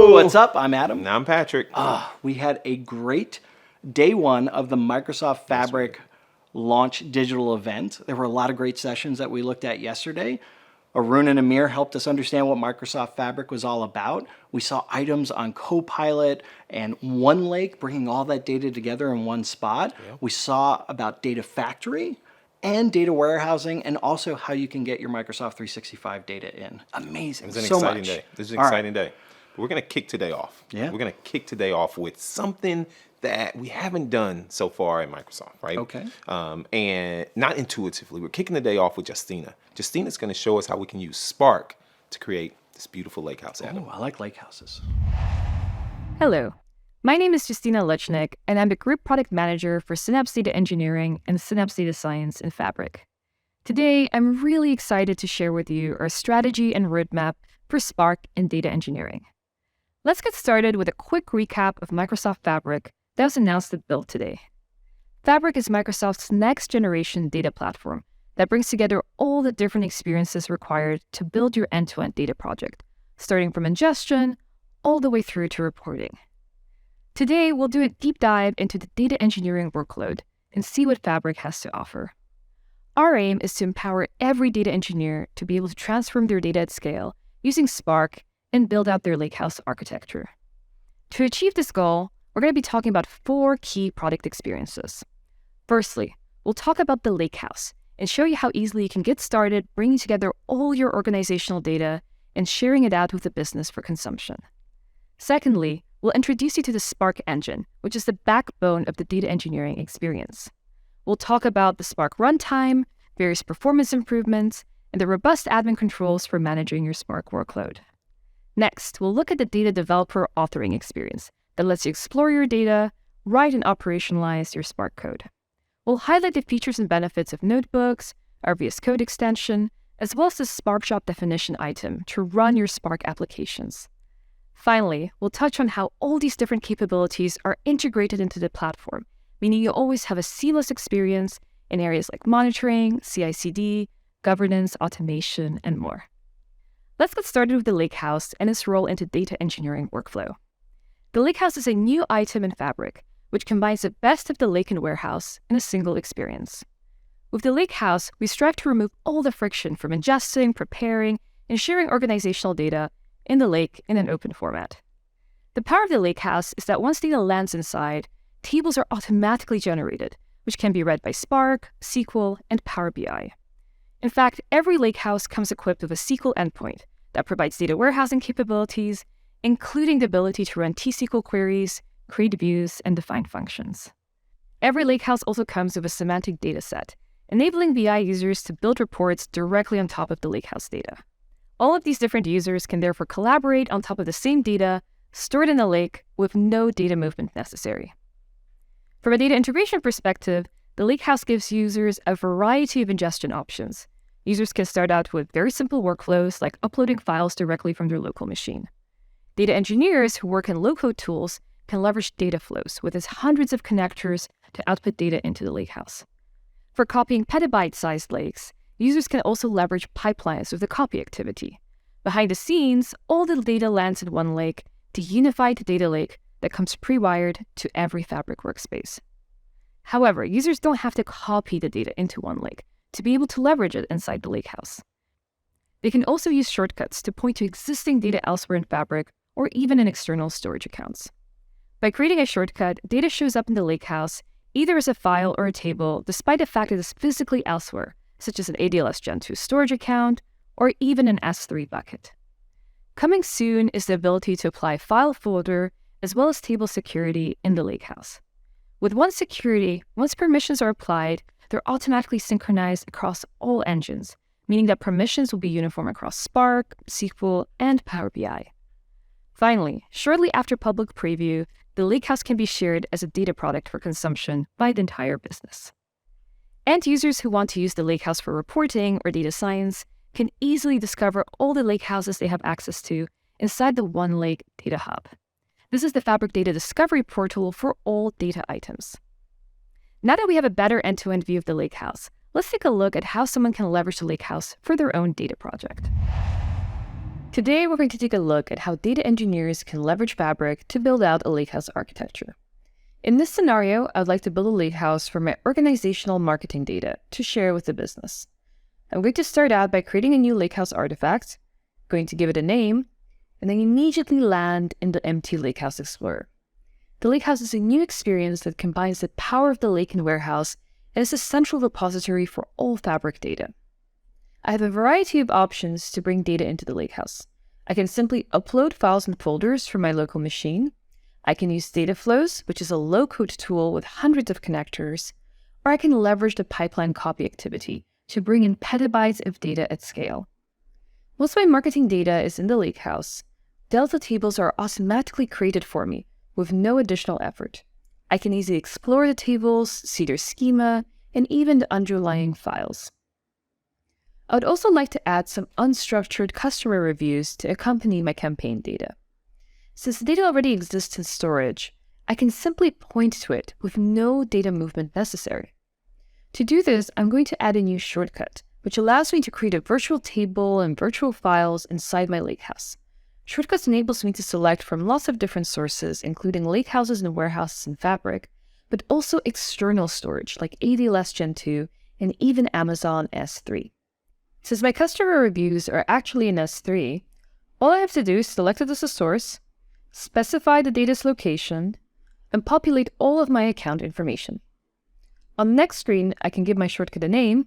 Hello, what's up? I'm Adam. And I'm Patrick. We had a great day one of the Microsoft Fabric launch digital event. There were a lot of great sessions that we looked at yesterday. Arun and Amir helped us understand what Microsoft Fabric was all about. We saw items on Copilot and OneLake, bringing all that data together in one spot. Yep. We saw about Data Factory and data warehousing, and also how you can get your Microsoft 365 data in. Amazing. It's an so exciting much. day. This is an All exciting day. We're going to kick today off. Yeah. We're going to kick today off with something that we haven't done so far at Microsoft, right? Okay. And not intuitively. We're kicking the day off with Justina. Justina's going to show us how we can use Spark to create this beautiful lakehouse, Adam. Oh, I like lake houses. Hello, my name is Justina Lechnik, and I'm the Group Product Manager for Synapse Data Engineering and Synapse Data Science in Fabric. Today, I'm really excited to share with you our strategy and roadmap for Spark and data engineering. Let's get started with a quick recap of Microsoft Fabric that was announced and built today. Fabric is Microsoft's next-generation data platform that brings together all the different experiences required to build your end-to-end data project, starting from ingestion all the way through to reporting. Today, we'll do a deep dive into the data engineering workload and see what Fabric has to offer. Our aim is to empower every data engineer to be able to transform their data at scale using Spark and build out their lakehouse architecture. To achieve this goal, we're going to be talking about 4 key product experiences. Firstly, we'll talk about the lakehouse and show you how easily you can get started bringing together all your organizational data and sharing it out with the business for consumption. Secondly, we'll introduce you to the Spark engine, which is the backbone of the data engineering experience. We'll talk about the Spark runtime, various performance improvements, and the robust admin controls for managing your Spark workload. Next, we'll look at the data developer authoring experience that lets you explore your data, write and operationalize your Spark code. We'll highlight the features and benefits of notebooks, our VS Code extension, as well as the Spark Shop definition item to run your Spark applications. Finally, we'll touch on how all these different capabilities are integrated into the platform, meaning you always have a seamless experience in areas like monitoring, CI/CD, governance, automation, and more. Let's get started with the lakehouse and its role into data engineering workflow. The lakehouse is a new item in Fabric, which combines the best of the lake and warehouse in a single experience. With the lakehouse, we strive to remove all the friction from ingesting, preparing, and sharing organizational data in the lake in an open format. The power of the lakehouse is that once data lands inside, tables are automatically generated, which can be read by Spark, SQL, and Power BI. In fact, every lakehouse comes equipped with a SQL endpoint that provides data warehousing capabilities, including the ability to run T-SQL queries, create views, and define functions. Every lakehouse also comes with a semantic dataset, enabling BI users to build reports directly on top of the lakehouse data. All of these different users can therefore collaborate on top of the same data stored in the lake with no data movement necessary. From a data integration perspective, the lakehouse gives users a variety of ingestion options. Users can start out with very simple workflows like uploading files directly from their local machine. Data engineers who work in low-code tools can leverage data flows with its hundreds of connectors to output data into the lakehouse. For copying petabyte-sized lakes, users can also leverage pipelines with the copy activity. Behind the scenes, all the data lands in one lake to unified data lake that comes pre-wired to every Fabric workspace. However, users don't have to copy the data into one lake to be able to leverage it inside the lakehouse. They can also use shortcuts to point to existing data elsewhere in Fabric or even in external storage accounts. By creating a shortcut, data shows up in the lakehouse either as a file or a table, despite the fact it is physically elsewhere, such as an ADLS Gen 2 storage account or even an S3 bucket. Coming soon is the ability to apply file folder as well as table security in the lakehouse. With one security, once permissions are applied, they're automatically synchronized across all engines, meaning that permissions will be uniform across Spark, SQL, and Power BI. Finally, shortly after public preview, the lakehouse can be shared as a data product for consumption by the entire business. End users who want to use the lakehouse for reporting or data science can easily discover all the lakehouses they have access to inside the OneLake Data Hub. This is the Fabric Data Discovery portal for all data items. Now that we have a better end-to-end view of the lakehouse, let's take a look at how someone can leverage the lakehouse for their own data project. Today, we're going to take a look at how data engineers can leverage Fabric to build out a lakehouse architecture. In this scenario, I'd like to build a lakehouse for my organizational marketing data to share with the business. I'm going to start out by creating a new lakehouse artifact, going to give it a name, and then immediately land in the empty Lakehouse Explorer. The Lakehouse is a new experience that combines the power of the lake and warehouse and is a central repository for all Fabric data. I have a variety of options to bring data into the Lakehouse. I can simply upload files and folders from my local machine. I can use data flows, which is a low-code tool with hundreds of connectors, or I can leverage the pipeline copy activity to bring in petabytes of data at scale. Once my marketing data is in the Lakehouse, Delta tables are automatically created for me with no additional effort. I can easily explore the tables, see their schema, and even the underlying files. I would also like to add some unstructured customer reviews to accompany my campaign data. Since the data already exists in storage, I can simply point to it with no data movement necessary. To do this, I'm going to add a new shortcut, which allows me to create a virtual table and virtual files inside my Lakehouse. Shortcuts enables me to select from lots of different sources, including lakehouses and warehouses in Fabric, but also external storage like AWS Gen 2 and even Amazon S3. Since my customer reviews are actually in S3, all I have to do is select it as a source, specify the data's location, and populate all of my account information. On the next screen, I can give my shortcut a name,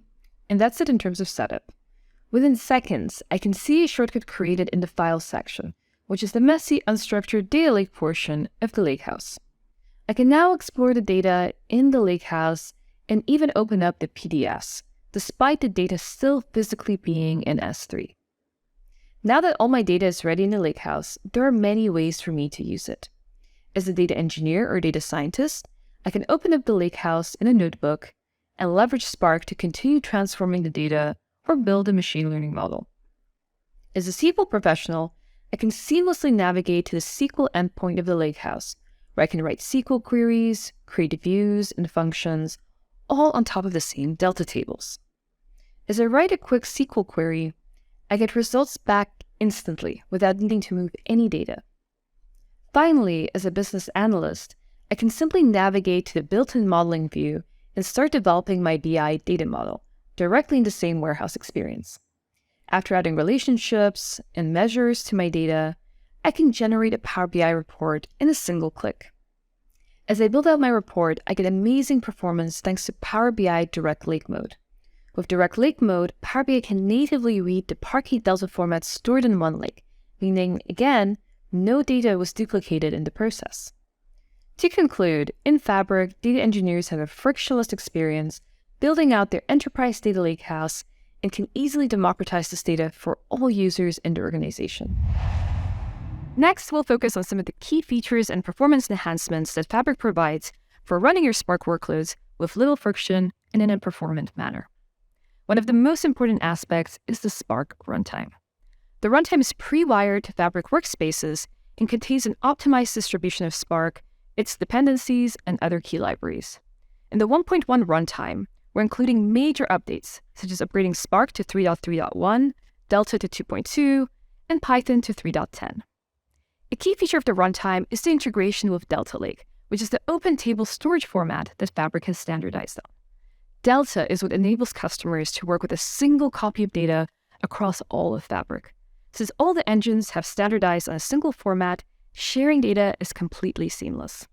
and that's it in terms of setup. Within seconds, I can see a shortcut created in the Files section, which is the messy, unstructured data lake portion of the Lakehouse. I can now explore the data in the Lakehouse and even open up the PDFs, despite the data still physically being in S3. Now that all my data is ready in the Lakehouse, there are many ways for me to use it. As a data engineer or data scientist, I can open up the Lakehouse in a notebook and leverage Spark to continue transforming the data or build a machine learning model. As a SQL professional, I can seamlessly navigate to the SQL endpoint of the Lakehouse, where I can write SQL queries, create views and functions, all on top of the same Delta tables. As I write a quick SQL query, I get results back instantly without needing to move any data. Finally, as a business analyst, I can simply navigate to the built-in modeling view and start developing my BI data model directly in the same warehouse experience. After adding relationships and measures to my data, I can generate a Power BI report in a single click. As I build out my report, I get amazing performance thanks to Power BI Direct Lake Mode. With Direct Lake Mode, Power BI can natively read the Parquet Delta format stored in one lake, meaning, again, no data was duplicated in the process. To conclude, in Fabric, data engineers have a frictionless experience building out their enterprise data lakehouse and can easily democratize this data for all users in the organization. Next, we'll focus on some of the key features and performance enhancements that Fabric provides for running your Spark workloads with little friction and in a performant manner. One of the most important aspects is the Spark runtime. The runtime is pre-wired to Fabric workspaces and contains an optimized distribution of Spark, its dependencies, and other key libraries. In the 1.1 runtime, we're including major updates, such as upgrading Spark to 3.3.1, Delta to 2.2, and Python to 3.10. A key feature of the runtime is the integration with Delta Lake, which is the open table storage format that Fabric has standardized on. Delta is what enables customers to work with a single copy of data across all of Fabric. Since all the engines have standardized on a single format, sharing data is completely seamless.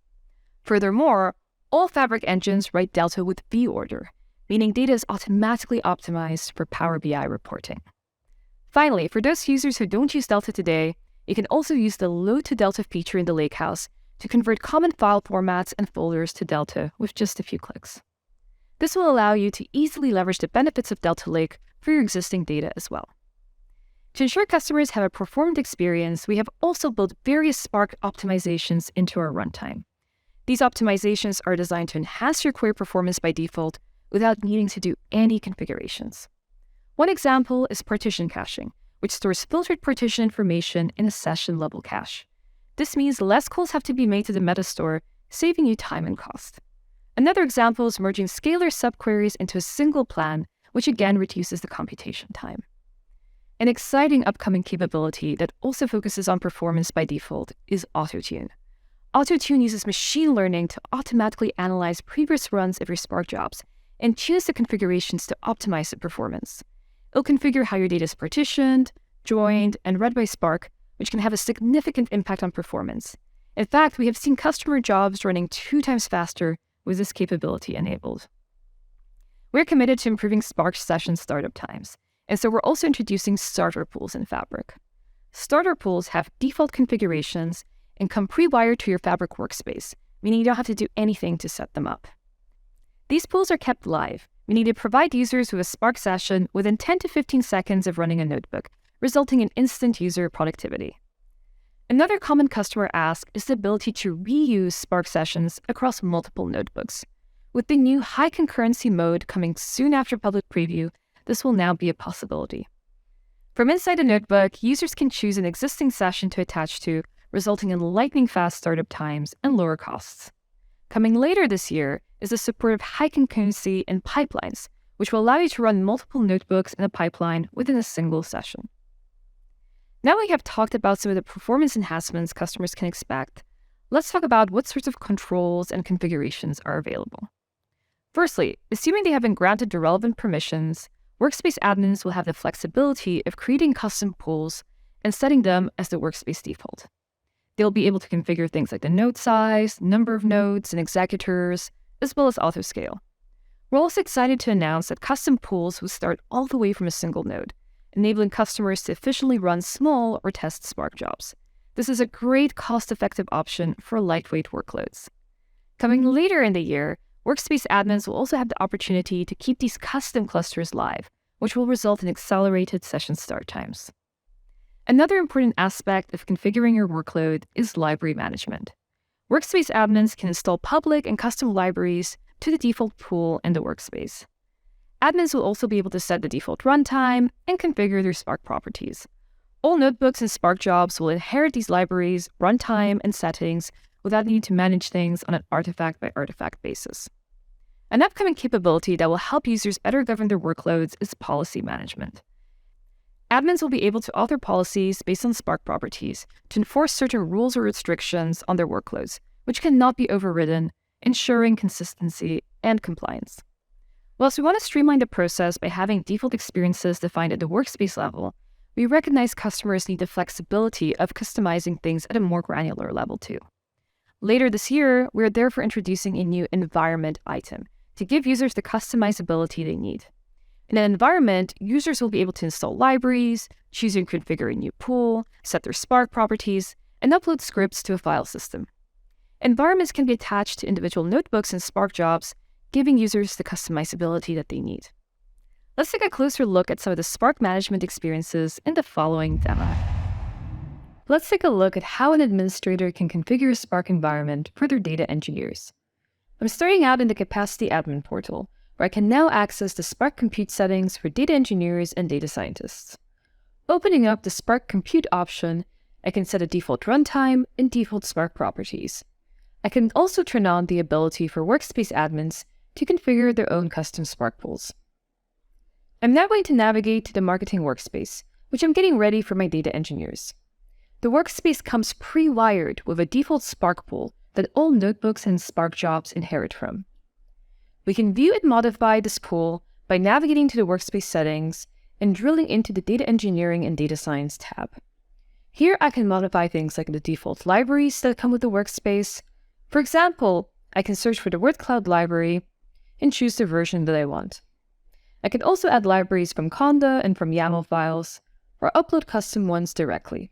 Furthermore, all Fabric engines write Delta with V-order, meaning data is automatically optimized for Power BI reporting. Finally, for those users who don't use Delta today, you can also use the Load to Delta feature in the Lakehouse to convert common file formats and folders to Delta with just a few clicks. This will allow you to easily leverage the benefits of Delta Lake for your existing data as well. To ensure customers have a performant experience, we have also built various Spark optimizations into our runtime. These optimizations are designed to enhance your query performance by default without needing to do any configurations. One example is partition caching, which stores filtered partition information in a session-level cache. This means less calls have to be made to the metastore, saving you time and cost. Another example is merging scalar subqueries into a single plan, which again reduces the computation time. An exciting upcoming capability that also focuses on performance by default is Auto-Tune. Auto-Tune uses machine learning to automatically analyze previous runs of your Spark jobs and choose the configurations to optimize the performance. It'll configure how your data is partitioned, joined, and read by Spark, which can have a significant impact on performance. In fact, we have seen customer jobs running 2 times faster with this capability enabled. We're committed to improving Spark session startup times, and so we're also introducing starter pools in Fabric. Starter pools have default configurations and come pre-wired to your Fabric workspace, meaning you don't have to do anything to set them up. These pools are kept live, meaning they provide users with a Spark session within 10 to 15 seconds of running a notebook, resulting in instant user productivity. Another common customer ask is the ability to reuse Spark sessions across multiple notebooks. With the new high concurrency mode coming soon after public preview, this will now be a possibility. From inside a notebook, users can choose an existing session to attach to, resulting in lightning-fast startup times and lower costs. Coming later this year is the support of high concurrency in pipelines, which will allow you to run multiple notebooks in a pipeline within a single session. Now we have talked about some of the performance enhancements customers can expect. Let's talk about what sorts of controls and configurations are available. Firstly, assuming they have been granted the relevant permissions, workspace admins will have the flexibility of creating custom pools and setting them as the workspace default. They'll be able to configure things like the node size, number of nodes and executors, as well as auto-scale. We're also excited to announce that custom pools will start all the way from a single node, enabling customers to efficiently run small or test Spark jobs. This is a great cost-effective option for lightweight workloads. Coming later in the year, workspace admins will also have the opportunity to keep these custom clusters live, which will result in accelerated session start times. Another important aspect of configuring your workload is library management. Workspace admins can install public and custom libraries to the default pool in the workspace. Admins will also be able to set the default runtime and configure their Spark properties. All notebooks and Spark jobs will inherit these libraries, runtime, and settings without needing to manage things on an artifact-by-artifact basis. An upcoming capability that will help users better govern their workloads is policy management. Admins will be able to author policies based on Spark properties to enforce certain rules or restrictions on their workloads, which cannot be overridden, ensuring consistency and compliance. Whilst we want to streamline the process by having default experiences defined at the workspace level, we recognize customers need the flexibility of customizing things at a more granular level too. Later this year, we are therefore introducing a new environment item to give users the customizability they need. In an environment, users will be able to install libraries, choose and configure a new pool, set their Spark properties, and upload scripts to a file system. Environments can be attached to individual notebooks and Spark jobs, giving users the customizability that they need. Let's take a closer look at some of the Spark management experiences in the following demo. Let's take a look at how an administrator can configure a Spark environment for their data engineers. I'm starting out in the Capacity Admin portal, where I can now access the Spark Compute settings for data engineers and data scientists. Opening up the Spark Compute option, I can set a default runtime and default Spark properties. I can also turn on the ability for workspace admins to configure their own custom Spark pools. I'm now going to navigate to the Marketing workspace, which I'm getting ready for my data engineers. The workspace comes pre-wired with a default Spark pool that all notebooks and Spark jobs inherit from. We can view and modify this pool by navigating to the workspace settings and drilling into the Data Engineering and Data Science tab. Here I can modify things like the default libraries that come with the workspace. For example, I can search for the word cloud library and choose the version that I want. I can also add libraries from Conda and from YAML files, or upload custom ones directly.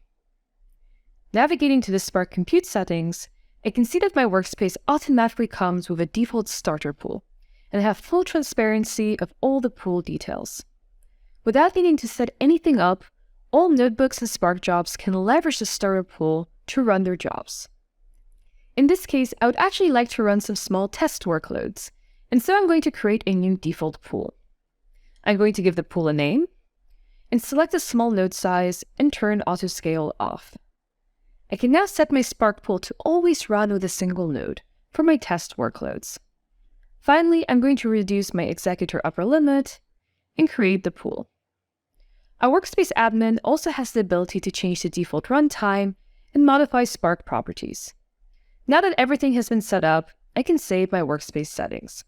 Navigating to the Spark Compute settings, I can see that my workspace automatically comes with a default starter pool, and I have full transparency of all the pool details. Without needing to set anything up, all notebooks and Spark jobs can leverage the starter pool to run their jobs. In this case, I would actually like to run some small test workloads, and so I'm going to create a new default pool. I'm going to give the pool a name, and select a small node size and turn auto-scale off. I can now set my Spark pool to always run with a single node for my test workloads. Finally, I'm going to reduce my executor upper limit and create the pool. A workspace admin also has the ability to change the default runtime and modify Spark properties. Now that everything has been set up, I can save my workspace settings.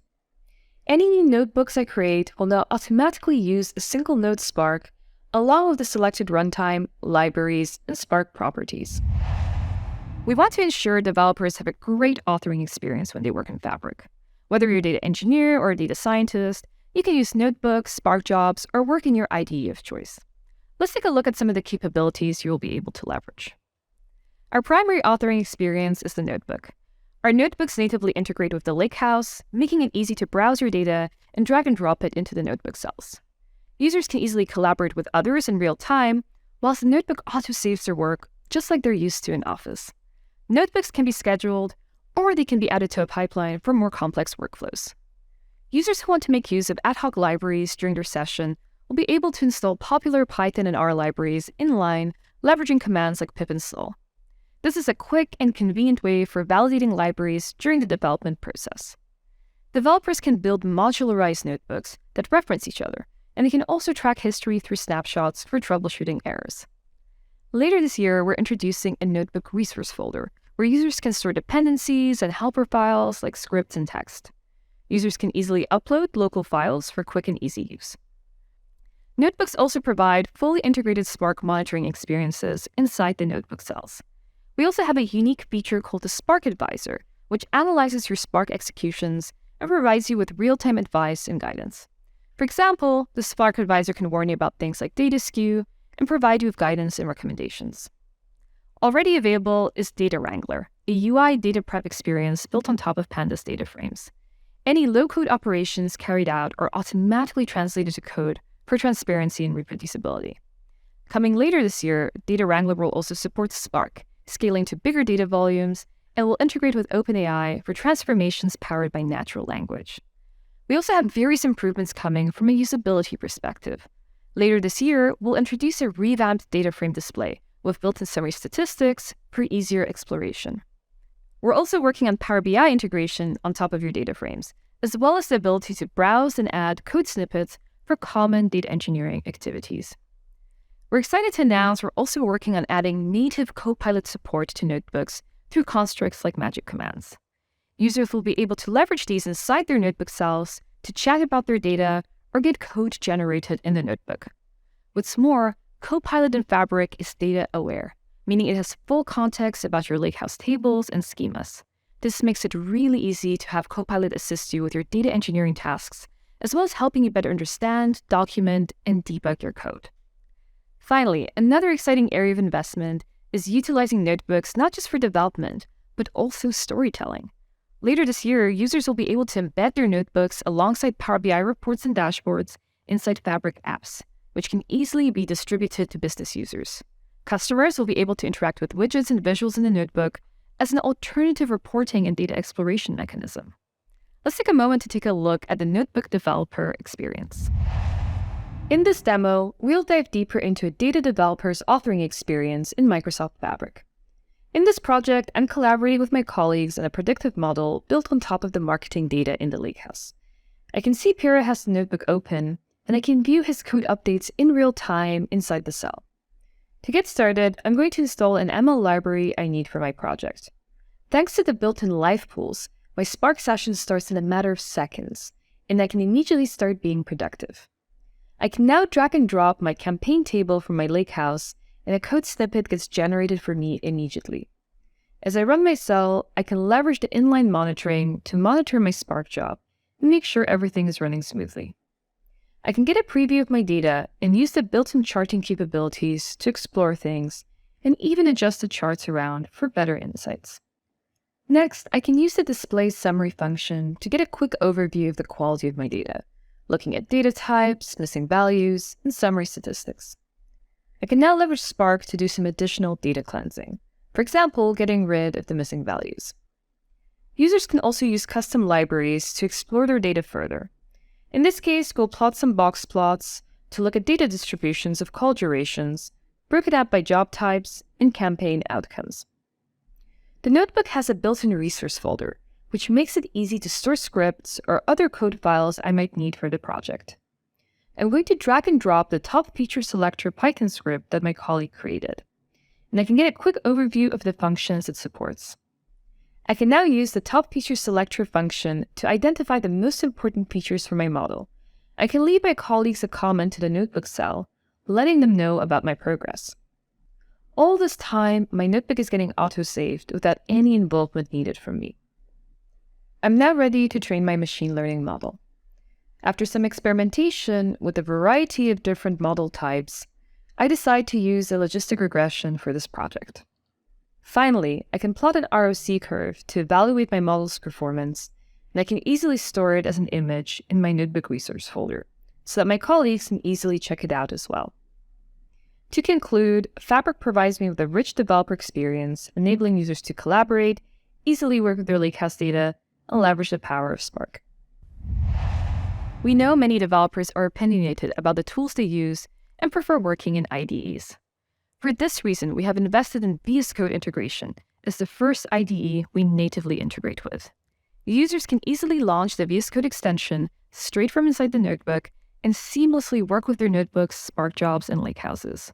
Any new notebooks I create will now automatically use a single node Spark along with the selected runtime, libraries, and Spark properties. We want to ensure developers have a great authoring experience when they work in Fabric. Whether you're a data engineer or a data scientist, you can use notebooks, Spark jobs, or work in your IDE of choice. Let's take a look at some of the capabilities you will be able to leverage. Our primary authoring experience is the notebook. Our notebooks natively integrate with the lakehouse, making it easy to browse your data and drag and drop it into the notebook cells. Users can easily collaborate with others in real time, whilst the notebook auto-saves their work just like they're used to in Office. Notebooks can be scheduled, or they can be added to a pipeline for more complex workflows. Users who want to make use of ad hoc libraries during their session will be able to install popular Python and R libraries inline, leveraging commands like pip install. This is a quick and convenient way for validating libraries during the development process. Developers can build modularized notebooks that reference each other, and they can also track history through snapshots for troubleshooting errors. Later this year, we're introducing a notebook resource folder where users can store dependencies and helper files like scripts and text. Users can easily upload local files for quick and easy use. Notebooks also provide fully integrated Spark monitoring experiences inside the notebook cells. We also have a unique feature called the Spark Advisor, which analyzes your Spark executions and provides you with real-time advice and guidance. For example, the Spark Advisor can warn you about things like data skew and provide you with guidance and recommendations. Already available is Data Wrangler, a UI data prep experience built on top of Pandas data frames. Any low-code operations carried out are automatically translated to code for transparency and reproducibility. Coming later this year, Data Wrangler will also support Spark, scaling to bigger data volumes, and will integrate with OpenAI for transformations powered by natural language. We also have various improvements coming from a usability perspective. Later this year, we'll introduce a revamped data frame display with built-in summary statistics for easier exploration. We're also working on Power BI integration on top of your data frames, as well as the ability to browse and add code snippets for common data engineering activities. We're excited to announce we're also working on adding native Copilot support to notebooks through constructs like magic commands. Users will be able to leverage these inside their notebook cells to chat about their data or get code generated in the notebook. What's more, Copilot in Fabric is data-aware, meaning it has full context about your lakehouse tables and schemas. This makes it really easy to have Copilot assist you with your data engineering tasks, as well as helping you better understand, document, and debug your code. Finally, another exciting area of investment is utilizing notebooks not just for development, but also storytelling. Later this year, users will be able to embed their notebooks alongside Power BI reports and dashboards inside Fabric apps, which can easily be distributed to business users. Customers will be able to interact with widgets and visuals in the notebook as an alternative reporting and data exploration mechanism. Let's take a moment to take a look at the notebook developer experience. In this demo, we'll dive deeper into a data developer's authoring experience in Microsoft Fabric. In this project, I'm collaborating with my colleagues on a predictive model built on top of the marketing data in the lakehouse. I can see Pierre has the notebook open, and I can view his code updates in real time inside the cell. To get started, I'm going to install an ML library I need for my project. Thanks to the built-in live pools, my Spark session starts in a matter of seconds, and I can immediately start being productive. I can now drag and drop my campaign table from my lakehouse, and a code snippet gets generated for me immediately. As I run my cell, I can leverage the inline monitoring to monitor my Spark job and make sure everything is running smoothly. I can get a preview of my data and use the built-in charting capabilities to explore things and even adjust the charts around for better insights. Next, I can use the display summary function to get a quick overview of the quality of my data, looking at data types, missing values, and summary statistics. I can now leverage Spark to do some additional data cleansing, for example, getting rid of the missing values. Users can also use custom libraries to explore their data further. In this case, we'll plot some box plots to look at data distributions of call durations, broken out by job types, and campaign outcomes. The notebook has a built-in resource folder, which makes it easy to store scripts or other code files I might need for the project. I'm going to drag and drop the top feature selector Python script that my colleague created, and I can get a quick overview of the functions it supports. I can now use the top feature selector function to identify the most important features for my model. I can leave my colleagues a comment to the notebook cell, letting them know about my progress. All this time, my notebook is getting auto-saved without any involvement needed from me. I'm now ready to train my machine learning model. After some experimentation with a variety of different model types, I decide to use a logistic regression for this project. Finally, I can plot an ROC curve to evaluate my model's performance, and I can easily store it as an image in my notebook resource folder, so that my colleagues can easily check it out as well. To conclude, Fabric provides me with a rich developer experience, enabling users to collaborate, easily work with their lakehouse data, and leverage the power of Spark. We know many developers are opinionated about the tools they use and prefer working in IDEs. For this reason, we have invested in VS Code integration as the first IDE we natively integrate with. Users can easily launch the VS Code extension straight from inside the notebook and seamlessly work with their notebooks, Spark jobs, and lakehouses.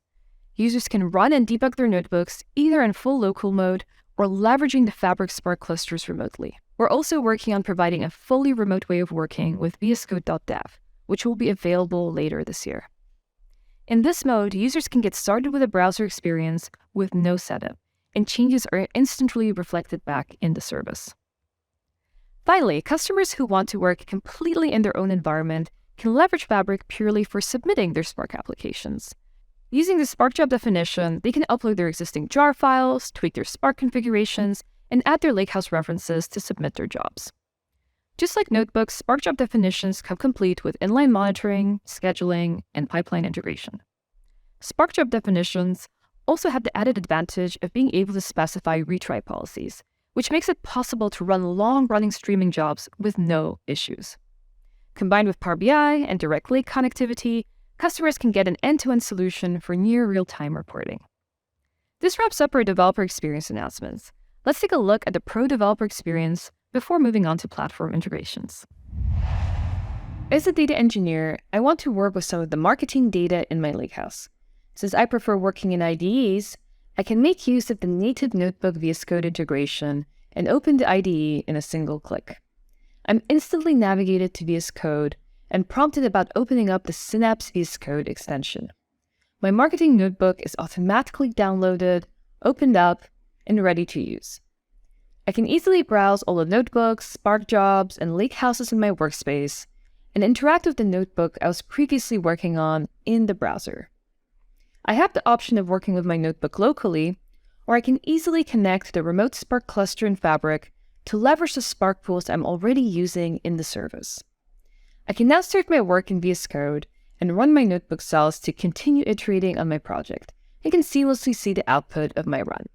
Users can run and debug their notebooks either in full local mode or leveraging the Fabric Spark clusters remotely. We're also working on providing a fully remote way of working with vscode.dev, which will be available later this year. In this mode, users can get started with a browser experience with no setup, and changes are instantly reflected back in the service. Finally, customers who want to work completely in their own environment can leverage Fabric purely for submitting their Spark applications. Using the Spark job definition, they can upload their existing jar files, tweak their Spark configurations, and add their lakehouse references to submit their jobs. Just like notebooks, Spark job definitions come complete with inline monitoring, scheduling, and pipeline integration. Spark job definitions also have the added advantage of being able to specify retry policies, which makes it possible to run long-running streaming jobs with no issues. Combined with Power BI and direct lake connectivity, customers can get an end-to-end solution for near real-time reporting. This wraps up our developer experience announcements. Let's take a look at the pro developer experience before moving on to platform integrations. As a data engineer, I want to work with some of the marketing data in my lakehouse. Since I prefer working in IDEs, I can make use of the native notebook VS Code integration and open the IDE in a single click. I'm instantly navigated to VS Code and prompted about opening up the Synapse VS Code extension. My marketing notebook is automatically downloaded, opened up, and ready to use. I can easily browse all the notebooks, Spark jobs, and lakehouses in my workspace, and interact with the notebook I was previously working on in the browser. I have the option of working with my notebook locally, or I can easily connect to the remote Spark cluster in Fabric to leverage the Spark pools I'm already using in the service. I can now start my work in VS Code and run my notebook cells to continue iterating on my project. I can seamlessly see the output of my run.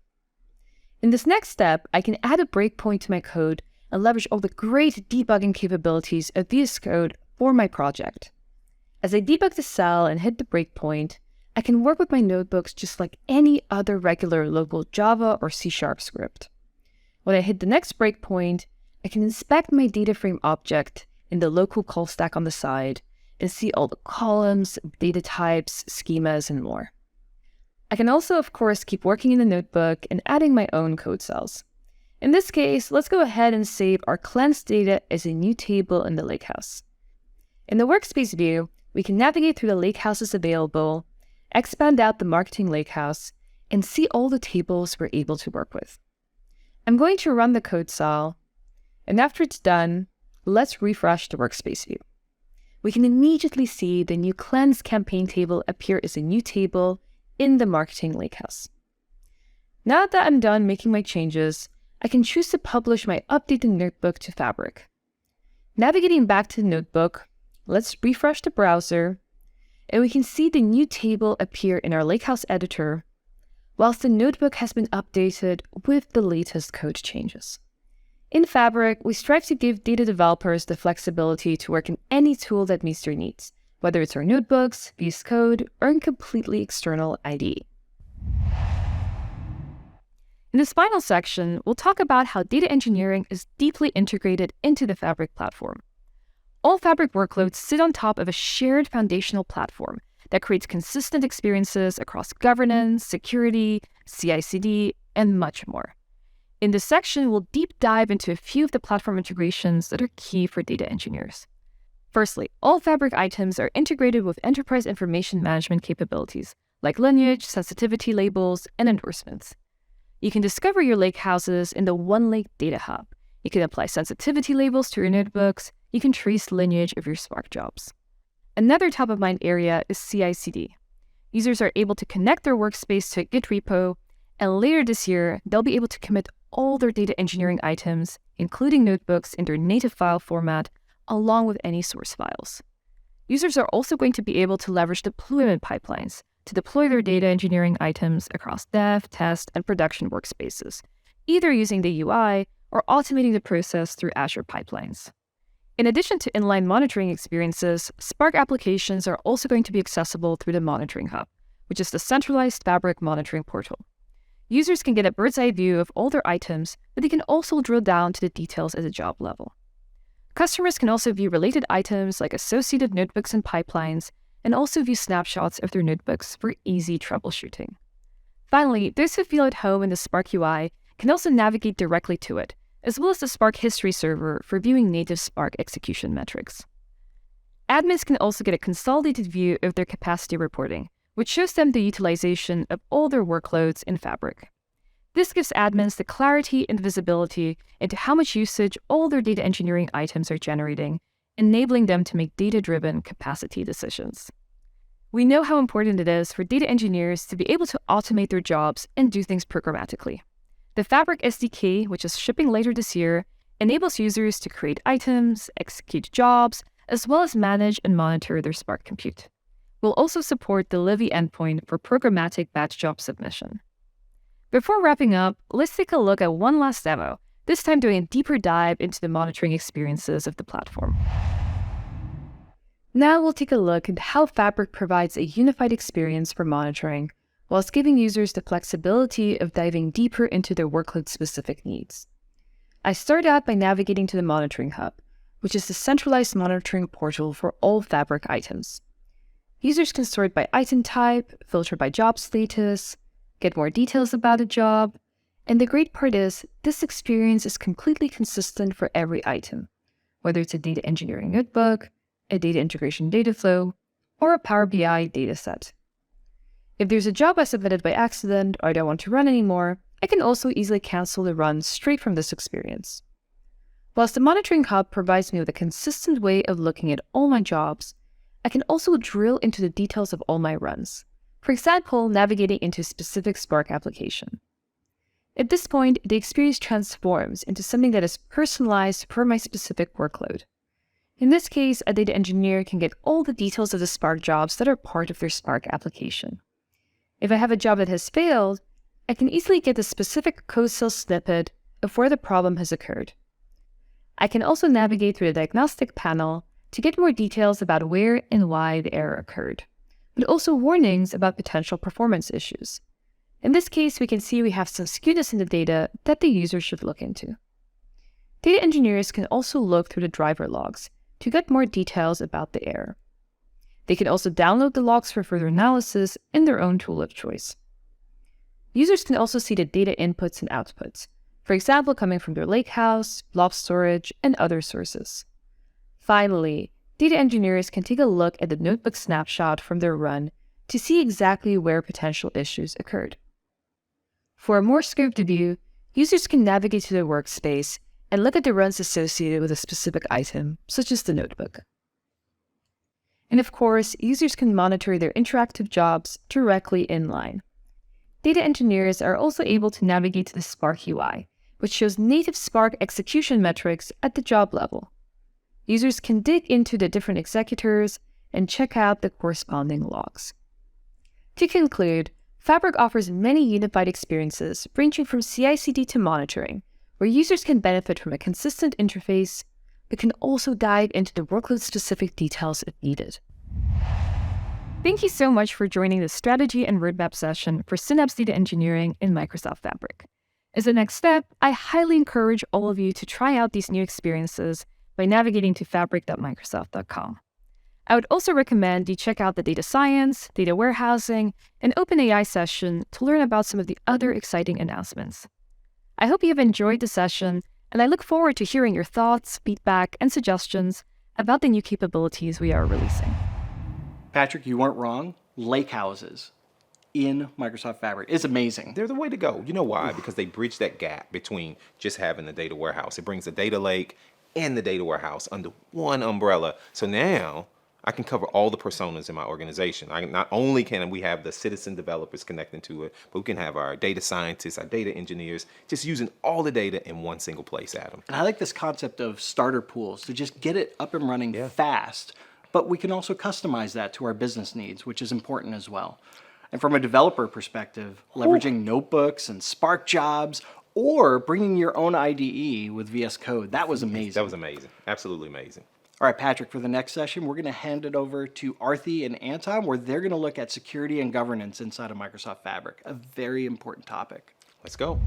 In this next step, I can add a breakpoint to my code and leverage all the great debugging capabilities of VS Code for my project. As I debug the cell and hit the breakpoint, I can work with my notebooks just like any other regular local Java or C# script. When I hit the next breakpoint, I can inspect my data frame object in the local call stack on the side and see all the columns, data types, schemas, and more. I can also, of course, keep working in the notebook and adding my own code cells. In this case, let's go ahead and save our cleansed data as a new table in the lakehouse. In the workspace view, we can navigate through the lakehouses available, expand out the marketing lakehouse, and see all the tables we're able to work with. I'm going to run the code cell, and after it's done, let's refresh the workspace view. We can immediately see the new cleansed campaign table appear as a new table in the marketing lakehouse. Now that I'm done making my changes, I can choose to publish my updated notebook to Fabric. Navigating back to the notebook, let's refresh the browser, and we can see the new table appear in our lakehouse editor, whilst the notebook has been updated with the latest code changes. In Fabric, we strive to give data developers the flexibility to work in any tool that meets their needs, whether it's our notebooks, VS Code, or in completely external IDE. In this final section, we'll talk about how data engineering is deeply integrated into the Fabric platform. All Fabric workloads sit on top of a shared foundational platform that creates consistent experiences across governance, security, CI/CD, and much more. In this section, we'll deep dive into a few of the platform integrations that are key for data engineers. Firstly, all Fabric items are integrated with enterprise information management capabilities, like lineage, sensitivity labels, and endorsements. You can discover your lakehouses in the OneLake Data Hub. You can apply sensitivity labels to your notebooks. You can trace lineage of your Spark jobs. Another top-of-mind area is CI/CD. Users are able to connect their workspace to a Git repo, and later this year, they'll be able to commit all their data engineering items, including notebooks, in their native file format, along with any source files. Users are also going to be able to leverage deployment pipelines to deploy their data engineering items across dev, test, and production workspaces, either using the UI or automating the process through Azure pipelines. In addition to inline monitoring experiences, Spark applications are also going to be accessible through the Monitoring Hub, which is the centralized Fabric monitoring portal. Users can get a bird's-eye view of all their items, but they can also drill down to the details at the job level. Customers can also view related items like associated notebooks and pipelines, and also view snapshots of their notebooks for easy troubleshooting. Finally, those who feel at home in the Spark UI can also navigate directly to it, as well as the Spark History Server for viewing native Spark execution metrics. Admins can also get a consolidated view of their capacity reporting, which shows them the utilization of all their workloads in Fabric. This gives admins the clarity and visibility into how much usage all their data engineering items are generating, enabling them to make data-driven capacity decisions. We know how important it is for data engineers to be able to automate their jobs and do things programmatically. The Fabric SDK, which is shipping later this year, enables users to create items, execute jobs, as well as manage and monitor their Spark compute. We'll also support the Livy endpoint for programmatic batch job submission. Before wrapping up, let's take a look at one last demo, this time doing a deeper dive into the monitoring experiences of the platform. Now we'll take a look at how Fabric provides a unified experience for monitoring, whilst giving users the flexibility of diving deeper into their workload-specific needs. I start out by navigating to the Monitoring Hub, which is the centralized monitoring portal for all Fabric items. Users can sort by item type, filter by job status, get more details about a job, and the great part is, this experience is completely consistent for every item, whether it's a data engineering notebook, a data integration data flow, or a Power BI dataset. If there's a job I submitted by accident or I don't want to run anymore, I can also easily cancel the run straight from this experience. Whilst the Monitoring Hub provides me with a consistent way of looking at all my jobs, I can also drill into the details of all my runs. For example, navigating into a specific Spark application. At this point, the experience transforms into something that is personalized per my specific workload. In this case, a data engineer can get all the details of the Spark jobs that are part of their Spark application. If I have a job that has failed, I can easily get the specific code cell snippet of where the problem has occurred. I can also navigate through the diagnostic panel to get more details about where and why the error occurred, but also warnings about potential performance issues. In this case, we can see we have some skewness in the data that the user should look into. Data engineers can also look through the driver logs to get more details about the error. They can also download the logs for further analysis in their own tool of choice. Users can also see the data inputs and outputs, for example, coming from their lakehouse, blob storage, and other sources. Finally, data engineers can take a look at the notebook snapshot from their run to see exactly where potential issues occurred. For a more scoped view, users can navigate to their workspace and look at the runs associated with a specific item, such as the notebook. And of course, users can monitor their interactive jobs directly inline. Data engineers are also able to navigate to the Spark UI, which shows native Spark execution metrics at the job level. Users can dig into the different executors and check out the corresponding logs. To conclude, Fabric offers many unified experiences ranging from CI/CD to monitoring, where users can benefit from a consistent interface, but can also dive into the workload-specific details if needed. Thank you so much for joining the strategy and roadmap session for Synapse Data Engineering in Microsoft Fabric. As a next step, I highly encourage all of you to try out these new experiences by navigating to fabric.microsoft.com. I would also recommend you check out the data science, data warehousing, and OpenAI session to learn about some of the other exciting announcements. I hope you have enjoyed the session, and I look forward to hearing your thoughts, feedback, and suggestions about the new capabilities we are releasing. Patrick, you weren't wrong. Lakehouses in Microsoft Fabric is amazing. They're the way to go. You know why? Because they bridge that gap between just having the data warehouse. It brings the data lake and the data warehouse under one umbrella. So now I can cover all the personas in my organization. Not only can we have the citizen developers connecting to it, but we can have our data scientists, our data engineers, just using all the data in one single place, Adam. And I like this concept of starter pools to just get it up and running fast, but we can also customize that to our business needs, which is important as well. And from a developer perspective, leveraging notebooks and Spark jobs, or bringing your own IDE with VS Code, that was amazing. That was amazing. Absolutely amazing. All right, Patrick, for the next session, we're going to hand it over to Arthi and Anton, where they're going to look at security and governance inside of Microsoft Fabric, a very important topic. Let's go.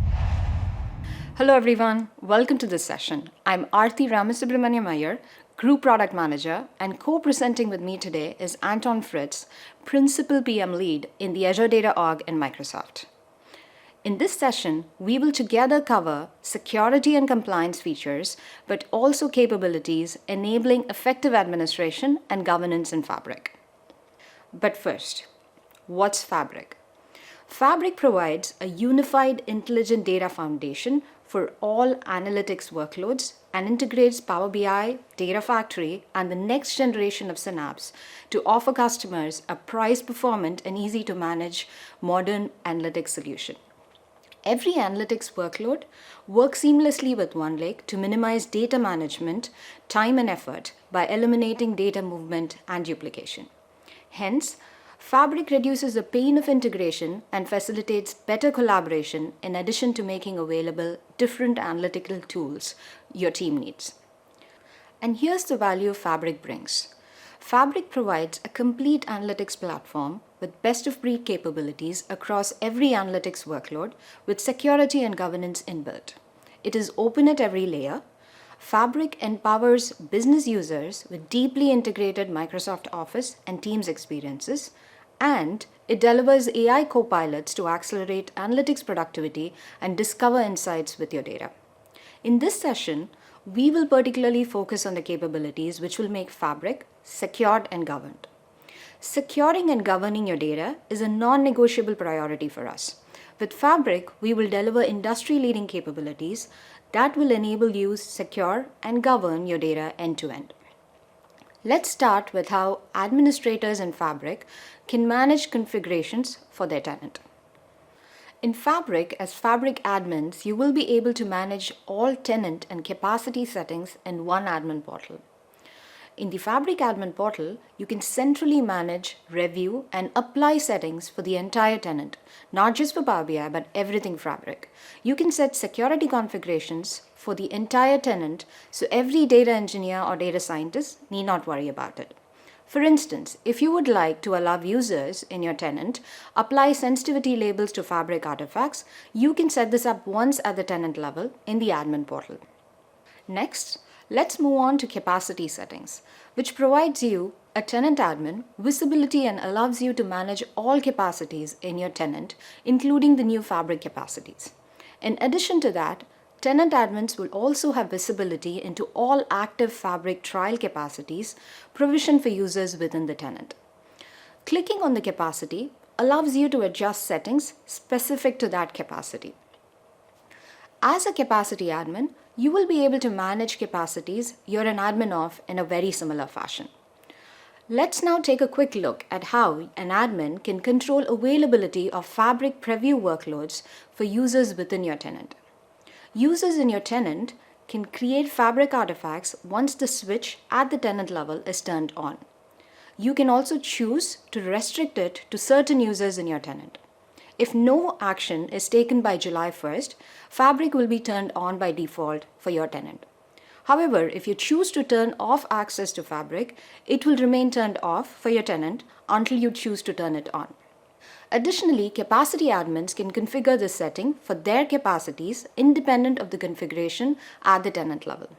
Hello everyone, welcome to this session. I'm Arthi Ramasubramaniam Iyer, Group Product Manager, and co-presenting with me today is Anton Fritz, Principal PM Lead in the Azure Data Org in Microsoft. In this session, we will together cover security and compliance features, but also capabilities enabling effective administration and governance in Fabric. But first, what's Fabric? Fabric provides a unified intelligent data foundation for all analytics workloads and integrates Power BI, Data Factory, and the next generation of Synapse to offer customers a price-performant and easy-to-manage modern analytics solution. Every analytics workload works seamlessly with OneLake to minimize data management, time and effort by eliminating data movement and duplication. Hence, Fabric reduces the pain of integration and facilitates better collaboration in addition to making available different analytical tools your team needs. And here's the value Fabric brings. Fabric provides a complete analytics platform with best-of-breed capabilities across every analytics workload with security and governance inbuilt. It is open at every layer. Fabric empowers business users with deeply integrated Microsoft Office and Teams experiences, and it delivers AI copilots to accelerate analytics productivity and discover insights with your data. In this session, we will particularly focus on the capabilities which will make Fabric secured and governed. Securing and governing your data is a non-negotiable priority for us. With Fabric, we will deliver industry-leading capabilities that will enable you to secure and govern your data end-to-end. Let's start with how administrators in Fabric can manage configurations for their tenant. In Fabric, as Fabric admins, you will be able to manage all tenant and capacity settings in one admin portal. In the Fabric admin portal, you can centrally manage, review, and apply settings for the entire tenant, not just for Power BI, but everything Fabric. You can set security configurations for the entire tenant, so every data engineer or data scientist need not worry about it. For instance, if you would like to allow users in your tenant apply sensitivity labels to Fabric artifacts, you can set this up once at the tenant level in the admin portal. Next, let's move on to capacity settings, which provides you, a tenant admin, visibility and allows you to manage all capacities in your tenant, including the new Fabric capacities. In addition to that, tenant admins will also have visibility into all active Fabric trial capacities provisioned for users within the tenant. Clicking on the capacity allows you to adjust settings specific to that capacity. As a capacity admin, you will be able to manage capacities you're an admin of in a very similar fashion. Let's now take a quick look at how an admin can control availability of Fabric preview workloads for users within your tenant. Users in your tenant can create Fabric artifacts once the switch at the tenant level is turned on. You can also choose to restrict it to certain users in your tenant. If no action is taken by July 1st, Fabric will be turned on by default for your tenant. However, if you choose to turn off access to Fabric, it will remain turned off for your tenant until you choose to turn it on. Additionally, capacity admins can configure this setting for their capacities independent of the configuration at the tenant level.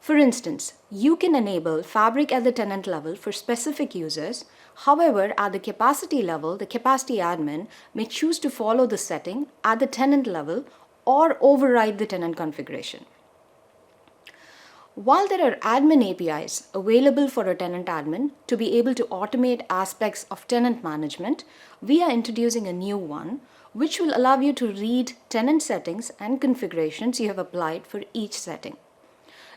For instance, you can enable Fabric at the tenant level for specific users. However, at the capacity level, the capacity admin may choose to follow the setting at the tenant level or override the tenant configuration. While there are admin APIs available for a tenant admin to be able to automate aspects of tenant management, we are introducing a new one which will allow you to read tenant settings and configurations you have applied for each setting.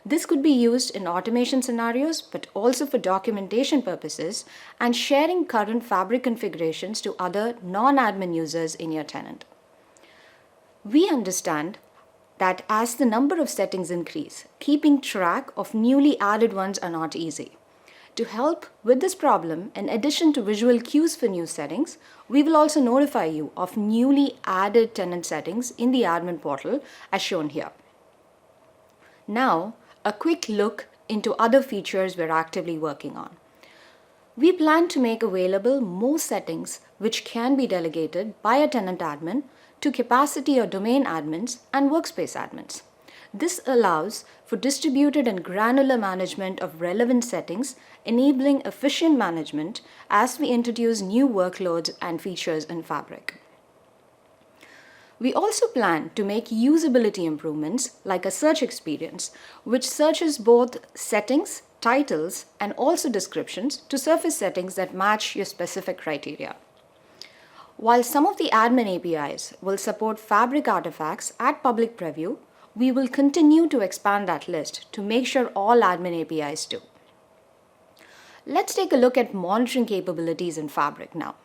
This could be used in automation scenarios, but also for documentation purposes and sharing current Fabric configurations to other non-admin users in your tenant. We understand that as the number of settings increase, keeping track of newly added ones are not easy. To help with this problem, in addition to visual cues for new settings, we will also notify you of newly added tenant settings in the admin portal as shown here. Now, a quick look into other features we're actively working on. We plan to make available more settings which can be delegated by a tenant admin to capacity or domain admins and workspace admins. This allows for distributed and granular management of relevant settings, enabling efficient management as we introduce new workloads and features in Fabric. We also plan to make usability improvements like a search experience, which searches both settings, titles, and also descriptions to surface settings that match your specific criteria. While some of the admin APIs will support Fabric artifacts at public preview, we will continue to expand that list to make sure all admin APIs do. Let's take a look at monitoring capabilities in Fabric now.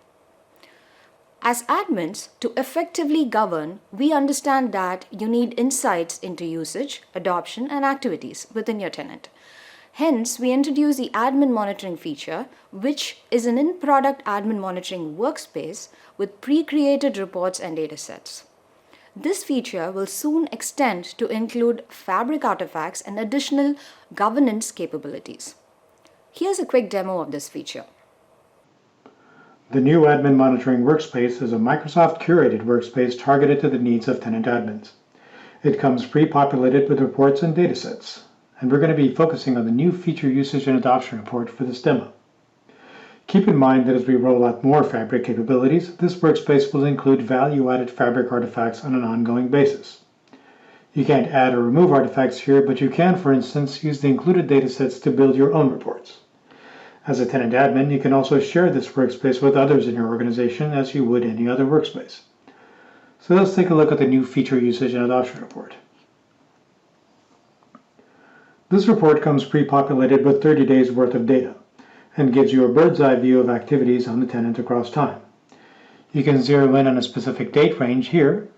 As admins, to effectively govern, we understand that you need insights into usage, adoption, and activities within your tenant. Hence, we introduce the admin monitoring feature, which is an in-product admin monitoring workspace with pre-created reports and datasets. This feature will soon extend to include Fabric artifacts and additional governance capabilities. Here's a quick demo of this feature. The new Admin Monitoring Workspace is a Microsoft curated workspace targeted to the needs of tenant admins. It comes pre-populated with reports and datasets, and we're going to be focusing on the new feature usage and adoption report for this demo. Keep in mind that as we roll out more Fabric capabilities, this workspace will include value-added Fabric artifacts on an ongoing basis. You can't add or remove artifacts here, but you can, for instance, use the included datasets to build your own reports. As a tenant admin, you can also share this workspace with others in your organization as you would any other workspace. So let's take a look at the new feature usage and adoption report. This report comes pre-populated with 30 days worth of data and gives you a bird's eye view of activities on the tenant across time. You can zero in on a specific date range here,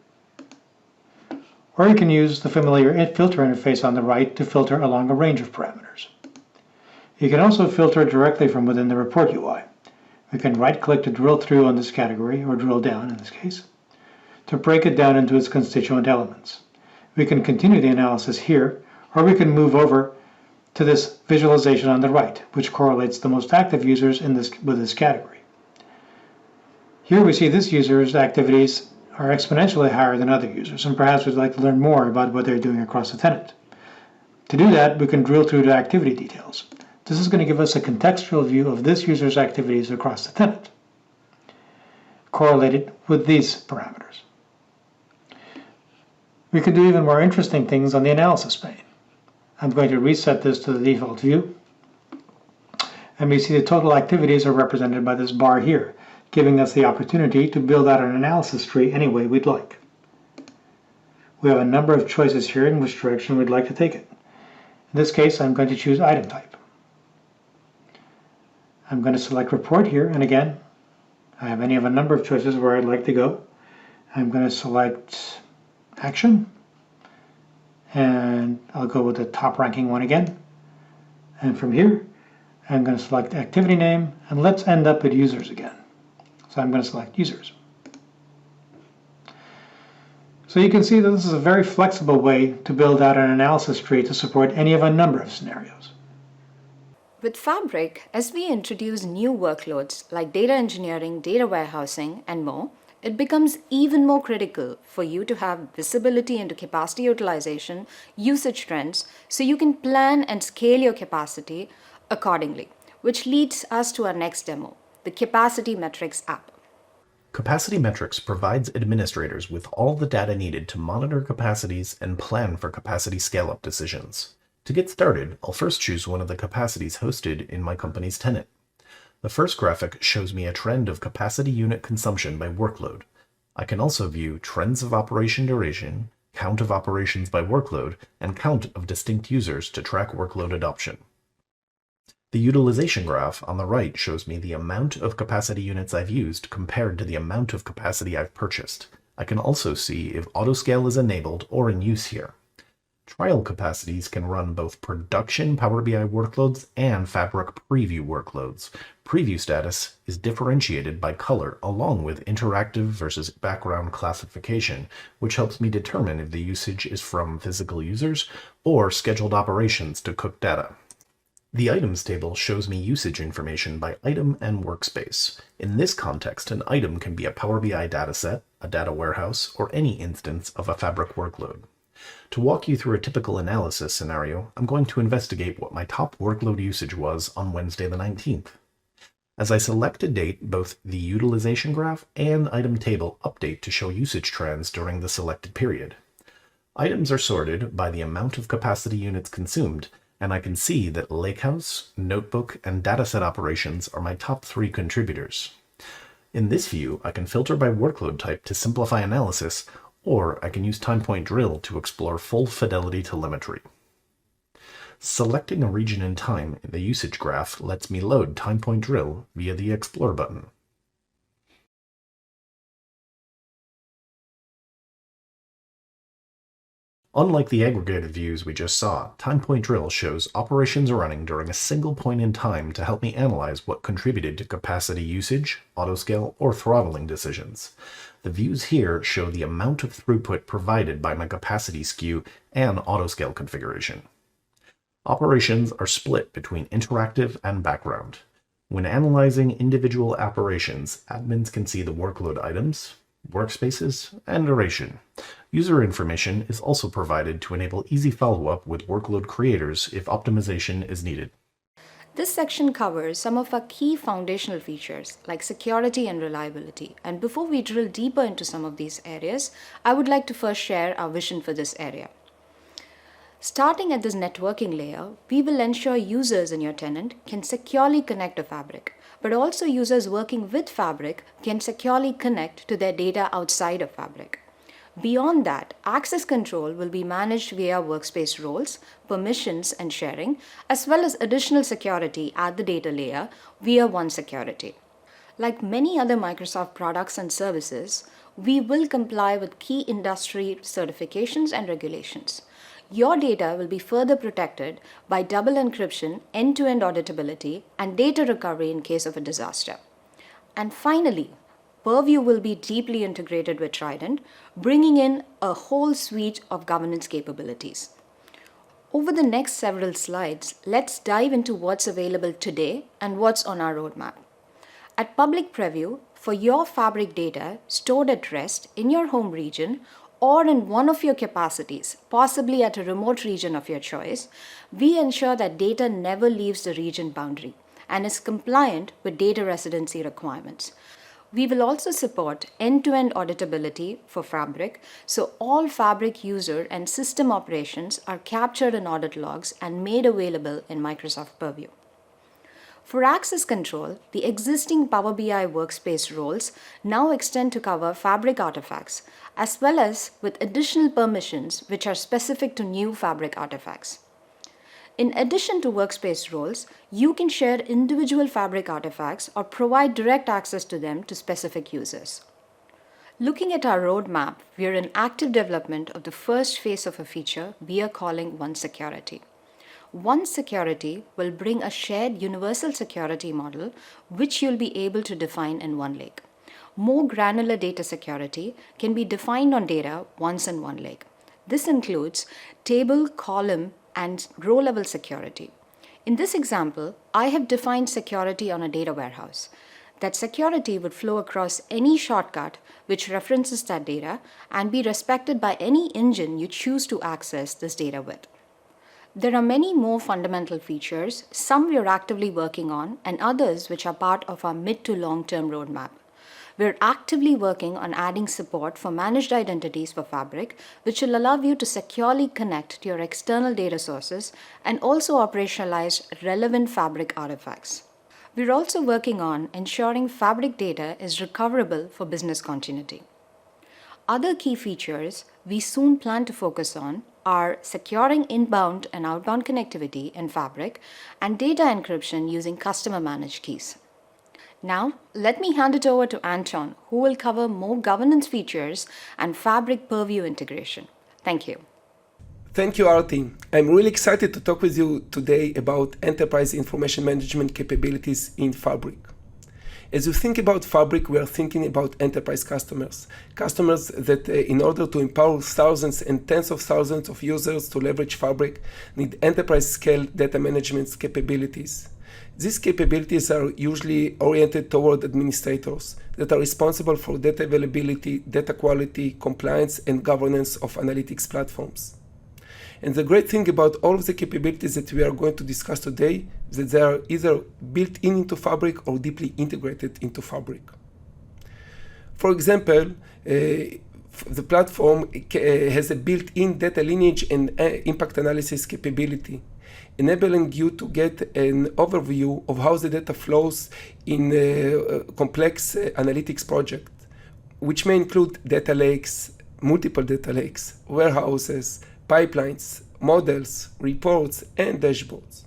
or you can use the familiar filter interface on the right to filter along a range of parameters. You can also filter directly from within the report UI. We can right-click to drill through on this category, or drill down in this case, to break it down into its constituent elements. We can continue the analysis here, or we can move over to this visualization on the right, which correlates the most active users with this category. Here we see this user's activities are exponentially higher than other users, and perhaps we'd like to learn more about what they're doing across the tenant. To do that, we can drill through to activity details. This is going to give us a contextual view of this user's activities across the tenant, correlated with these parameters. We can do even more interesting things on the analysis pane. I'm going to reset this to the default view, and we see the total activities are represented by this bar here, giving us the opportunity to build out an analysis tree any way we'd like. We have a number of choices here in which direction we'd like to take it. In this case, I'm going to choose item type. I'm going to select report here, and again, I have any of a number of choices where I'd like to go. I'm going to select action, and I'll go with the top ranking one again. And from here, I'm going to select activity name, and let's end up with users again. So I'm going to select users. So you can see that this is a very flexible way to build out an analysis tree to support any of a number of scenarios. With Fabric, as we introduce new workloads like data engineering, data warehousing, and more, it becomes even more critical for you to have visibility into capacity utilization, usage trends, so you can plan and scale your capacity accordingly, which leads us to our next demo, the Capacity Metrics app. Capacity Metrics provides administrators with all the data needed to monitor capacities and plan for capacity scale-up decisions. To get started, I'll first choose one of the capacities hosted in my company's tenant. The first graphic shows me a trend of capacity unit consumption by workload. I can also view trends of operation duration, count of operations by workload, and count of distinct users to track workload adoption. The utilization graph on the right shows me the amount of capacity units I've used compared to the amount of capacity I've purchased. I can also see if autoscale is enabled or in use here. Trial capacities can run both production Power BI workloads and Fabric preview workloads. Preview status is differentiated by color along with interactive versus background classification, which helps me determine if the usage is from physical users or scheduled operations to cook data. The items table shows me usage information by item and workspace. In this context, an item can be a Power BI dataset, a data warehouse, or any instance of a Fabric workload. To walk you through a typical analysis scenario, I'm going to investigate what my top workload usage was on Wednesday the 19th. As I select a date, both the utilization graph and item table update to show usage trends during the selected period. Items are sorted by the amount of capacity units consumed, and I can see that Lakehouse, Notebook, and Dataset operations are my top 3 contributors. In this view, I can filter by workload type to simplify analysis, or I can use TimePoint Drill to explore full fidelity telemetry. Selecting a region in time in the usage graph lets me load TimePoint Drill via the Explore button. Unlike the aggregated views we just saw, TimePoint Drill shows operations running during a single point in time to help me analyze what contributed to capacity usage, autoscale, or throttling decisions. The views here show the amount of throughput provided by my capacity SKU and autoscale configuration. Operations are split between interactive and background. When analyzing individual operations, admins can see the workload items, workspaces, and duration. User information is also provided to enable easy follow-up with workload creators if optimization is needed. This section covers some of our key foundational features like security and reliability. And before we drill deeper into some of these areas, I would like to first share our vision for this area. Starting at this networking layer, we will ensure users in your tenant can securely connect to Fabric, but also users working with Fabric can securely connect to their data outside of Fabric. Beyond that, access control will be managed via workspace roles, permissions, and sharing, as well as additional security at the data layer via OneSecurity. Like many other Microsoft products and services, we will comply with key industry certifications and regulations. Your data will be further protected by double encryption, end-to-end auditability, and data recovery in case of a disaster. And finally, Purview will be deeply integrated with Trident, bringing in a whole suite of governance capabilities. Over the next several slides, let's dive into what's available today and what's on our roadmap. At public preview, for your Fabric data stored at rest in your home region or in one of your capacities, possibly at a remote region of your choice, we ensure that data never leaves the region boundary and is compliant with data residency requirements. We will also support end-to-end auditability for Fabric, so all Fabric user and system operations are captured in audit logs and made available in Microsoft Purview. For access control, the existing Power BI workspace roles now extend to cover Fabric artifacts, as well as with additional permissions which are specific to new Fabric artifacts. In addition to workspace roles, you can share individual Fabric artifacts or provide direct access to them to specific users. Looking at our roadmap, we are in active development of the first phase of a feature we are calling OneSecurity. OneSecurity will bring a shared universal security model which you'll be able to define in OneLake. More granular data security can be defined on data once in OneLake. This includes table, column, and row-level security. In this example, I have defined security on a data warehouse. that security would flow across any shortcut which references that data and be respected by any engine you choose to access this data with. There are many more fundamental features, some we are actively working on, and others which are part of our mid to long-term roadmap. We're actively working on adding support for managed identities for Fabric, which will allow you to securely connect to your external data sources and also operationalize relevant Fabric artifacts. We're also working on ensuring Fabric data is recoverable for business continuity. Other key features we soon plan to focus on are securing inbound and outbound connectivity in Fabric and data encryption using customer managed keys. Now, let me hand it over to Anton, who will cover more governance features and Fabric Purview integration. Thank you. Thank you, Arti. I'm really excited to talk with you today about enterprise information management capabilities in Fabric. As you think about Fabric, we are thinking about enterprise customers. Customers that, in order to empower thousands and tens of thousands of users to leverage Fabric, need enterprise-scale data management capabilities. These capabilities are usually oriented toward administrators that are responsible for data availability, data quality, compliance, and governance of analytics platforms. And the great thing about all of the capabilities that we are going to discuss today is that they are either built into Fabric or deeply integrated into Fabric. For example, the platform has a built-in data lineage and impact analysis capability, enabling you to get an overview of how the data flows in a complex analytics project, which may include data lakes, multiple data lakes, warehouses, pipelines, models, reports, and dashboards.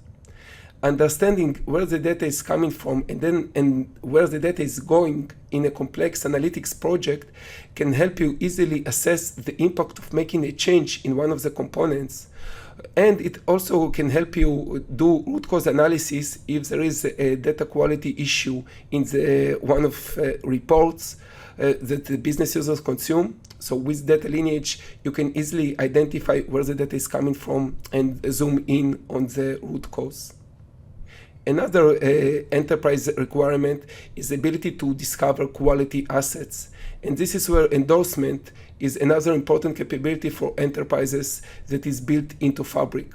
Understanding where the data is coming from and where the data is going in a complex analytics project can help you easily assess the impact of making a change in one of the components. And it also can help you do root cause analysis if there is a data quality issue in one of reports that the business users consume. So with data lineage, you can easily identify where the data is coming from and zoom in on the root cause. Another enterprise requirement is the ability to discover quality assets. And this is where endorsement is another important capability for enterprises that is built into Fabric.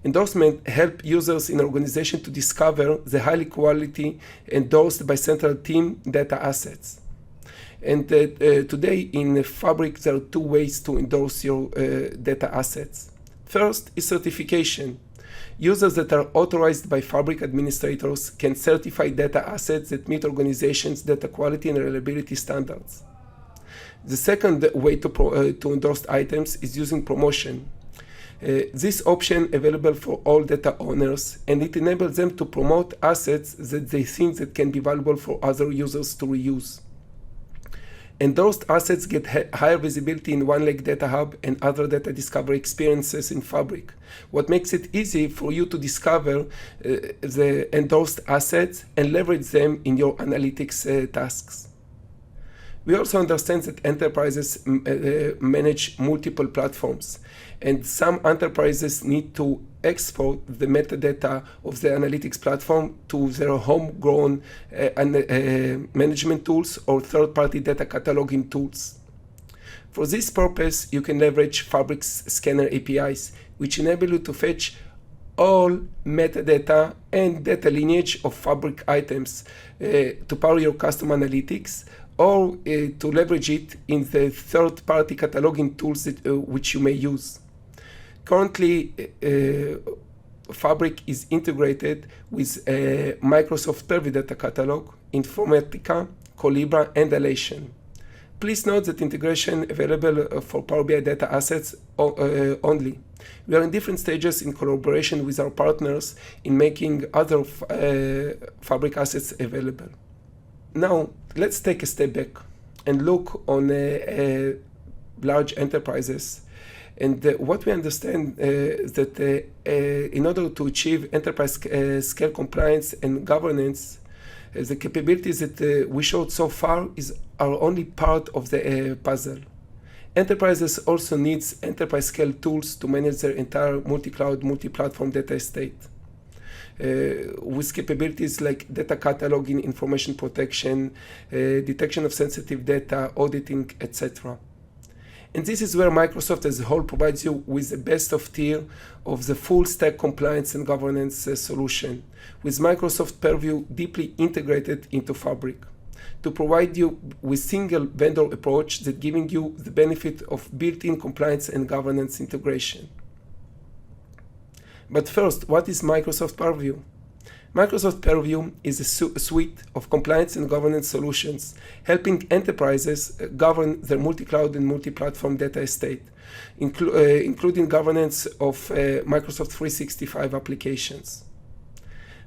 Endorsement helps users in organization to discover the highly quality endorsed by central team data assets. And today in Fabric, there are two ways to endorse your data assets. First is certification. Users that are authorized by Fabric administrators can certify data assets that meet organizations' data quality and reliability standards. The second way to endorse items is using promotion. This option available for all data owners, and it enables them to promote assets that they think that can be valuable for other users to reuse. Endorsed assets get higher visibility in One Lake Data Hub and other data discovery experiences in Fabric, what makes it easy for you to discover the endorsed assets and leverage them in your analytics tasks. We also understand that enterprises manage multiple platforms, and some enterprises need to export the metadata of the analytics platform to their homegrown management tools or third-party data cataloging tools. For this purpose, you can leverage Fabric's scanner APIs, which enable you to fetch all metadata and data lineage of Fabric items to power your custom analytics, or to leverage it in the third-party cataloging tools which you may use. Currently, Fabric is integrated with Microsoft Purview Data Catalog, Informatica, Colibra, and Alation. Please note that integration available for Power BI data assets only. We are in different stages in collaboration with our partners in making other Fabric assets available. Now, let's take a step back and look on large enterprises. And what we understand is that in order to achieve enterprise scale compliance and governance, the capabilities that we showed so far are only part of the puzzle. Enterprises also need enterprise scale tools to manage their entire multi-cloud, multi-platform data estate. with capabilities like data cataloging, information protection, detection of sensitive data, auditing, etc. And this is where Microsoft as a whole provides you with the best of tier of the full stack compliance and governance solution, with Microsoft Purview deeply integrated into Fabric, to provide you with single vendor approach that giving you the benefit of built-in compliance and governance integration. But first, what is Microsoft Purview? Microsoft Purview is a suite of compliance and governance solutions helping enterprises govern their multi-cloud and multi-platform data estate, including governance of Microsoft 365 applications.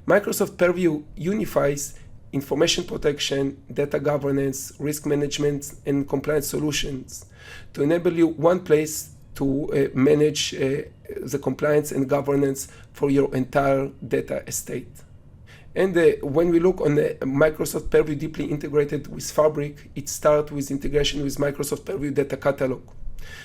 Microsoft Purview unifies information protection, data governance, risk management, and compliance solutions to enable you one place to manage the compliance and governance for your entire data estate. And when we look on the Microsoft Purview deeply integrated with Fabric, it starts with integration with Microsoft Purview Data Catalog,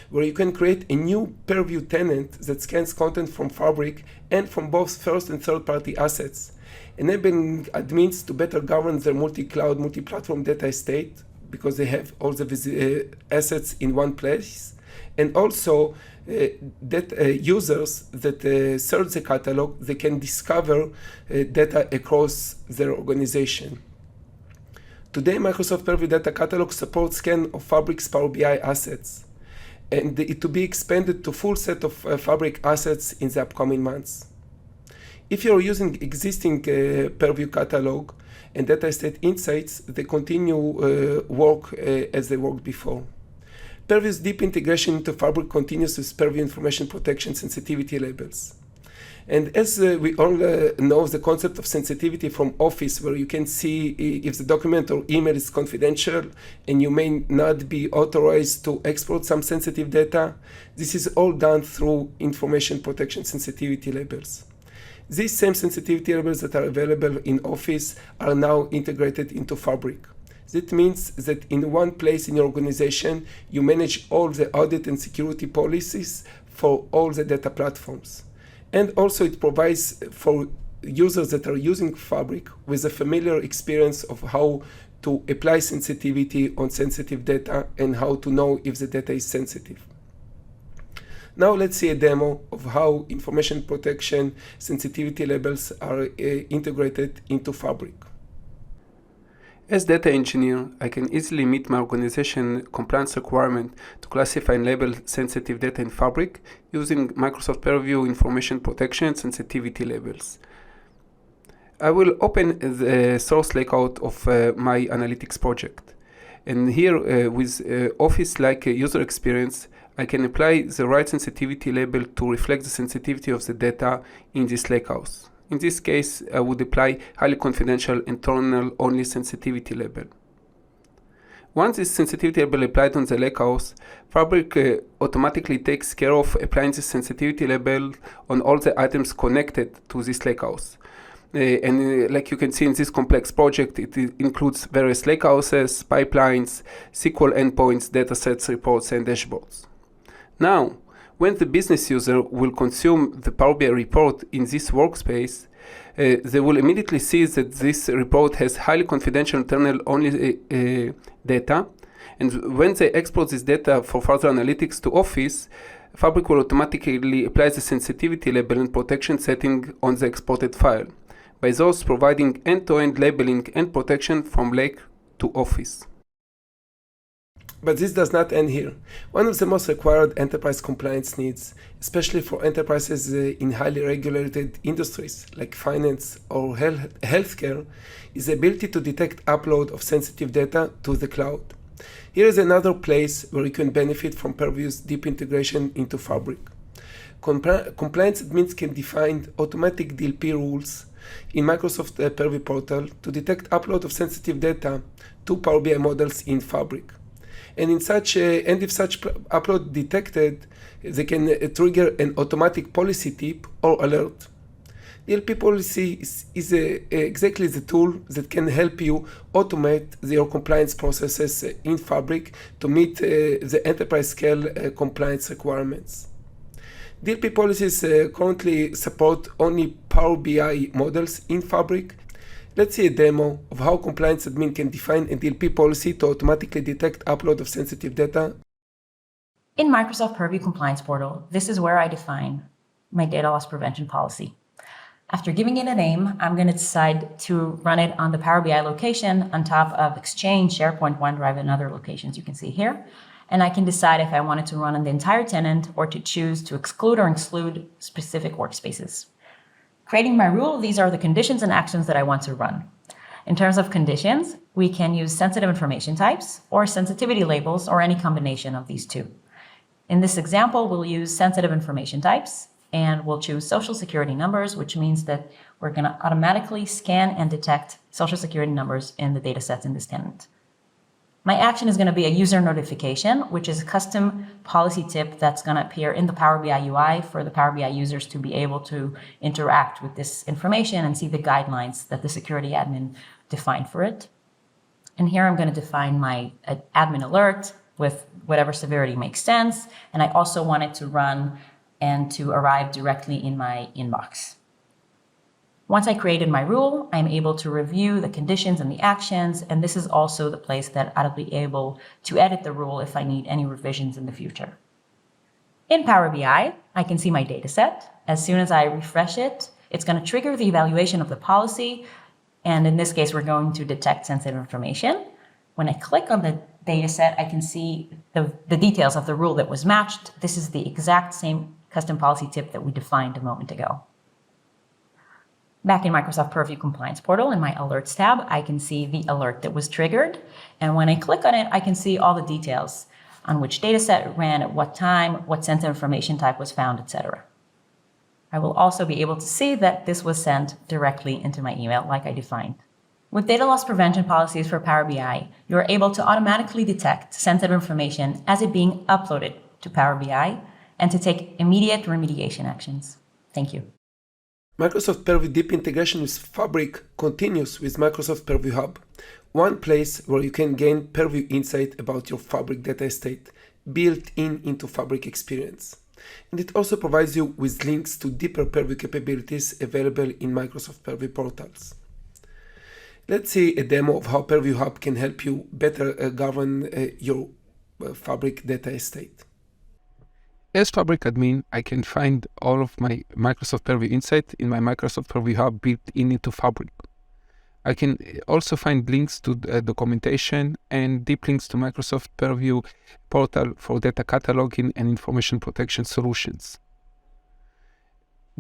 where you can create a new Purview tenant that scans content from Fabric and from both first and third-party assets, enabling admins to better govern their multi-cloud, multi-platform data estate because they have all the assets in one place, and also users that search the catalog, they can discover data across their organization. Today, Microsoft Purview Data Catalog supports scan of Fabric's Power BI assets, and it to be expanded to full set of Fabric assets in the upcoming months. If you're using existing Purview catalog and data estate insights, they continue work as they worked before. Purview's deep integration into Fabric continues with Purview information protection sensitivity labels. And as we all know the concept of sensitivity from Office, where you can see if the document or email is confidential and you may not be authorized to export some sensitive data, this is all done through information protection sensitivity labels. These same sensitivity labels that are available in Office are now integrated into Fabric. That means that in one place in your organization, you manage all the audit and security policies for all the data platforms. And also it provides for users that are using Fabric with a familiar experience of how to apply sensitivity on sensitive data and how to know if the data is sensitive. Now let's see a demo of how information protection sensitivity labels are integrated into Fabric. As data engineer, I can easily meet my organization compliance requirement to classify and label sensitive data in Fabric using Microsoft Purview information protection sensitivity labels. I will open the source lakehouse of my analytics project. And here with Office-like user experience, I can apply the right sensitivity label to reflect the sensitivity of the data in this lakehouse. In this case, I would apply highly confidential internal-only sensitivity label. Once this sensitivity label applied on the lakehouse, Fabric automatically takes care of applying this sensitivity label on all the items connected to this lakehouse. Like you can see in this complex project, it includes various lakehouses, pipelines, SQL endpoints, datasets, reports, and dashboards. Now, when the business user will consume the Power BI report in this workspace, they will immediately see that this report has highly confidential internal-only data. And when they export this data for further analytics to Office, Fabric will automatically apply the sensitivity label and protection setting on the exported file, by those providing end-to-end labeling and protection from Lake to Office. But this does not end here. One of the most required enterprise compliance needs, especially for enterprises in highly regulated industries like finance or healthcare, is the ability to detect upload of sensitive data to the cloud. Here is another place where you can benefit from Purview's deep integration into Fabric. Compliance admins can define automatic DLP rules in Microsoft Purview portal to detect upload of sensitive data to Power BI models in Fabric. And if such upload detected, they can trigger an automatic policy tip or alert. DLP policy is exactly the tool that can help you automate your compliance processes in Fabric to meet the enterprise scale compliance requirements. DLP policies currently support only Power BI models in Fabric. Let's see a demo of how compliance admin can define a DLP policy to automatically detect upload of sensitive data. In Microsoft Purview Compliance Portal, this is where I define my data loss prevention policy. After giving it a name, I'm going to decide to run it on the Power BI location on top of Exchange, SharePoint, OneDrive, and other locations you can see here. And I can decide if I want it to run on the entire tenant or to choose to exclude or exclude specific workspaces. Creating my rule, these are the conditions and actions that I want to run. In terms of conditions, we can use sensitive information types or sensitivity labels or any combination of these two. In this example, we'll use sensitive information types and we'll choose social security numbers, which means that we're going to automatically scan and detect social security numbers in the data sets in this tenant. My action is going to be a user notification, which is a custom policy tip that's going to appear in the Power BI UI for the Power BI users to be able to interact with this information and see the guidelines that the security admin defined for it. And here I'm going to define my admin alert with whatever severity makes sense. And I also want it to run and to arrive directly in my inbox. Once I created my rule, I'm able to review the conditions and the actions, and this is also the place that I'll be able to edit the rule if I need any revisions in the future. In Power BI, I can see my data set. As soon as I refresh it, it's going to trigger the evaluation of the policy, and in this case, we're going to detect sensitive information. When I click on the data set, I can see the details of the rule that was matched. This is the exact same custom policy tip that we defined a moment ago. Back in Microsoft Purview Compliance Portal, in my Alerts tab, I can see the alert that was triggered. And when I click on it, I can see all the details on which data set it ran, at what time, what sensitive information type was found, etc. I will also be able to see that this was sent directly into my email like I defined. With data loss prevention policies for Power BI, you are able to automatically detect sensitive information as it being uploaded to Power BI and to take immediate remediation actions. Thank you. Microsoft Purview deep integration with Fabric continues with Microsoft Purview Hub, one place where you can gain Purview insight about your Fabric data estate built into Fabric experience. And it also provides you with links to deeper Purview capabilities available in Microsoft Purview portals. Let's see a demo of how Purview Hub can help you better govern your Fabric data estate. As Fabric admin, I can find all of my Microsoft Purview insight in my Microsoft Purview Hub built into Fabric. I can also find links to documentation and deep links to Microsoft Purview portal for data cataloging and information protection solutions.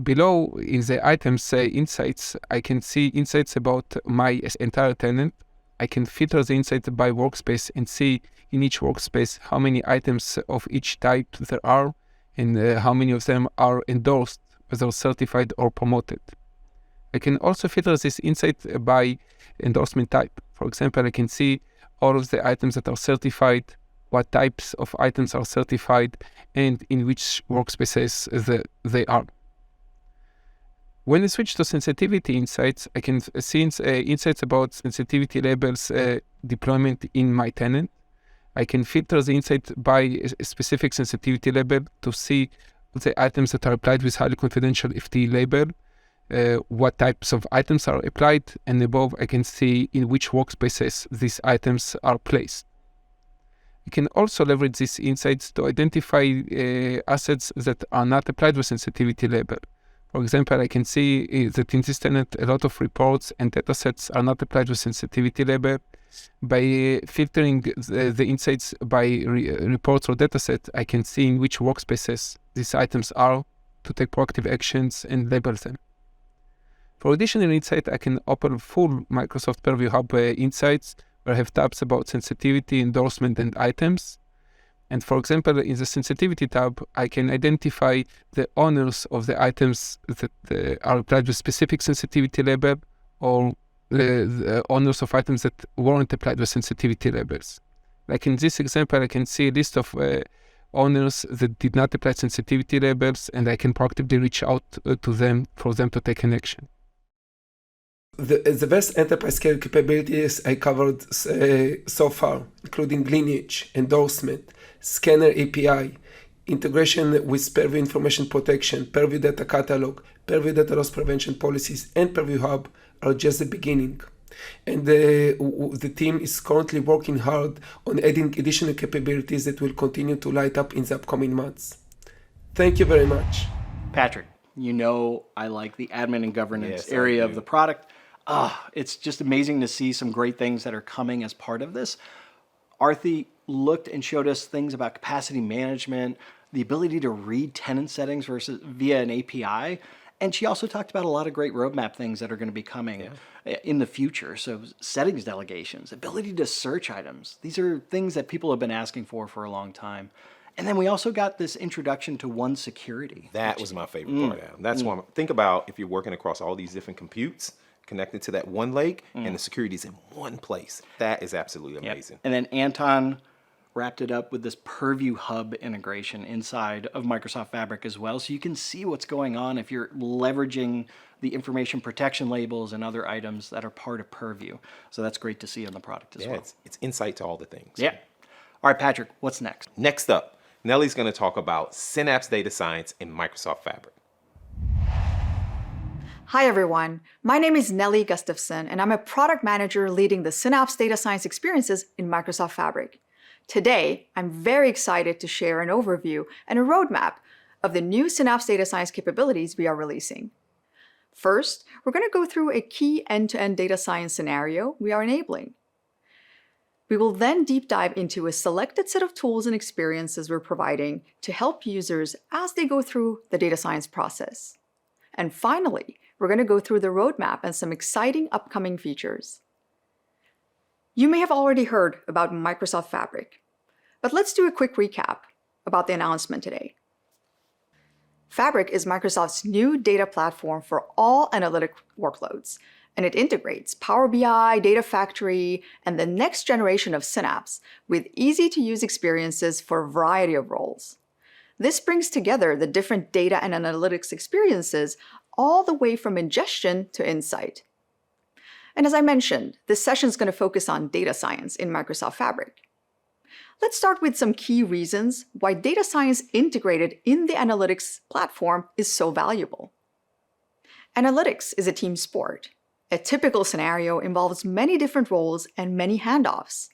Below in the items insights, I can see insights about my entire tenant. I can filter the insight by workspace and see in each workspace how many items of each type there are and how many of them are endorsed, whether certified or promoted. I can also filter this insight by endorsement type. For example, I can see all of the items that are certified, what types of items are certified, and in which workspaces they are. When I switch to sensitivity insights, I can see insights about sensitivity labels deployment in my tenant. I can filter the insight by a specific sensitivity label to see the items that are applied with highly confidential FTE label, what types of items are applied, and above I can see in which workspaces these items are placed. You can also leverage these insights to identify assets that are not applied with sensitivity label. For example, I can see that in this tenant, a lot of reports and datasets are not applied with sensitivity label. By filtering the insights by reports or dataset, I can see in which workspaces these items are to take proactive actions and label them. For additional insight, I can open full Microsoft Purview Hub insights where I have tabs about sensitivity, endorsement, and items. And for example, in the sensitivity tab, I can identify the owners of the items that are applied with specific sensitivity label or the owners of items that weren't applied with sensitivity labels. Like in this example, I can see a list of owners that did not apply sensitivity labels, and I can proactively reach out to them for them to take an action. The best enterprise scale capabilities I covered so far, including lineage, endorsement, scanner API, Integration with Purview Information Protection, Purview Data Catalog, Purview Data Loss Prevention Policies, and Purview Hub are just the beginning. And the team is currently working hard on adding additional capabilities that will continue to light up in the upcoming months. Thank you very much. Patrick, you know I like the admin and governance Yes, I area of do. the product. It's just amazing to see some great things that are coming as part of this. Arthi looked and showed us things about capacity management, the ability to read tenant settings versus via an API. And she also talked about a lot of great roadmap things that are going to be coming in the future. So settings delegations, ability to search items. These are things that people have been asking for a long time. And then we also got this introduction to one security. That was my favorite part, Adam. That's why think about if you're working across all these different computes connected to that one lake and the security is in one place. That is absolutely amazing. And then Anton wrapped it up with this Purview Hub integration inside of Microsoft Fabric as well. So you can see what's going on if you're leveraging the information protection labels and other items that are part of Purview. So that's great to see on the product as well. It's insight to all the things. Yeah. All right, Patrick, what's next? Next up, Nellie's going to talk about Synapse Data Science in Microsoft Fabric. Hi everyone, my name is Nellie Gustafson and I'm a product manager leading the Synapse Data Science experiences in Microsoft Fabric. Today, I'm very excited to share an overview and a roadmap of the new Synapse Data Science capabilities we are releasing. First, we're going to go through a key end-to-end data science scenario we are enabling. We will then deep dive into a selected set of tools and experiences we're providing to help users as they go through the data science process. And finally, we're going to go through the roadmap and some exciting upcoming features. You may have already heard about Microsoft Fabric, but let's do a quick recap about the announcement today. Fabric is Microsoft's new data platform for all analytic workloads, and it integrates Power BI, Data Factory, and the next generation of Synapse with easy-to-use experiences for a variety of roles. This brings together the different data and analytics experiences all the way from ingestion to insight. And as I mentioned, this session is going to focus on data science in Microsoft Fabric. Let's start with some key reasons why data science integrated in the analytics platform is so valuable. Analytics is a team sport. A typical scenario involves many different roles and many handoffs.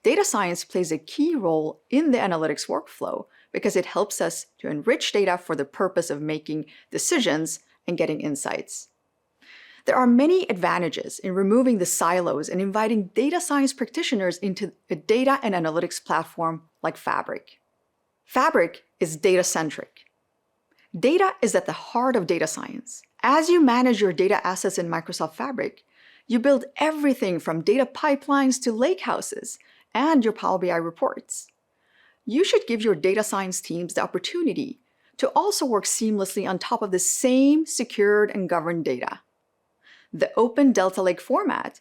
Data science plays a key role in the analytics workflow because it helps us to enrich data for the purpose of making decisions and getting insights. There are many advantages in removing the silos and inviting data science practitioners into a data and analytics platform like Fabric. Fabric is data-centric. Data is at the heart of data science. As you manage your data assets in Microsoft Fabric, you build everything from data pipelines to lakehouses and your Power BI reports. You should give your data science teams the opportunity to also work seamlessly on top of the same secured and governed data. The open Delta Lake format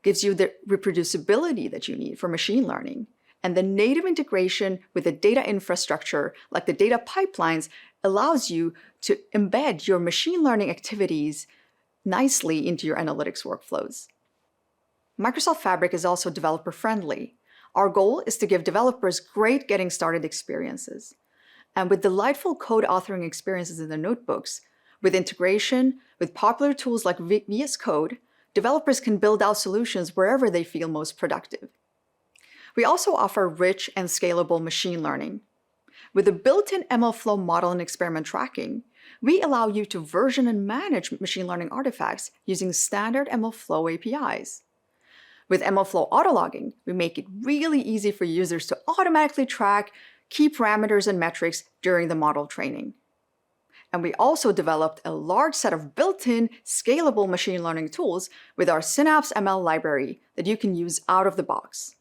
gives you the reproducibility that you need for machine learning, and the native integration with the data infrastructure, like the data pipelines, allows you to embed your machine learning activities nicely into your analytics workflows. Microsoft Fabric is also developer-friendly. Our goal is to give developers great getting started experiences. And with delightful code authoring experiences in the notebooks, with integration with popular tools like VS Code, developers can build out solutions wherever they feel most productive. We also offer rich and scalable machine learning. With a built-in MLflow model and experiment tracking, we allow you to version and manage machine learning artifacts using standard MLflow APIs. With MLflow autologging, we make it really easy for users to automatically track key parameters and metrics during the model training. And we also developed a large set of built-in scalable machine learning tools with our Synapse ML library that you can use out of the box.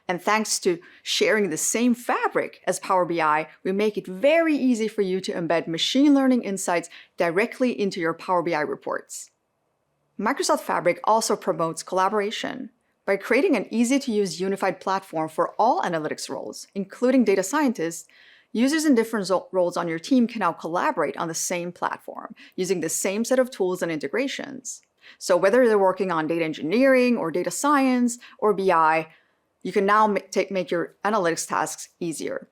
And thanks to sharing the same fabric as Power BI, we make it very easy for you to embed machine learning insights directly into your Power BI reports. Microsoft Fabric also promotes collaboration by creating an easy-to-use unified platform for all analytics roles, including data scientists. Users in different roles on your team can now collaborate on the same platform using the same set of tools and integrations. So whether they're working on data engineering or data science or BI, you can now make your analytics tasks easier.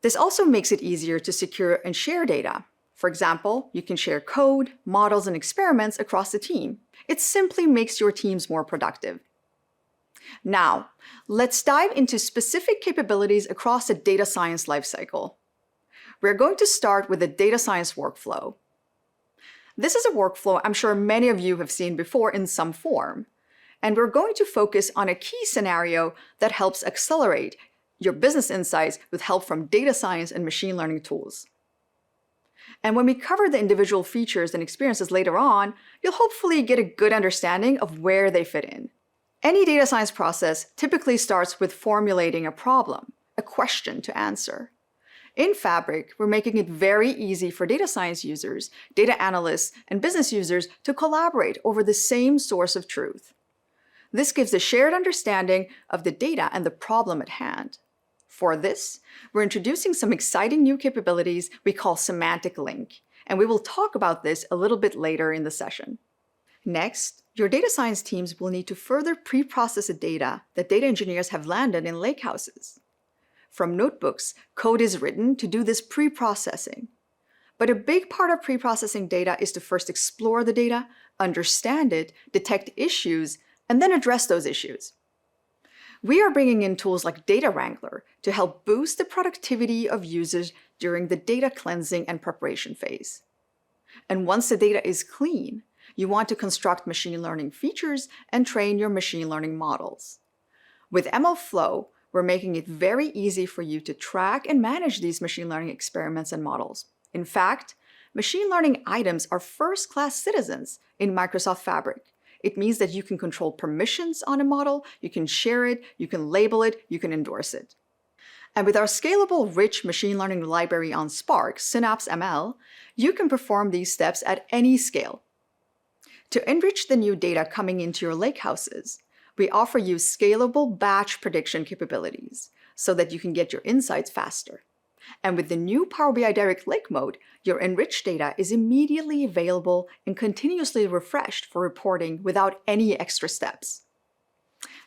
This also makes it easier to secure and share data. For example, you can share code, models, and experiments across the team. It simply makes your teams more productive. Now, let's dive into specific capabilities across the data science lifecycle. We're going to start with the data science workflow. This is a workflow I'm sure many of you have seen before in some form, and we're going to focus on a key scenario that helps accelerate your business insights with help from data science and machine learning tools. And when we cover the individual features and experiences later on, you'll hopefully get a good understanding of where they fit in. Any data science process typically starts with formulating a problem, a question to answer. In Fabric, we're making it very easy for data science users, data analysts, and business users to collaborate over the same source of truth. This gives a shared understanding of the data and the problem at hand. For this, we're introducing some exciting new capabilities we call semantic link, and we will talk about this a little bit later in the session. Next, your data science teams will need to further pre-process the data that data engineers have landed in lakehouses. From notebooks, code is written to do this pre-processing. But a big part of pre-processing data is to first explore the data, understand it, detect issues, and then address those issues. We are bringing in tools like Data Wrangler to help boost the productivity of users during the data cleansing and preparation phase. And once the data is clean, you want to construct machine learning features and train your machine learning models. With MLflow, we're making it very easy for you to track and manage these machine learning experiments and models. In fact, machine learning items are first-class citizens in Microsoft Fabric. It means that you can control permissions on a model, you can share it, you can label it, you can endorse it. And with our scalable, rich machine learning library on Spark, Synapse ML, you can perform these steps at any scale. To enrich the new data coming into your lakehouses, we offer you scalable batch prediction capabilities so that you can get your insights faster. And with the new Power BI Direct Lake mode, your enriched data is immediately available and continuously refreshed for reporting without any extra steps.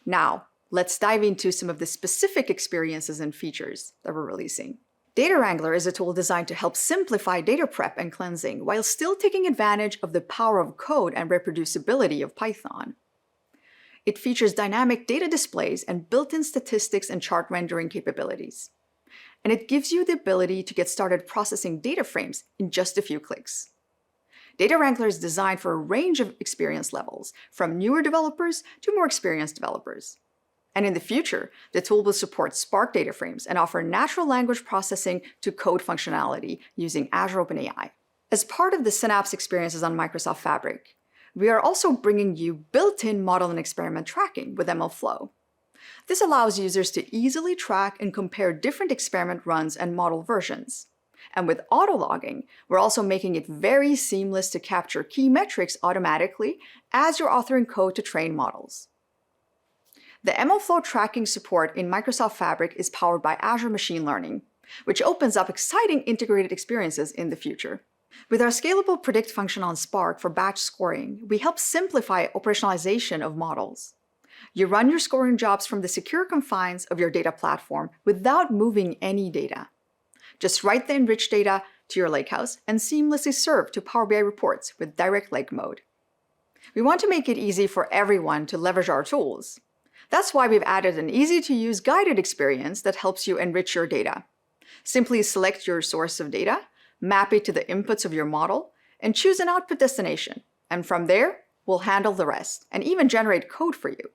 Now, let's dive into some of the specific experiences and features that we're releasing. Data Wrangler is a tool designed to help simplify data prep and cleansing while still taking advantage of the power of code and reproducibility of Python. It features dynamic data displays and built-in statistics and chart rendering capabilities. And it gives you the ability to get started processing data frames in just a few clicks. Data Wrangler is designed for a range of experience levels, from newer developers to more experienced developers. And in the future, the tool will support Spark data frames and offer natural language processing to code functionality using Azure OpenAI. As part of the Synapse experiences on Microsoft Fabric, we are also bringing you built-in model and experiment tracking with MLflow. This allows users to easily track and compare different experiment runs and model versions. And with auto-logging, we're also making it very seamless to capture key metrics automatically as you're authoring code to train models. The MLflow tracking support in Microsoft Fabric is powered by Azure Machine Learning, which opens up exciting integrated experiences in the future. With our scalable predict function on Spark for batch scoring, we help simplify operationalization of models. You run your scoring jobs from the secure confines of your data platform without moving any data. Just write the enriched data to your lakehouse and seamlessly serve to Power BI reports with Direct Lake mode. We want to make it easy for everyone to leverage our tools. That's why we've added an easy-to-use guided experience that helps you enrich your data. Simply select your source of data, map it to the inputs of your model, and choose an output destination. And from there, we'll handle the rest and even generate code for you.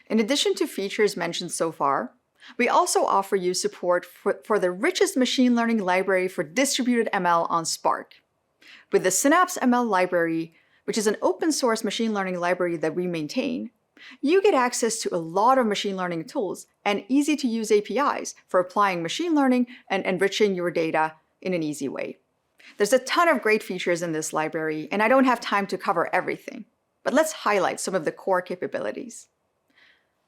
In addition to features mentioned so far, we also offer you support for the richest machine learning library for distributed ML on Spark. With the Synapse ML library, which is an open source machine learning library that we maintain, you get access to a lot of machine learning tools and easy to use APIs for applying machine learning and enriching your data in an easy way. There's a ton of great features in this library, and I don't have time to cover everything, but let's highlight some of the core capabilities.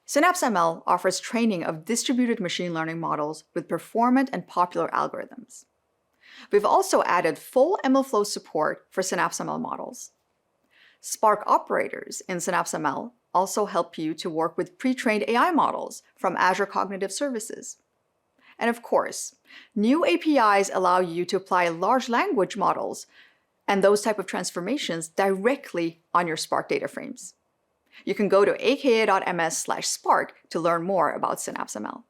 Synapse ML offers training of distributed machine learning models with performant and popular algorithms. We've also added full MLflow support for Synapse ML models. Spark operators in Synapse ML also help you to work with pre-trained AI models from Azure Cognitive Services. And of course, new APIs allow you to apply large language models and those type of transformations directly on your Spark data frames. You can go to aka.ms/spark to learn more about Synapse ML.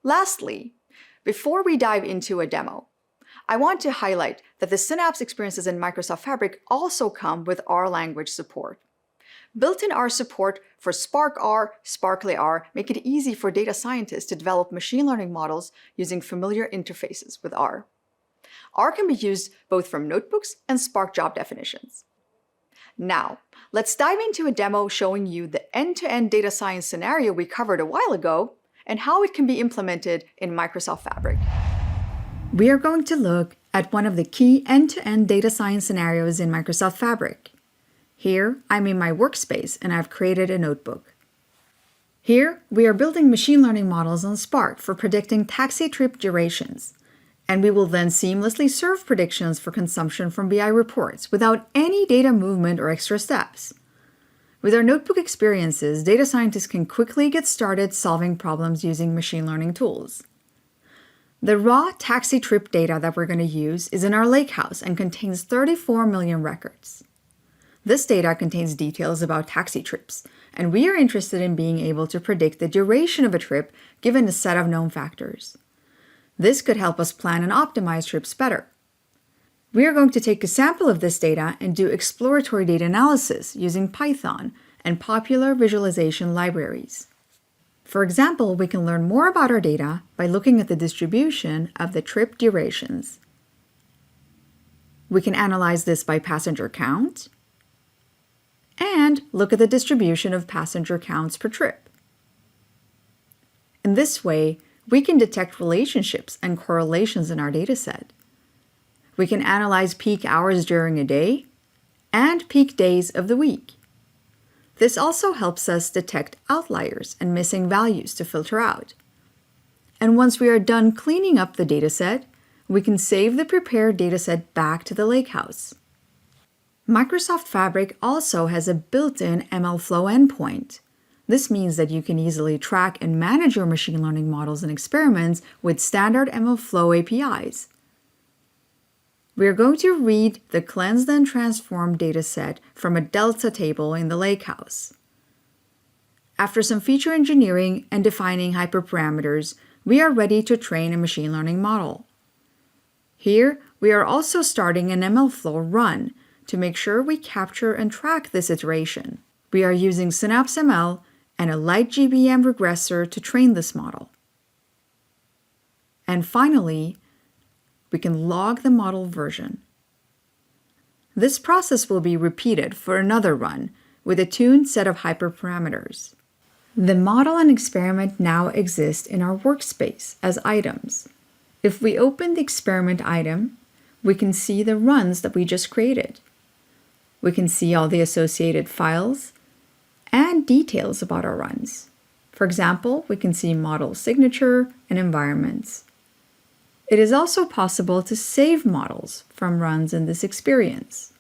Lastly, before we dive into a demo, I want to highlight that the Synapse experiences in Microsoft Fabric also come with R language support. Built-in R support for Spark R, Sparkly R make it easy for data scientists to develop machine learning models using familiar interfaces with R. R can be used both from notebooks and Spark job definitions. Now, let's dive into a demo showing you the end-to-end data science scenario we covered a while ago and how it can be implemented in Microsoft Fabric. We are going to look at one of the key end-to-end data science scenarios in Microsoft Fabric. Here, I'm in my workspace and I've created a notebook. Here, we are building machine learning models on Spark for predicting taxi trip durations, and we will then seamlessly serve predictions for consumption from BI reports without any data movement or extra steps. With our notebook experiences, data scientists can quickly get started solving problems using machine learning tools. The raw taxi trip data that we're going to use is in our lakehouse and contains 34 million records. This data contains details about taxi trips, and we are interested in being able to predict the duration of a trip given a set of known factors. This could help us plan and optimize trips better. We are going to take a sample of this data and do exploratory data analysis using Python and popular visualization libraries. For example, we can learn more about our data by looking at the distribution of the trip durations. We can analyze this by passenger count and look at the distribution of passenger counts per trip. In this way, we can detect relationships and correlations in our dataset. We can analyze peak hours during a day and peak days of the week. This also helps us detect outliers and missing values to filter out. And once we are done cleaning up the dataset, we can save the prepared dataset back to the lakehouse. Microsoft Fabric also has a built-in MLflow endpoint. This means that you can easily track and manage your machine learning models and experiments with standard MLflow APIs. We are going to read the cleansed and transformed dataset from a delta table in the lakehouse. After some feature engineering and defining hyperparameters, we are ready to train a machine learning model. Here, we are also starting an MLflow run to make sure we capture and track this iteration. We are using Synapse ML and a light GBM regressor to train this model. And finally, we can log the model version. This process will be repeated for another run with a tuned set of hyperparameters. The model and experiment now exist in our workspace as items. If we open the experiment item, we can see the runs that we just created. We can see all the associated files and details about our runs. For example, we can see model signature and environments. It is also possible to save models from runs in this experience.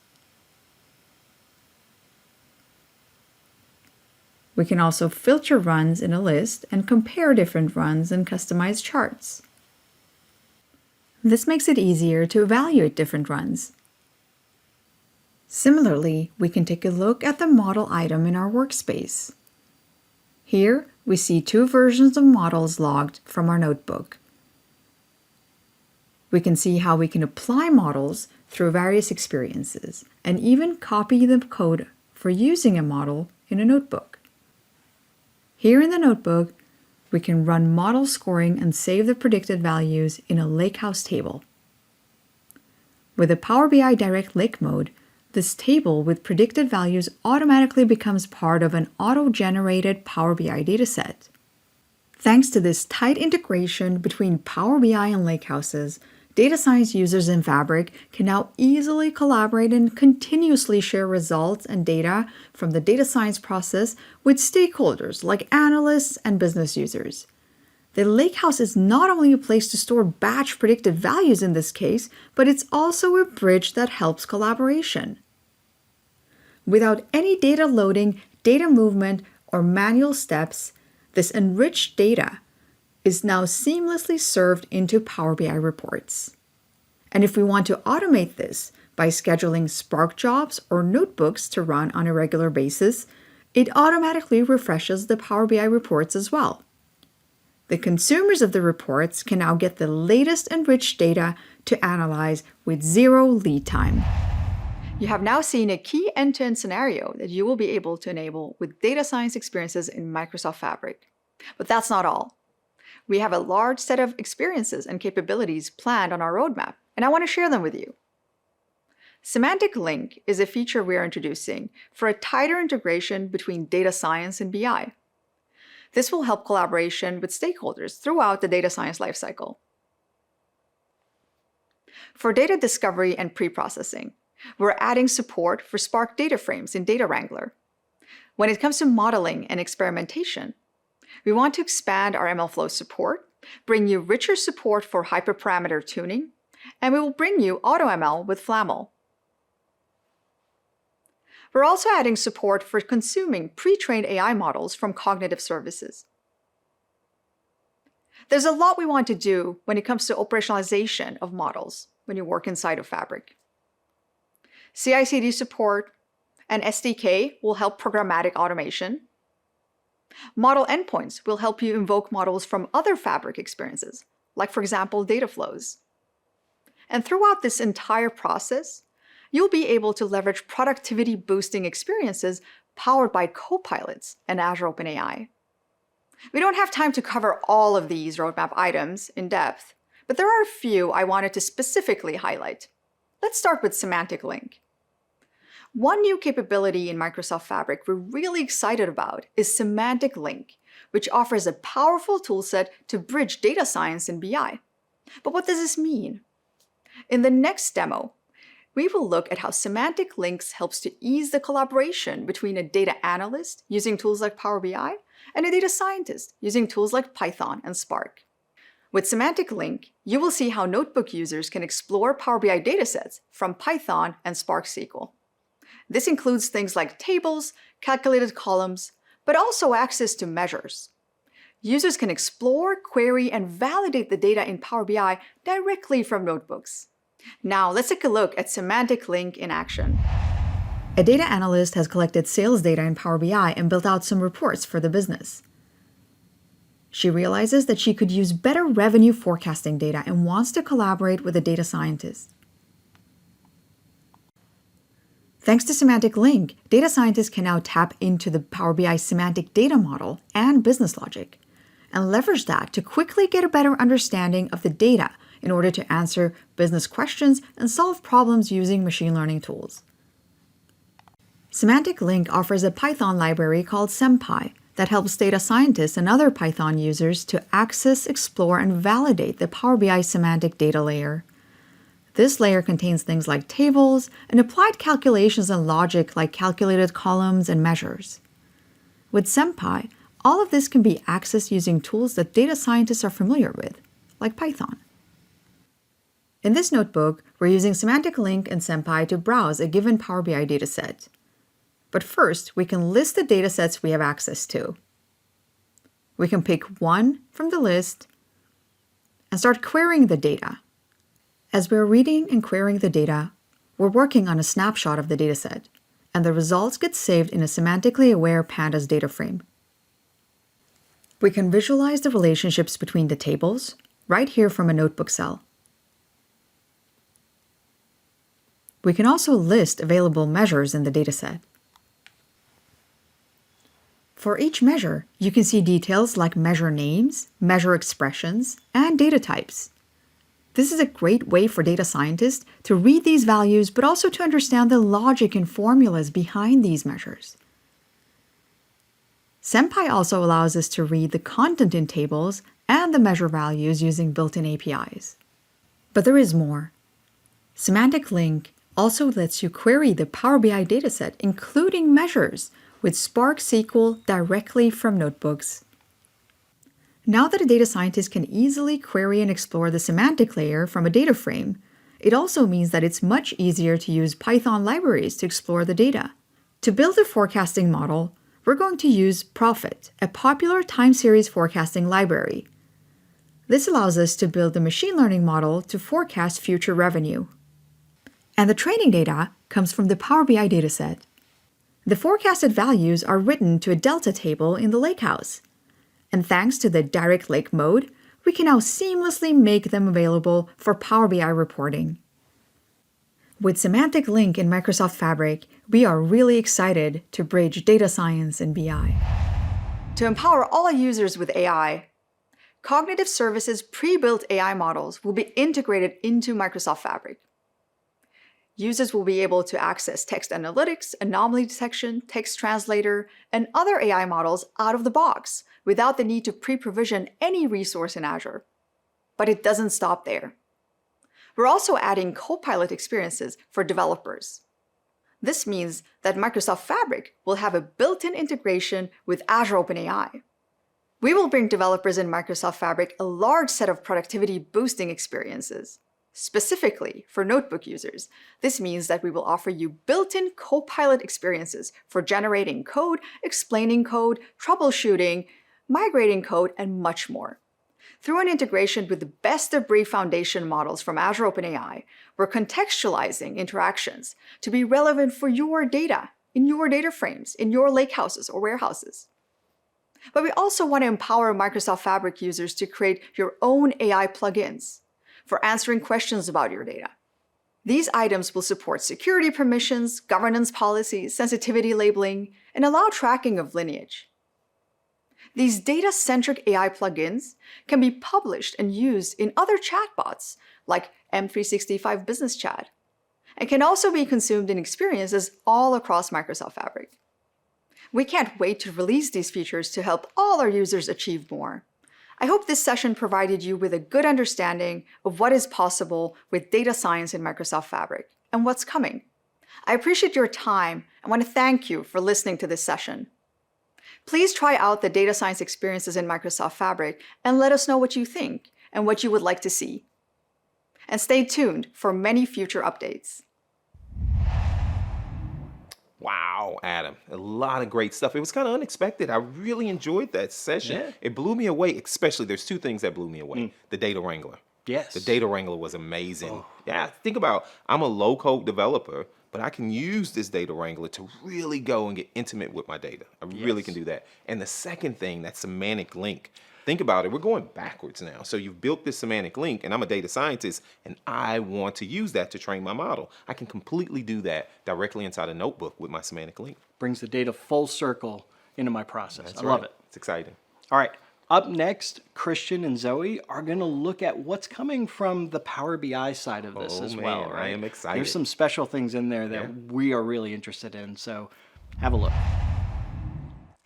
We can also filter runs in a list and compare different runs and customize charts. This makes it easier to evaluate different runs. Similarly, we can take a look at the model item in our workspace. Here, we see two versions of models logged from our notebook. We can see how we can apply models through various experiences and even copy the code for using a model in a notebook. Here in the notebook, we can run model scoring and save the predicted values in a lakehouse table. With the Power BI Direct Lake mode, this table with predicted values automatically becomes part of an auto-generated Power BI dataset. Thanks to this tight integration between Power BI and lakehouses, data science users in Fabric can now easily collaborate and continuously share results and data from the data science process with stakeholders like analysts and business users. The lakehouse is not only a place to store batch predicted values in this case, but it's also a bridge that helps collaboration. Without any data loading, data movement, or manual steps, this enriched data is now seamlessly served into Power BI reports. And if we want to automate this by scheduling Spark jobs or notebooks to run on a regular basis, it automatically refreshes the Power BI reports as well. The consumers of the reports can now get the latest enriched data to analyze with zero lead time. You have now seen a key end-to-end scenario that you will be able to enable with data science experiences in Microsoft Fabric. But that's not all. We have a large set of experiences and capabilities planned on our roadmap, and I want to share them with you. Semantic Link is a feature we are introducing for a tighter integration between data science and BI. This will help collaboration with stakeholders throughout the data science lifecycle. For data discovery and pre-processing, we're adding support for Spark data frames in Data Wrangler. When it comes to modeling and experimentation, we want to expand our MLflow support, bring you richer support for hyperparameter tuning, and we will bring you AutoML with Flamel. We're also adding support for consuming pre-trained AI models from cognitive services. There's a lot we want to do when it comes to operationalization of models when you work inside of Fabric. CI/CD support and SDK will help programmatic automation. Model endpoints will help you invoke models from other Fabric experiences, like for example, data flows. And throughout this entire process, you'll be able to leverage productivity-boosting experiences powered by copilots and Azure OpenAI. We don't have time to cover all of these roadmap items in depth, but there are a few I wanted to specifically highlight. Let's start with Semantic Link. One new capability in Microsoft Fabric we're really excited about is Semantic Link, which offers a powerful toolset to bridge data science and BI. But what does this mean? In the next demo, we will look at how Semantic Links helps to ease the collaboration between a data analyst using tools like Power BI and a data scientist using tools like Python and Spark. With Semantic Link, you will see how notebook users can explore Power BI datasets from Python and Spark SQL. This includes things like tables, calculated columns, but also access to measures. Users can explore, query, and validate the data in Power BI directly from notebooks. Now, let's take a look at Semantic Link in action. A data analyst has collected sales data in Power BI and built out some reports for the business. She realizes that she could use better revenue forecasting data and wants to collaborate with a data scientist. Thanks to Semantic Link, data scientists can now tap into the Power BI semantic data model and business logic, and leverage that to quickly get a better understanding of the data in order to answer business questions and solve problems using machine learning tools. Semantic Link offers a Python library called SemPy that helps data scientists and other Python users to access, explore, and validate the Power BI semantic data layer. This layer contains things like tables and applied calculations and logic like calculated columns and measures. With SemPy, all of this can be accessed using tools that data scientists are familiar with, like Python. In this notebook, we're using Semantic Link and SemPy to browse a given Power BI dataset. But first, we can list the datasets we have access to. We can pick one from the list and start querying the data. As we're reading and querying the data, we're working on a snapshot of the dataset, and the results get saved in a semantically aware pandas data frame. We can visualize the relationships between the tables right here from a notebook cell. We can also list available measures in the dataset. For each measure, you can see details like measure names, measure expressions, and data types. This is a great way for data scientists to read these values, but also to understand the logic and formulas behind these measures. SemPy also allows us to read the content in tables and the measure values using built-in APIs. But there is more. Semantic Link also lets you query the Power BI dataset, including measures, with Spark SQL directly from notebooks. Now that a data scientist can easily query and explore the semantic layer from a data frame, it also means that it's much easier to use Python libraries to explore the data. To build a forecasting model, we're going to use Prophet, a popular time series forecasting library. This allows us to build a machine learning model to forecast future revenue. And the training data comes from the Power BI dataset. The forecasted values are written to a delta table in the lakehouse. And thanks to the direct lake mode, we can now seamlessly make them available for Power BI reporting. With Semantic Link in Microsoft Fabric, we are really excited to bridge data science and BI. To empower all users with AI, Cognitive Services pre-built AI models will be integrated into Microsoft Fabric. Users will be able to access text analytics, anomaly detection, text translator, and other AI models out of the box without the need to pre-provision any resource in Azure. But it doesn't stop there. We're also adding Copilot experiences for developers. This means that Microsoft Fabric will have a built-in integration with Azure OpenAI. We will bring developers in Microsoft Fabric a large set of productivity-boosting experiences. Specifically, for notebook users, this means that we will offer you built-in Copilot experiences for generating code, explaining code, troubleshooting, migrating code, and much more. Through an integration with the best-of-breed foundation models from Azure OpenAI, we're contextualizing interactions to be relevant for your data, in your data frames, in your lakehouses or warehouses. But we also want to empower Microsoft Fabric users to create your own AI plugins for answering questions about your data. These items will support security permissions, governance policies, sensitivity labeling, and allow tracking of lineage. These data-centric AI plugins can be published and used in other chatbots like M365 Business Chat, and can also be consumed in experiences all across Microsoft Fabric. We can't wait to release these features to help all our users achieve more. I hope this session provided you with a good understanding of what is possible with data science in Microsoft Fabric and what's coming. I appreciate your time and want to thank you for listening to this session. Please try out the data science experiences in Microsoft Fabric and let us know what you think and what you would like to see. And stay tuned for many future updates. Wow, Adam, a lot of great stuff. It was kind of unexpected. I really enjoyed that session. Yeah. It blew me away, especially there's two things that blew me away. The Data Wrangler. Yes. The Data Wrangler was amazing. Yeah, think about, I'm a low-code developer, but I can use this Data Wrangler to really go and get intimate with my data. I really can do that. And the second thing, that semantic link. Think about it. We're going backwards now. So you've built this semantic link, and I'm a data scientist, and I want to use that to train my model. I can completely do that directly inside a notebook with my semantic link. Brings the data full circle into my process. That's I love right. it. It's exciting. All right. Up next, Christian and Zoe are going to look at what's coming from the Power BI side of this as well. Man, Right? I am excited. There's some special things in there that we are really interested in. So have a look.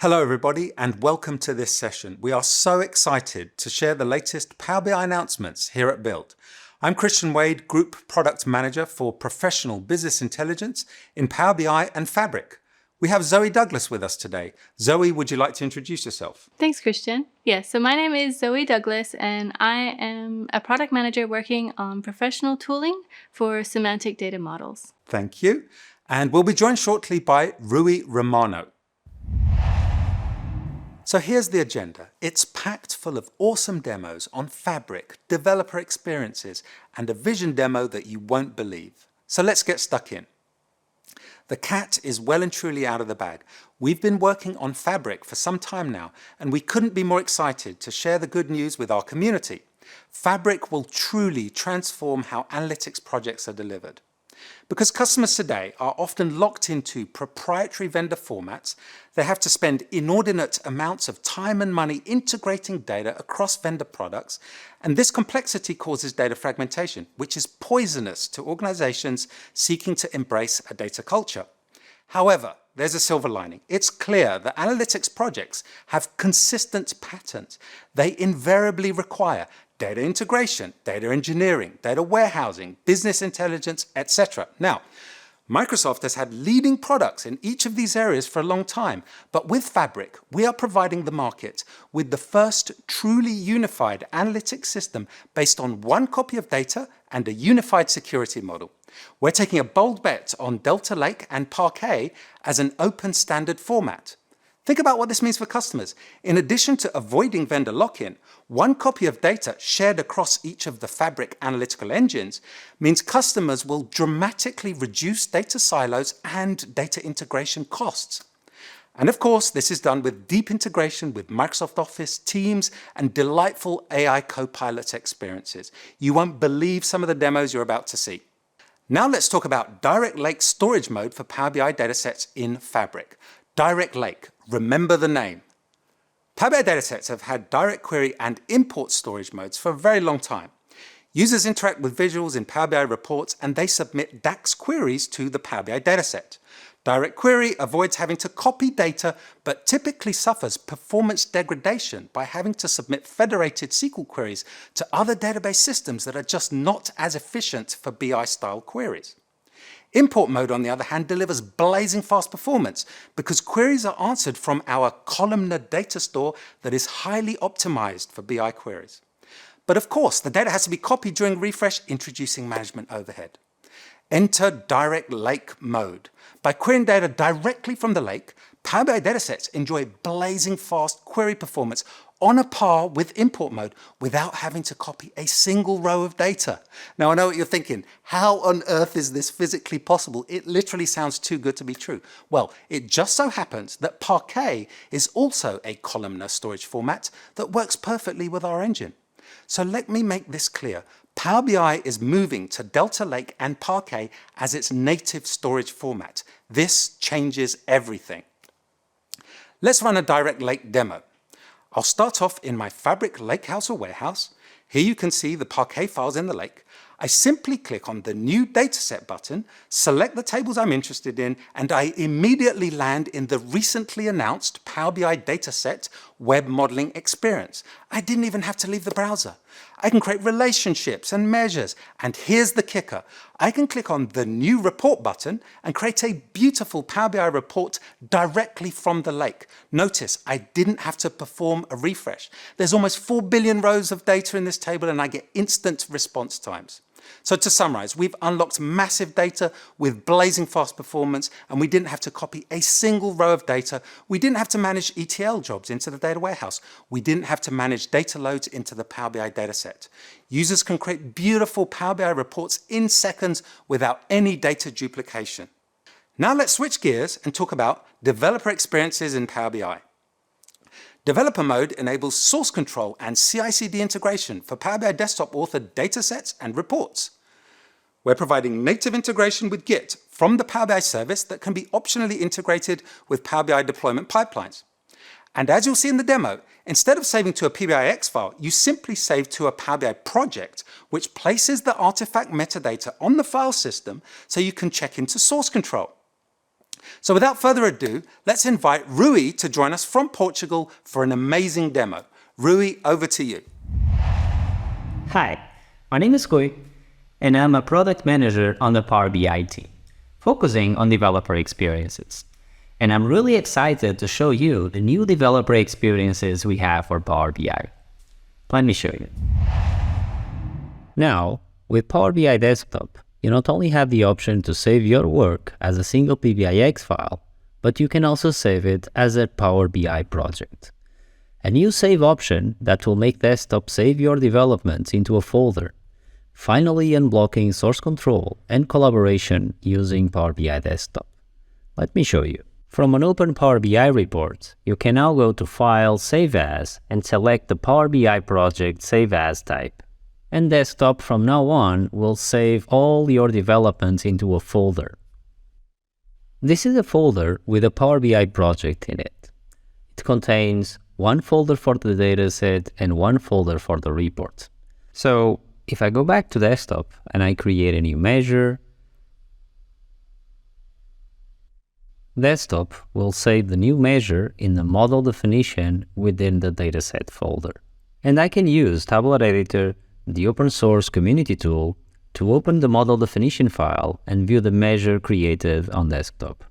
Hello everybody and welcome to this session. We are so excited to share the latest Power BI announcements here at Build. I'm Christian Wade, Group Product Manager for Professional Business Intelligence in Power BI and Fabric. We have Zoe Douglas with us today. Zoe, would you like to introduce yourself? Thanks, Christian. Yes, so my name is Zoe Douglas and I am a product manager working on professional tooling for semantic data models. Thank you. And we'll be joined shortly by Rui Romano. So here's the agenda. It's packed full of awesome demos on Fabric, developer experiences, and a vision demo that you won't believe. So let's get stuck in. The cat is well and truly out of the bag. We've been working on Fabric for some time now, and we couldn't be more excited to share the good news with our community. Fabric will truly transform how analytics projects are delivered. Because customers today are often locked into proprietary vendor formats, they have to spend inordinate amounts of time and money integrating data across vendor products, and this complexity causes data fragmentation, which is poisonous to organizations seeking to embrace a data culture. However, there's a silver lining. It's clear that analytics projects have consistent patterns. They invariably require data integration, data engineering, data warehousing, business intelligence, etc. Now, Microsoft has had leading products in each of these areas for a long time, but with Fabric, we are providing the market with the first truly unified analytics system based on one copy of data and a unified security model. We're taking a bold bet on Delta Lake and Parquet as an open standard format. Think about what this means for customers. In addition to avoiding vendor lock-in, one copy of data shared across each of the Fabric analytical engines means customers will dramatically reduce data silos and data integration costs. And of course, this is done with deep integration with Microsoft Office, Teams, and delightful AI Copilot experiences. You won't believe some of the demos you're about to see. Now let's talk about Direct Lake storage mode for Power BI datasets in Fabric. Direct Lake, remember the name. Power BI datasets have had direct query and import storage modes for a very long time. Users interact with visuals in Power BI reports and they submit DAX queries to the Power BI dataset. Direct query avoids having to copy data, but typically suffers performance degradation by having to submit federated SQL queries to other database systems that are just not as efficient for BI-style queries. Import mode, on the other hand, delivers blazing fast performance because queries are answered from our columnar data store that is highly optimized for BI queries. But of course, the data has to be copied during refresh, introducing management overhead. Enter Direct Lake mode. By querying data directly from the lake, Power BI datasets enjoy blazing fast query performance on a par with import mode without having to copy a single row of data. Now I know what you're thinking, how on earth is this physically possible? It literally sounds too good to be true. Well, it just so happens that Parquet is also a columnar storage format that works perfectly with our engine. So let me make this clear. Power BI is moving to Delta Lake and Parquet as its native storage format. This changes everything. Let's run a Direct Lake demo. I'll start off in my Fabric Lakehouse or warehouse. Here you can see the Parquet files in the lake. I simply click on the New Dataset button, select the tables I'm interested in, and I immediately land in the recently announced Power BI Dataset web modeling experience. I didn't even have to leave the browser. I can create relationships and measures, and here's the kicker. I can click on the New Report button and create a beautiful Power BI report directly from the lake. Notice I didn't have to perform a refresh. There's almost 4 billion rows of data in this table and I get instant response times. So to summarize, we've unlocked massive data with blazing fast performance, and we didn't have to copy a single row of data. We didn't have to manage ETL jobs into the data warehouse. We didn't have to manage data loads into the Power BI dataset. Users can create beautiful Power BI reports in seconds without any data duplication. Now let's switch gears and talk about developer experiences in Power BI. Developer mode enables source control and CI/CD integration for Power BI desktop authored datasets and reports. We're providing native integration with Git from the Power BI service that can be optionally integrated with Power BI deployment pipelines. And as you'll see in the demo, instead of saving to a PBIX file, you simply save to a Power BI project, which places the artifact metadata on the file system so you can check into source control. So without further ado, let's invite Rui to join us from Portugal for an amazing demo. Rui, over to you. Hi, my name is Rui, and I'm a product manager on the Power BI team, focusing on developer experiences. And I'm really excited to show you the new developer experiences we have for Power BI. Let me show you. Now, with Power BI Desktop, you not only have the option to save your work as a single PBIX file, but you can also save it as a Power BI project. A new save option that will make Desktop save your developments into a folder, finally unblocking source control and collaboration using Power BI Desktop. Let me show you. From an open Power BI report, you can now go to File, Save As, and select the Power BI project Save As type. And Desktop from now on will save all your developments into a folder. This is a folder with a Power BI project in it. It contains one folder for the dataset and one folder for the report. So if I go back to Desktop and I create a new measure, Desktop will save the new measure in the model definition within the dataset folder. And I can use Tabular Editor, the open source community tool, to open the model definition file and view the measure created on Desktop.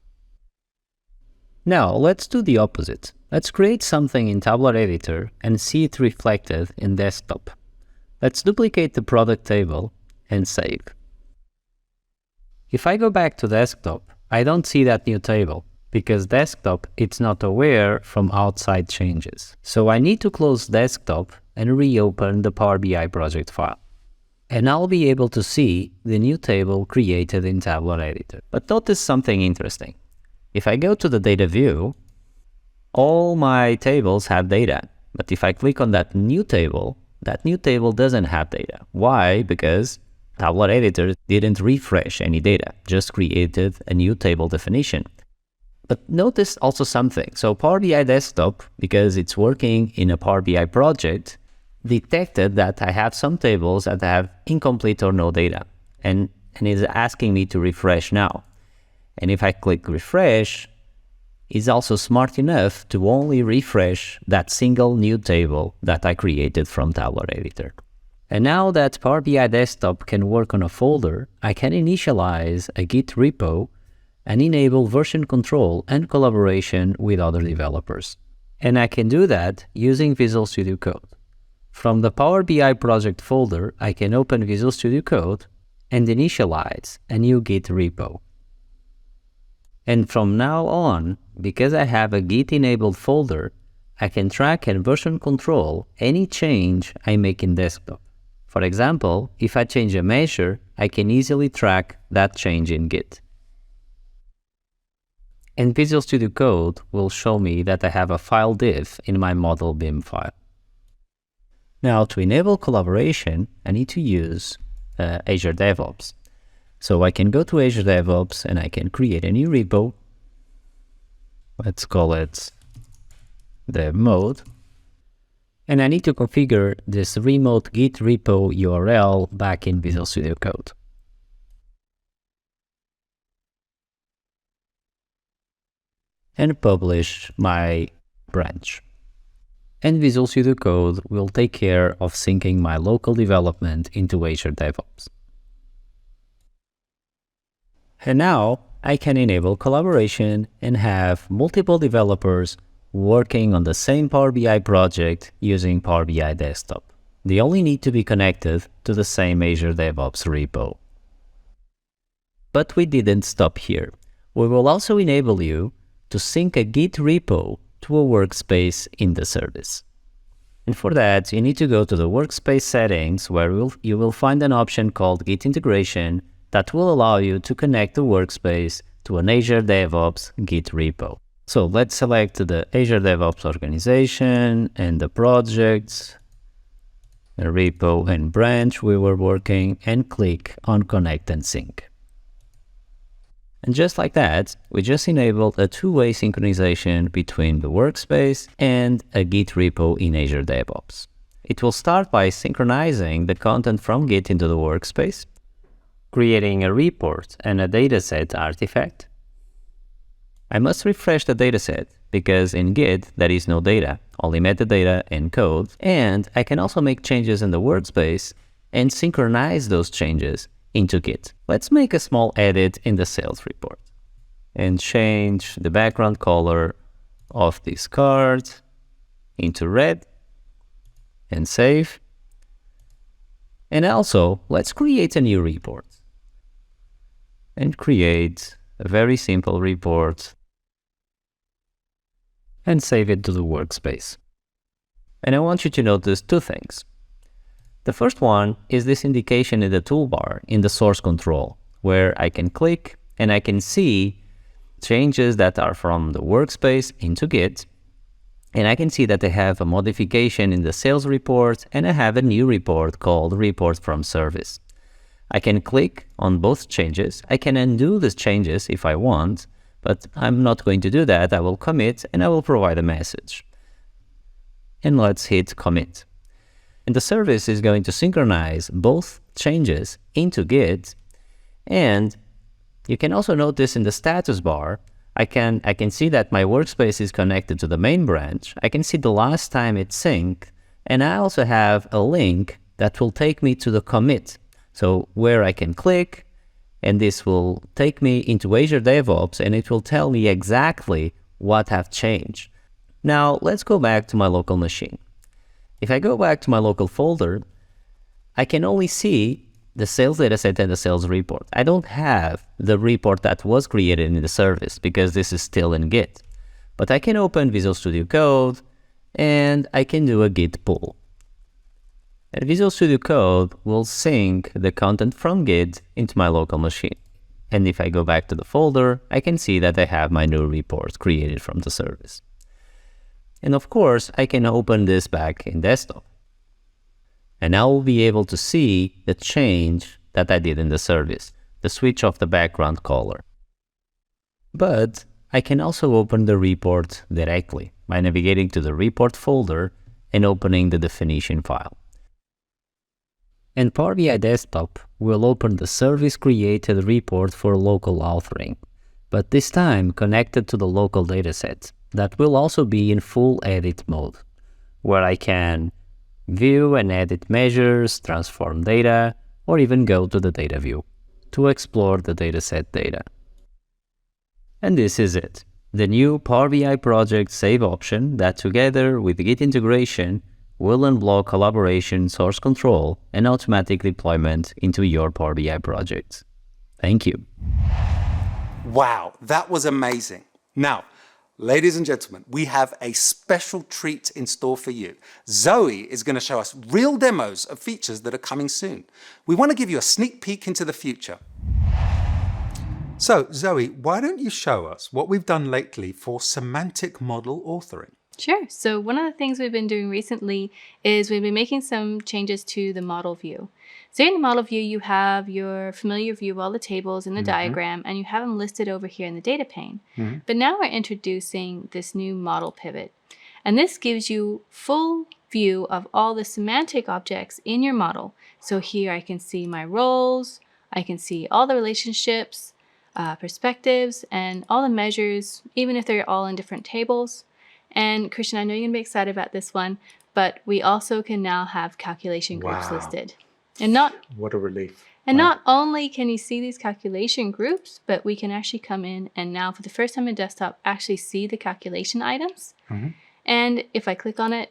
Now let's do the opposite. Let's create something in Tabular Editor and see it reflected in Desktop. Let's duplicate the product table and save. If I go back to Desktop, I don't see that new table. because desktop it's not aware from outside changes. So I need to close desktop and reopen the Power BI project file. And I'll be able to see the new table created in Tabular Editor. But notice something interesting. If I go to the data view, all my tables have data. But if I click on that new table doesn't have data. Why? Because Tabular Editor didn't refresh any data, just created a new table definition. But notice also something. So Power BI Desktop, because it's working in a Power BI project, detected that I have some tables that have incomplete or no data, and is asking me to refresh now. And if I click refresh, it's also smart enough to only refresh that single new table that I created from Tabular Editor. And now that Power BI Desktop can work on a folder, I can initialize a Git repo and enable version control and collaboration with other developers. And I can do that using Visual Studio Code. From the Power BI project folder, I can open Visual Studio Code and initialize a new Git repo. And from now on, because I have a Git-enabled folder, I can track and version control any change I make in desktop. For example, if I change a measure, I can easily track that change in Git. And Visual Studio Code will show me that I have a file diff in my model BIM file. Now, to enable collaboration, I need to use Azure DevOps. So I can go to Azure DevOps and I can create a new repo. Let's call it dev mode. And I need to configure this remote Git repo URL back in Visual Studio Code. And publish my branch. And Visual Studio Code will take care of syncing my local development into Azure DevOps. And now I can enable collaboration and have multiple developers working on the same Power BI project using Power BI Desktop. They only need to be connected to the same Azure DevOps repo. But we didn't stop here. We will also enable you to sync a Git repo to a workspace in the service. And for that, you need to go to the workspace settings where you will find an option called Git integration that will allow you to connect the workspace to an Azure DevOps Git repo. So let's select the Azure DevOps organization and the projects, the repo and branch we were working, and click on Connect and Sync. And just like that, we just enabled a two-way synchronization between the workspace and a Git repo in Azure DevOps. It will start by synchronizing the content from Git into the workspace, creating a report and a dataset artifact. I must refresh the dataset because in Git there is no data, only metadata and code, and I can also make changes in the workspace and synchronize those changes into Git. Let's make a small edit in the sales report and change the background color of this card into red and save. And also, let's create a new report and create a very simple report and save it to the workspace. And I want you to notice two things. The first one is this indication in the toolbar in the source control, where I can click and I can see changes that are from the workspace into Git. And I can see that I have a modification in the sales report and I have a new report called Report from Service. I can click on both changes. I can undo the changes if I want, but I'm not going to do that. I will commit and I will provide a message. And let's hit commit. And the service is going to synchronize both changes into Git. And you can also notice in the status bar, I can see that my workspace is connected to the main branch. I can see the last time it synced. And I also have a link that will take me to the commit. So where I can click, and this will take me into Azure DevOps, and it will tell me exactly what have changed. Now, let's go back to my local machine. If I go back to my local folder, I can only see the sales dataset and the sales report. I don't have the report that was created in the service because this is still in Git. But I can open Visual Studio Code and I can do a Git pull. And Visual Studio Code will sync the content from Git into my local machine. And if I go back to the folder, I can see that I have my new report created from the service. And of course, I can open this back in desktop. And now we'll be able to see the change that I did in the service, the switch of the background color. But I can also open the report directly by navigating to the report folder and opening the definition file. And Power BI Desktop will open the service-created report for local authoring, but this time connected to the local dataset that will also be in full edit mode, where I can view and edit measures, transform data, or even go to the data view to explore the dataset data. And this is it, the new Power BI project save option that together with Git integration will unblock collaboration, source control, and automatic deployment into your Power BI projects. Thank you. Wow, that was amazing. Now, ladies and gentlemen, we have a special treat in store for you. Zoe is going to show us real demos of features that are coming soon. We want to give you a sneak peek into the future. So, Zoe, why don't you show us what we've done lately for semantic model authoring? Sure. So one of the things we've been doing recently is we've been making some changes to the model view. So in the model view, you have your familiar view of all the tables in the diagram, and you have them listed over here in the data pane. But now we're introducing this new model pivot. And this gives you full view of all the semantic objects in your model. So here I can see my roles, I can see all the relationships, perspectives, and all the measures, even if they're all in different tables. And Christian, I know you're going to be excited about this one, but we also can now have calculation groups listed. And what a relief. And not only can you see these calculation groups, but we can actually come in and now for the first time in desktop actually see the calculation items. And if I click on it,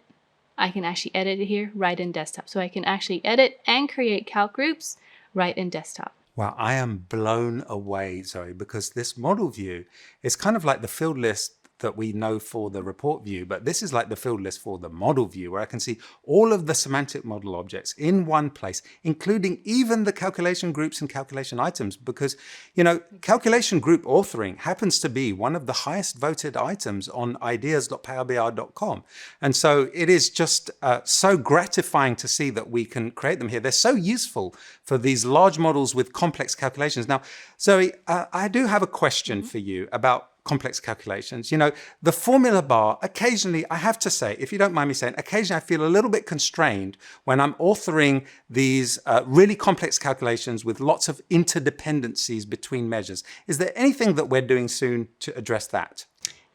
I can actually edit it here right in desktop. So I can actually edit and create calc groups right in desktop. Wow, I am blown away, Zoe, because this model view is kind of like the field list that we know for the report view, but this is like the field list for the model view, where I can see all of the semantic model objects in one place, including even the calculation groups and calculation items, because, you know, calculation group authoring happens to be one of the highest voted items on ideas.powerbi.com. And so it is just so gratifying to see that we can create them here. They're so useful for these large models with complex calculations. Now, Zoe, I do have a question for you about complex calculations. You know, the formula bar, occasionally, I have to say, if you don't mind me saying, occasionally I feel a little bit constrained when I'm authoring these really complex calculations with lots of interdependencies between measures. Is there anything that we're doing soon to address that?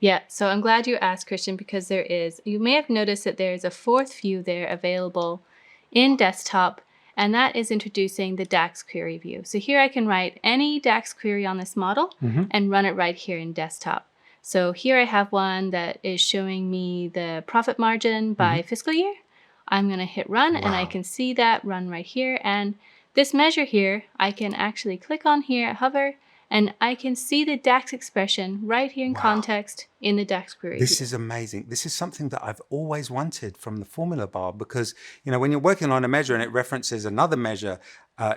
Yeah, so I'm glad you asked, Christian, because there is. You may have noticed that there's a fourth view there available in desktop, and that is introducing the DAX query view. So here I can write any DAX query on this model and run it right here in desktop. So here I have one that is showing me the profit margin by fiscal year. I'm going to hit run and I can see that run right here. And this measure here, I can actually click on here, hover, and I can see the DAX expression right here in context in the DAX query. This is amazing. This is something that I've always wanted from the formula bar, because, you know, when you're working on a measure and it references another measure,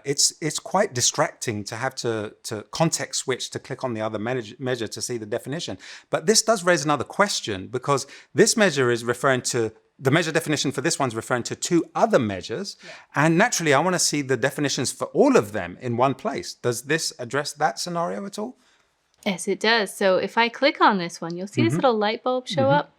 it's quite distracting to have to context switch to click on the other measure to see the definition. But this does raise another question, because this measure is referring to the measure definition for this one's referring to two other measures. And naturally, I want to see the definitions for all of them in one place. Does this address that scenario at all? Yes, it does. So if I click on this one, you'll see this little light bulb show up.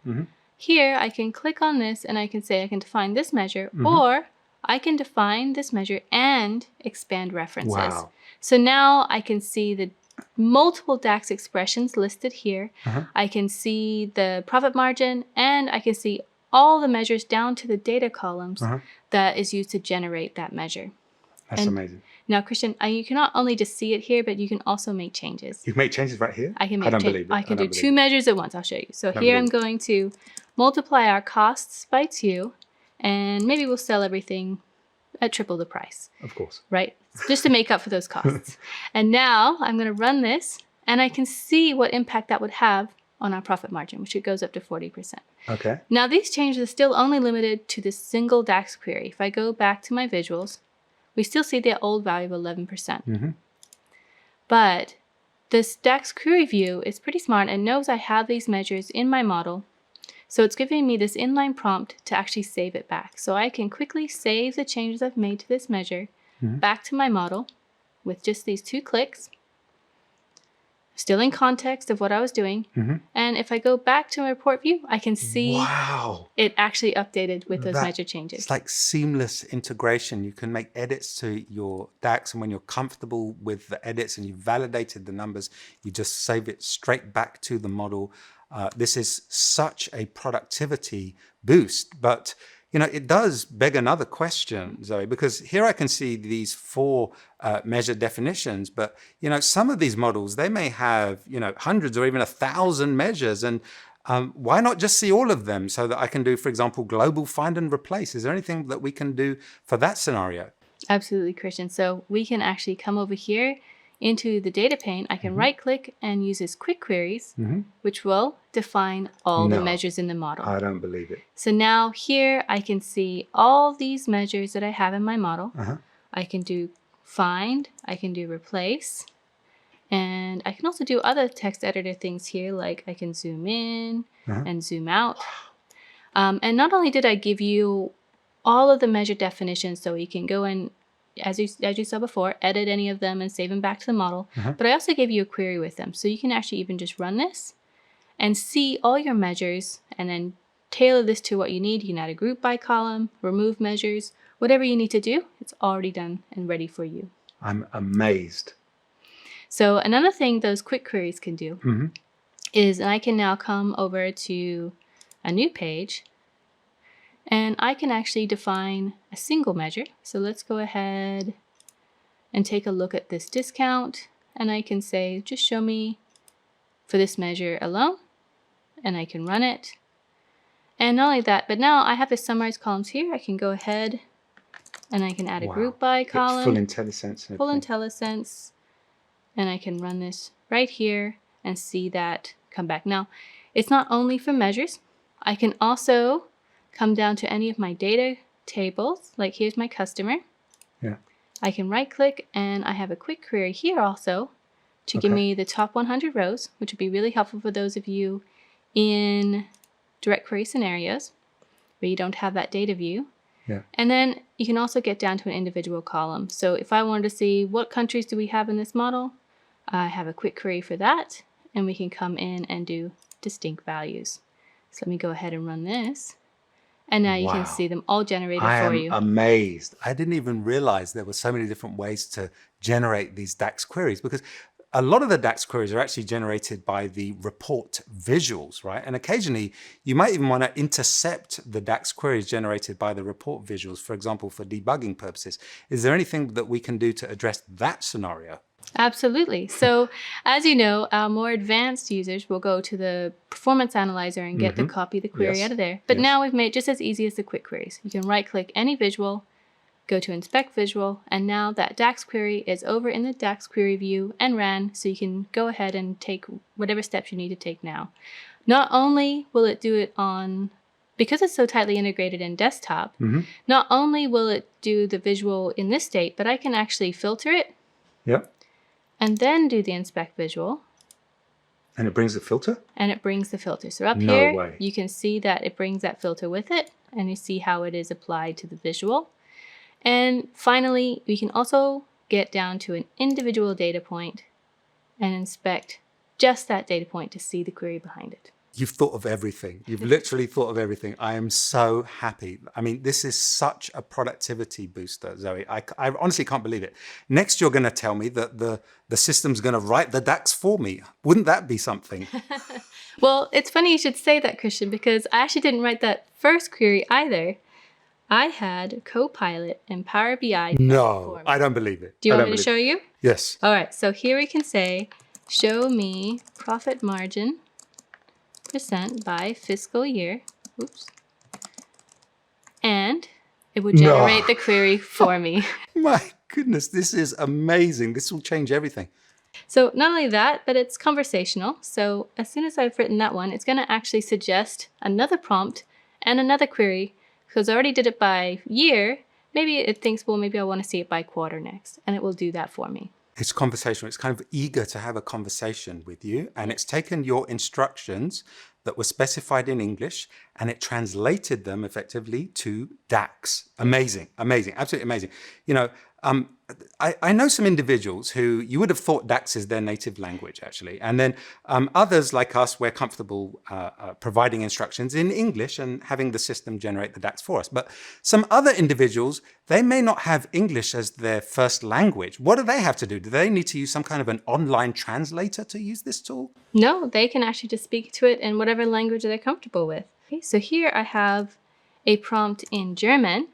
Here, I can click on this and I can say I can define this measure, or I can define this measure and expand references. So now I can see the multiple DAX expressions listed here. I can see the profit margin, and I can see all the measures down to the data columns that is used to generate that measure. That's amazing. Now, Christian, you can not only just see it here, but you can also make changes. You can make changes right here? I can make I don't believe it. I can do two measures at once. I'll show you. So here I'm going to multiply our costs by 2, and maybe we'll sell everything at triple the price. Of course. Right? just to make up for those costs. And now I'm going to run this, and I can see what impact that would have on our profit margin, which it goes up to 40%. Okay. Now these changes are still only limited to this single DAX query. If I go back to my visuals, we still see the old value of 11%. But this DAX query view is pretty smart and knows I have these measures in my model. So it's giving me this inline prompt to actually save it back. So I can quickly save the changes I've made to this measure back to my model with just these 2 clicks, still in context of what I was doing. And if I go back to my report view, I can see it actually updated with those measure changes. It's like seamless integration. You can make edits to your DAX, and when you're comfortable with the edits and you've validated the numbers, you just save it straight back to the model. This is such a productivity boost, but you know, it does beg another question, Zoe, because here I can see these 4 measure definitions, but you know, some of these models, they may have, you know, hundreds or even 1,000 measures, and why not just see all of them so that I can do, for example, global find and replace? Is there anything that we can do for that scenario? Absolutely, Christian. So we can actually come over here into the data pane. I can right click and use this quick queries, which will define all the measures in the model. I don't believe it. So now here I can see all these measures that I have in my model. I can do find, I can do replace, and I can also do other text editor things here, like I can zoom in and zoom out. And not only did I give you all of the measure definitions so you can go and, as you saw before, edit any of them and save them back to the model, but I also gave you a query with them. So you can actually even just run this and see all your measures and then tailor this to what you need. You can add a group by column, remove measures, whatever you need to do, it's already done and ready for you. I'm amazed. So another thing those quick queries can do is I can now come over to a new page, and I can actually define a single measure. So let's go ahead and take a look at this discount, and I can say, just show me for this measure alone, and I can run it. And not only that, but now I have the summarized columns here. I can go ahead and I can add a group by column. Full IntelliSense. Full IntelliSense. And I can run this right here and see that come back. Now, it's not only for measures. I can also come down to any of my data tables, like here's my customer. I can right click and I have a quick query here also to give me the top 100 rows, which would be really helpful for those of you in direct query scenarios where you don't have that data view. And then you can also get down to an individual column. So if I wanted to see what countries do we have in this model, I have a quick query for that, and we can come in and do distinct values. So let me go ahead and run this. And now you can see them all generated for you. I am amazed. I didn't even realize there were so many different ways to generate these DAX queries, because a lot of the DAX queries are actually generated by the report visuals, right? And occasionally you might even want to intercept the DAX queries generated by the report visuals, for example, for debugging purposes. Is there anything that we can do to address that scenario? Absolutely. So as you know, our more advanced users will go to the performance analyzer and get the copy of the query out of there. But now we've made it just as easy as the quick queries. You can right click any visual, go to inspect visual, and now that DAX query is over in the DAX query view and ran, so you can go ahead and take whatever steps you need to take now. Not only will it do it on, because it's so tightly integrated in desktop, not only will it do the visual in this state, but I can actually filter it and then do the inspect visual. And it brings the filter? And it brings the filter. So up here, you can see that it brings that filter with it, and you see how it is applied to the visual. And finally, we can also get down to an individual data point and inspect just that data point to see the query behind it. You've thought of everything. You've literally thought of everything. I am so happy. I mean, this is such a productivity booster, Zoe. I honestly can't believe it. Next, you're going to tell me that the system's going to write the DAX for me. Wouldn't that be something? Well, it's funny you should say that, Christian, because I actually didn't write that first query either. I had Copilot and Power BI. No, I don't believe it. Do you want me to show you? Yes. All right, so here we can say, show me profit margin % by fiscal year. Oops. And It will generate the query for me. My goodness, this is amazing. This will change everything. So not only that, but it's conversational. So as soon as I've written that one, it's going to actually suggest another prompt and another query. Because I already did it by year, maybe it thinks, well, maybe I want to see it by quarter next. And it will do that for me. It's conversational. It's kind of eager to have a conversation with you. And it's taken your instructions that were specified in English and it translated them effectively to DAX. Amazing, amazing, absolutely amazing. You know, I know some individuals who you would have thought DAX is their native language, actually. And then others like us, we're comfortable providing instructions in English and having the system generate the DAX for us. But some other individuals, they may not have English as their first language. What do they have to do? Do they need to use some kind of an online translator to use this tool? No, they can actually just speak to it in whatever language they're comfortable with. Okay, so here I have a prompt in German.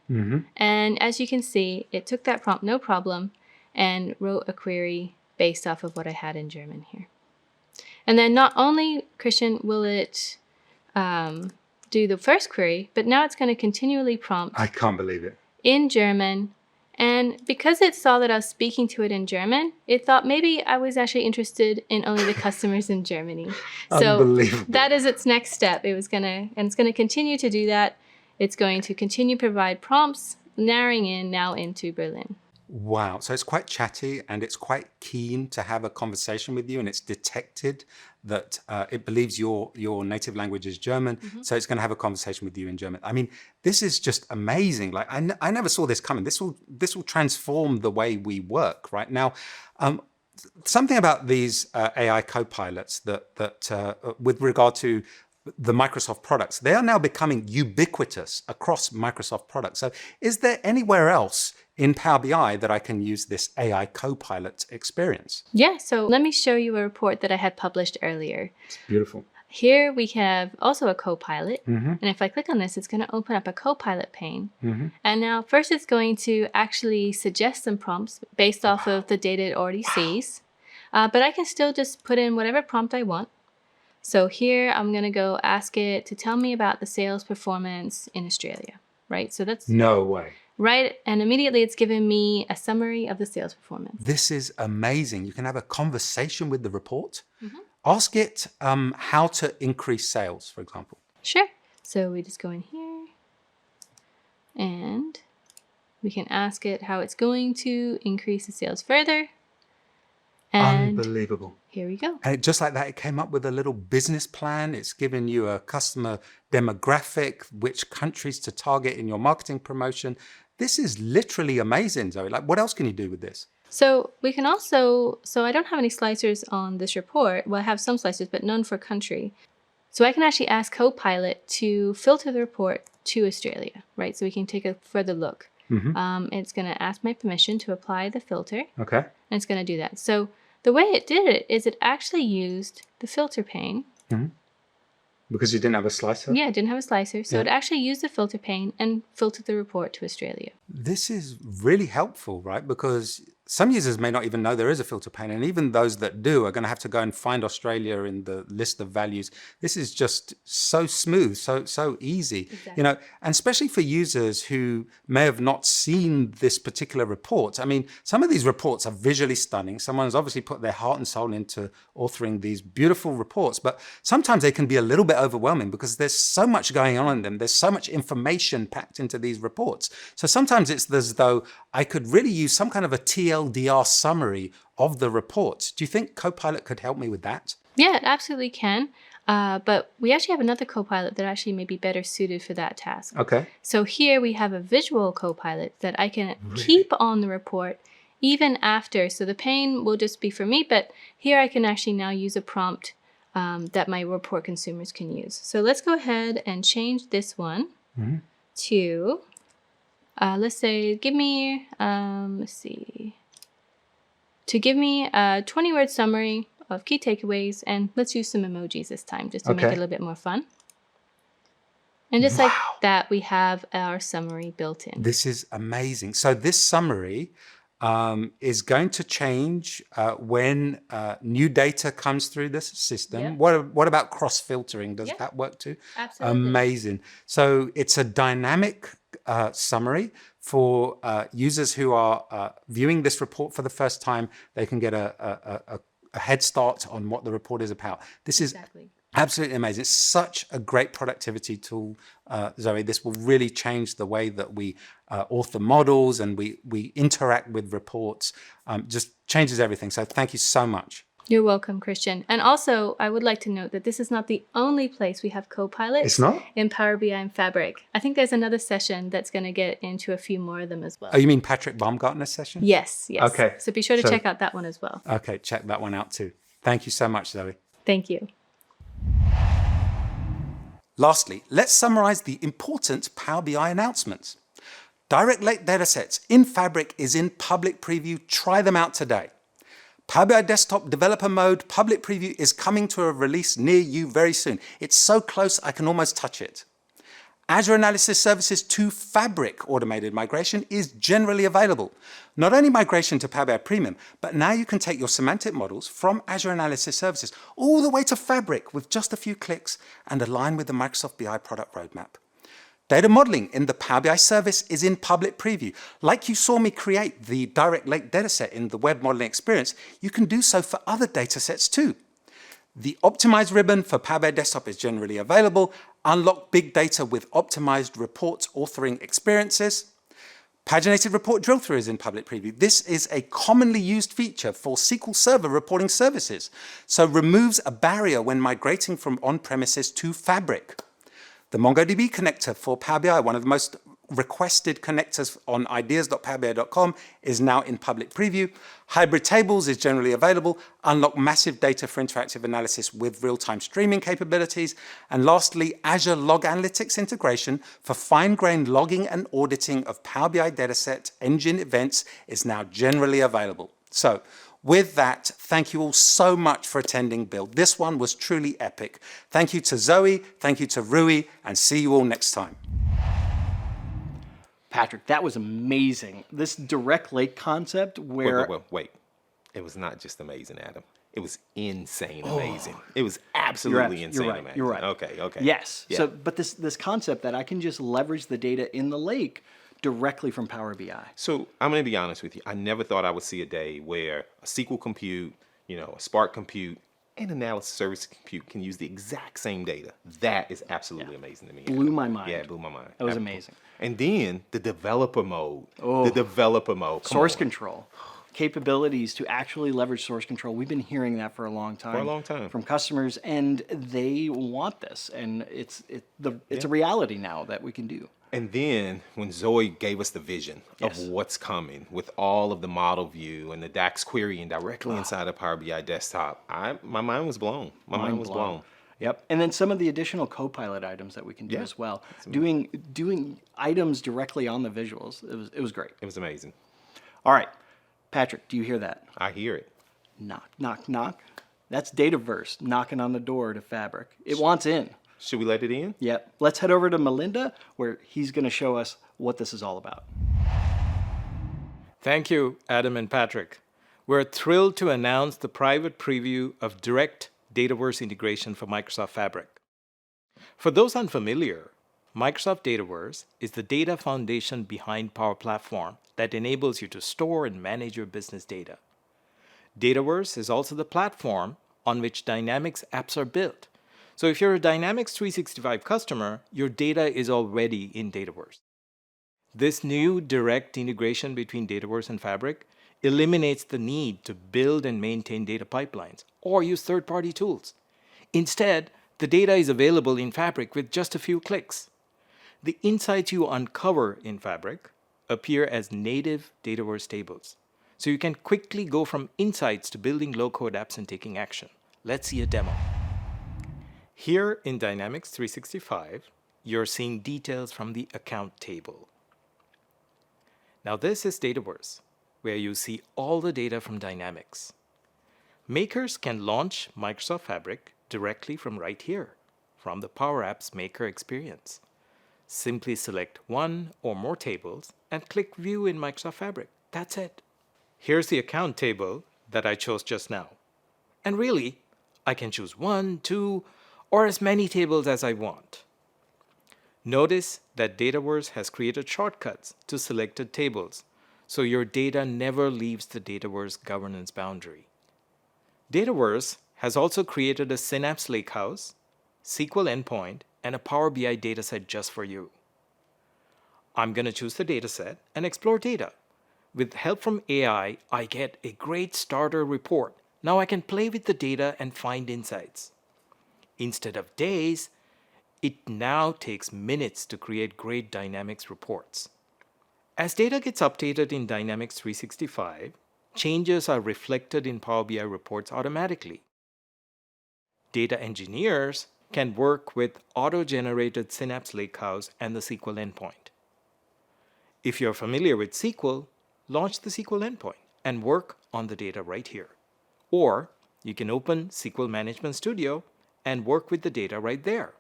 And as you can see, it took that prompt no problem and wrote a query based off of what I had in German here. And then not only, Christian, will it do the first query, but now it's going to continually prompt. I can't believe it. In German. And because it saw that I was speaking to it in German, it thought maybe I was actually interested in only the customers in Germany. So that is its next step. It's going to continue to do that. It's going to continue to provide prompts, narrowing in now into Berlin. Wow. So it's quite chatty and it's quite keen to have a conversation with you, and it's detected that it believes your native language is German. So it's going to have a conversation with you in German. I mean, this is just amazing. Like I never saw this coming. This will transform the way we work right now. Something about these AI co-pilots that with regard to the Microsoft products, they are now becoming ubiquitous across Microsoft products. So is there anywhere else in Power BI that I can use this AI Copilot experience? Yeah, so let me show you a report that I had published earlier. It's beautiful. Here we have also a Copilot. And if I click on this, it's going to open up a Copilot pane. And now first it's going to actually suggest some prompts based off of the data it already sees. But I can still just put in whatever prompt I want. So here I'm going to go ask it to tell me about the sales performance in Australia, right? So that's no way. Right. And immediately it's giving me a summary of the sales performance. This is amazing. You can have a conversation with the report. Ask it how to increase sales, for example. Sure. So we just go in here and we can ask it how it's going to increase the sales further. And unbelievable. Here we go. And just like that, it came up with a little business plan. It's given you a customer demographic, which countries to target in your marketing promotion. This is literally amazing, Zoe. Like, what else can you do with this? So we can also, I don't have any slicers on this report. Well, I have some slicers, but none for country. So I can actually ask Copilot to filter the report to Australia, right? So we can take a further look. It's going to ask my permission to apply the filter. Okay. And it's going to do that. So the way it did it is it actually used the filter pane. Because you didn't have a slicer? Yeah, it didn't have a slicer. So it actually used the filter pane and filtered the report to Australia. This is really helpful, right? Because some users may not even know there is a filter pane, and even those that do are going to have to go and find Australia in the list of values. This is just so smooth, so easy. Exactly. You know, and especially for users who may have not seen this particular report. I mean, some of these reports are visually stunning. Someone's obviously put their heart and soul into authoring these beautiful reports, but sometimes they can be a little bit overwhelming because there's so much going on in them. There's so much information packed into these reports. So sometimes it's as though I could really use some kind of a TLDR summary of the report. Do you think Copilot could help me with that? Yeah, it absolutely can. But we actually have another Copilot that actually may be better suited for that task. Okay. So here we have a visual Copilot that I can keep on the report even after. So the pane will just be for me, but here I can actually now use a prompt that my report consumers can use. So let's go ahead and change this one to, let's say, give me, to give me a 20-word summary of key takeaways, and let's use some emojis this time just to make it a little bit more fun. And just like that, we have our summary built in. This is amazing. So this summary is going to change when new data comes through this system. Yep. What about cross-filtering? Does that work too? Absolutely. Amazing. So it's a dynamic summary for users who are viewing this report for the first time. They can get a head start on what the report is about. This is absolutely amazing. It's such a great productivity tool, Zoe. This will really change the way that we author models and we interact with reports. Just changes everything. So thank you so much. You're welcome, Christian. And also, I would like to note that this is not the only place we have Copilot. It's not? In Power BI and Fabric. I think there's another session that's going to get into a few more of them as well. Oh, you mean Patrick Baumgartner's session? Yes, yes. Okay. So be sure to check out that one as well. Okay, check that one out too. Thank you so much, Zoe. Thank you. Lastly, let's summarize the important Power BI announcements. Direct Lake datasets in Fabric is in public preview. Try them out today. Power BI Desktop Developer Mode public preview is coming to a release near you very soon. It's so close I can almost touch it. Azure Analysis Services to Fabric automated migration is generally available. Not only migration to Power BI Premium, but now you can take your semantic models from Azure Analysis Services all the way to Fabric with just a few clicks and align with the Microsoft BI product roadmap. Data modeling in the Power BI service is in public preview. Like you saw me create the Direct Lake dataset in the web modeling experience, you can do so for other datasets too. The optimized ribbon for Power BI Desktop is generally available. Unlock big data with optimized reports authoring experiences. Paginated report drill through is in public preview. This is a commonly used feature for SQL Server reporting services, so removes a barrier when migrating from on-premises to Fabric. The MongoDB connector for Power BI, one of the most requested connectors on ideas.powerbi.com, is now in public preview. Hybrid tables is generally available. Unlock massive data for interactive analysis with real-time streaming capabilities. And lastly, Azure Log Analytics integration for fine-grained logging and auditing of Power BI dataset engine events is now generally available. So, with that, thank you all so much for attending Build. This one was truly epic. Thank you to Zoe, thank you to Rui, and see you all next time. Patrick, that was amazing. This direct lake concept where... Wait. It was not just amazing, Adam. It was insane amazing. It was absolutely insane amazing. You're right. Okay. Yes. Yeah. So, but this concept that I can just leverage the data in the lake directly from Power BI. So I'm going to be honest with you. I never thought I would see a day where a SQL compute, a Spark compute, and analysis service compute can use the exact same data. That is absolutely amazing to me. Blew my mind. Yeah, it blew my mind. That was amazing. And then the developer mode. Source control. Capabilities to actually leverage source control. We've been hearing that for a long time. From customers, and they want this. And it's a reality now that we can do. And then when Zoe gave us the vision of what's coming with all of the model view and the DAX querying directly inside of Power BI Desktop, my mind was blown. My mind was blown. Yep. And then some of the additional Copilot items that we can do as well. Doing items directly on the visuals. It was great. It was amazing. All right. Patrick, do you hear that? I hear it. Knock, knock, knock. That's Dataverse knocking on the door to Fabric. It wants in. Should we let it in? Yep. Let's head over to Melinda, where he's going to show us what this is all about. Thank you, Adam and Patrick. We're thrilled to announce the private preview of direct Dataverse integration for Microsoft Fabric. For those unfamiliar, Microsoft Dataverse is the data foundation behind Power Platform that enables you to store and manage your business data. Dataverse is also the platform on which Dynamics apps are built. So if you're a Dynamics 365 customer, your data is already in Dataverse. This new direct integration between Dataverse and Fabric eliminates the need to build and maintain data pipelines or use third-party tools. Instead, the data is available in Fabric with just a few clicks. The insights you uncover in Fabric appear as native Dataverse tables. So you can quickly go from insights to building low-code apps and taking action. Let's see a demo. Here in Dynamics 365, you're seeing details from the account table. Now this is Dataverse, where you see all the data from Dynamics. Makers can launch Microsoft Fabric directly from right here, from the Power Apps Maker experience. Simply select one or more tables and click View in Microsoft Fabric. That's it. Here's the account table that I chose just now. And really, I can choose 1, 2, or as many tables as I want. Notice that Dataverse has created shortcuts to selected tables, so your data never leaves the Dataverse governance boundary. Dataverse has also created a Synapse Lakehouse, SQL endpoint, and a Power BI dataset just for you. I'm going to choose the dataset and explore data. With help from AI, I get a great starter report. Now I can play with the data and find insights. Instead of days, it now takes minutes to create great Dynamics reports. As data gets updated in Dynamics 365, changes are reflected in Power BI reports automatically. Data engineers can work with auto-generated Synapse Lakehouse and the SQL endpoint. If you're familiar with SQL, launch the SQL endpoint and work on the data right here. Or you can open SQL Management Studio and work with the data right there.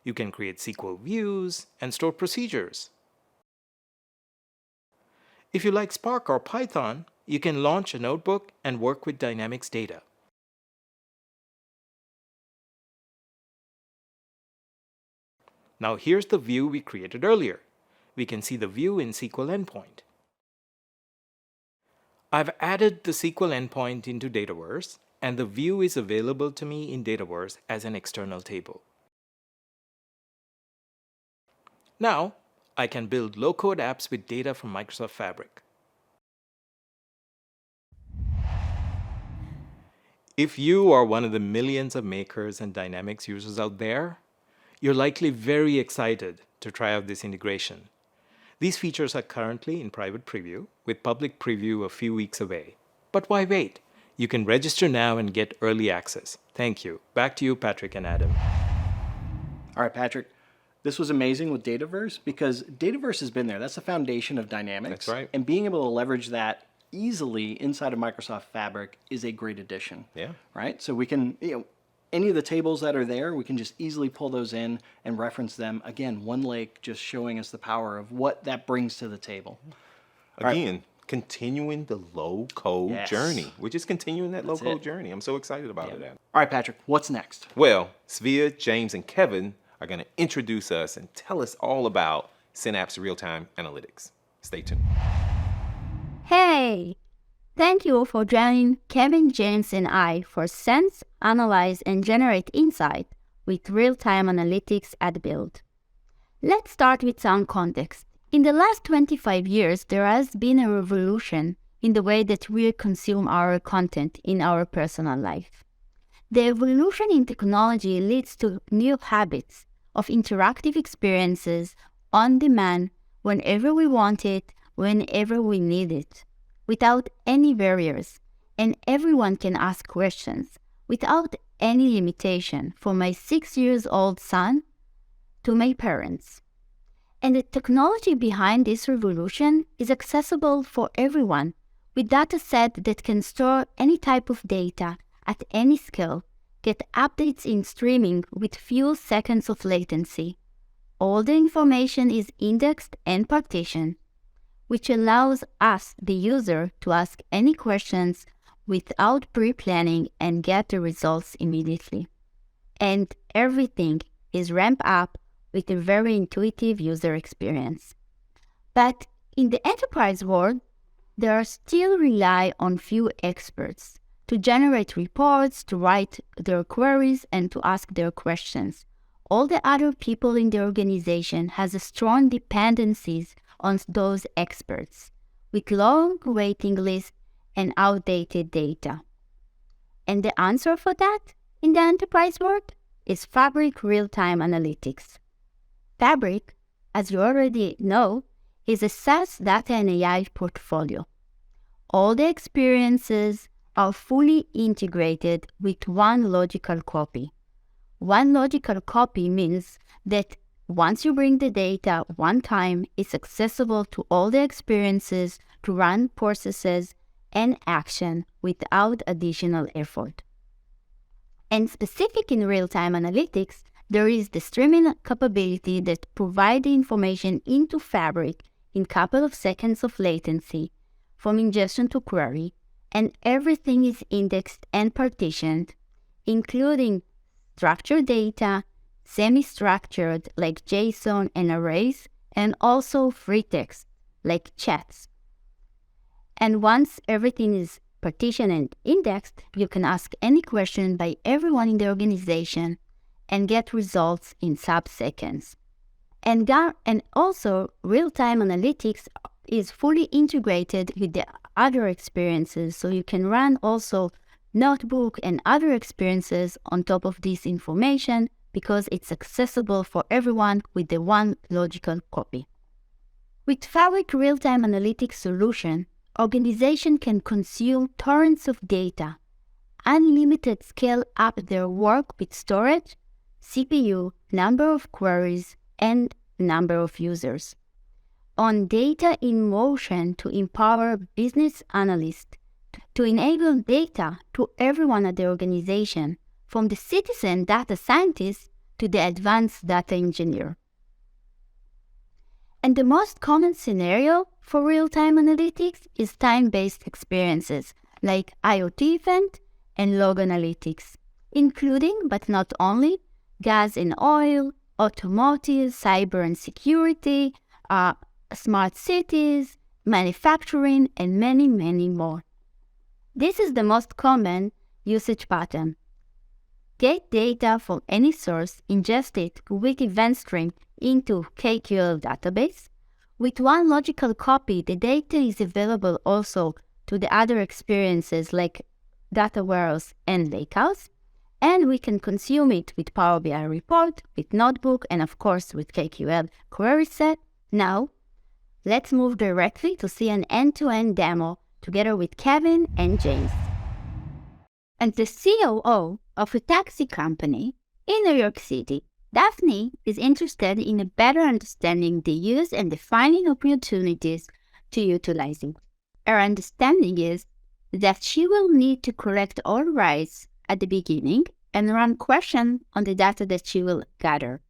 You can create SQL views and store procedures. If you like Spark or Python, you can launch a notebook and work with Dynamics data. Now here's the view we created earlier. We can see the view in SQL endpoint. I've added the SQL endpoint into Dataverse, and the view is available to me in Dataverse as an external table. Now, I can build low-code apps with data from Microsoft Fabric. If you are one of the millions of makers and Dynamics users out there, you're likely very excited to try out this integration. These features are currently in private preview, with public preview a few weeks away. But why wait? You can register now and get early access. Thank you. Back to you, Patrick and Adam. All right, Patrick. This was amazing with Dataverse because Dataverse has been there. That's the foundation of Dynamics. That's right. And being able to leverage that easily inside of Microsoft Fabric is a great addition. Yeah. Right? So we can, any of the tables that are there, we can just easily pull those in and reference them. Again, one lake just showing us the power of what that brings to the table. Again, continuing the low-code journey. We're just continuing that That's low-code it. journey. I'm so excited about it. Adam. All right, Patrick, what's next? Well, Svea, James, and Kevin are going to introduce us and tell us all about Synapse Real-Time Analytics. Stay tuned. Hey! Thank you for joining Kevin, James, and I for Sense, Analyze, and Generate Insight with Real-Time Analytics at Build. Let's start with some context. In the last 25 years, there has been a revolution in the way that we consume our content in our personal life. The evolution in technology leads to new habits of interactive experiences on demand whenever we want it, whenever we need it, without any barriers, and everyone can ask questions without any limitation, from my 6-year-old son to my parents. And the technology behind this revolution is accessible for everyone, with data set that can store any type of data at any scale, get updates in streaming with few seconds of latency. All the information is indexed and partitioned, which allows us, the user, to ask any questions without pre-planning and get the results immediately. And everything is ramped up with a very intuitive user experience. But in the enterprise world, there are still rely on few experts to generate reports, to write their queries, and to ask their questions. All the other people in the organization has a strong dependencies on those experts, with long waiting lists and outdated data. And the answer for that in the enterprise world is Fabric Real-Time Analytics. Fabric, as you already know, is a SaaS data and AI portfolio. All the experiences are fully integrated with one logical copy. One logical copy means that once you bring the data one time, it's accessible to all the experiences to run processes and action without additional effort. And specific in real-time analytics, there is the streaming capability that provides the information into Fabric in a couple of seconds of latency from ingestion to query, and everything is indexed and partitioned, including structured data, semi-structured like JSON and arrays, and also free text like chats. And once everything is partitioned and indexed, you can ask any question by everyone in the organization and get results in sub-seconds. And also, real-time analytics is fully integrated with the other experiences, so you can run also Notebook and other experiences on top of this information because it's accessible for everyone with the one logical copy. With Fabric Real-Time Analytics solution, organization can consume torrents of data, unlimited scale up their work with storage, CPU, number of queries, and number of users. On data in motion to empower business analysts, to enable data to everyone at the organization, from the citizen data scientist to the advanced data engineer. And the most common scenario for real-time analytics is time-based experiences like IoT event and log analytics, including but not only gas and oil, automotive, cyber and security, smart cities, manufacturing, and many, many more. This is the most common usage pattern. Get data from any source, ingest it with event stream into KQL database. With one logical copy, the data is available also to the other experiences like Dataverse and Lakehouse, and we can consume it with Power BI report, with Notebook, and of course with KQL query set. Now, let's move directly to see an end-to-end demo together with Kevin and James. And the COO of a taxi company in New York City, Daphne is interested in a better understanding the use and defining opportunities to utilizing. Her understanding is that she will need to correct all writes at the beginning and run questions on the data that she will gather.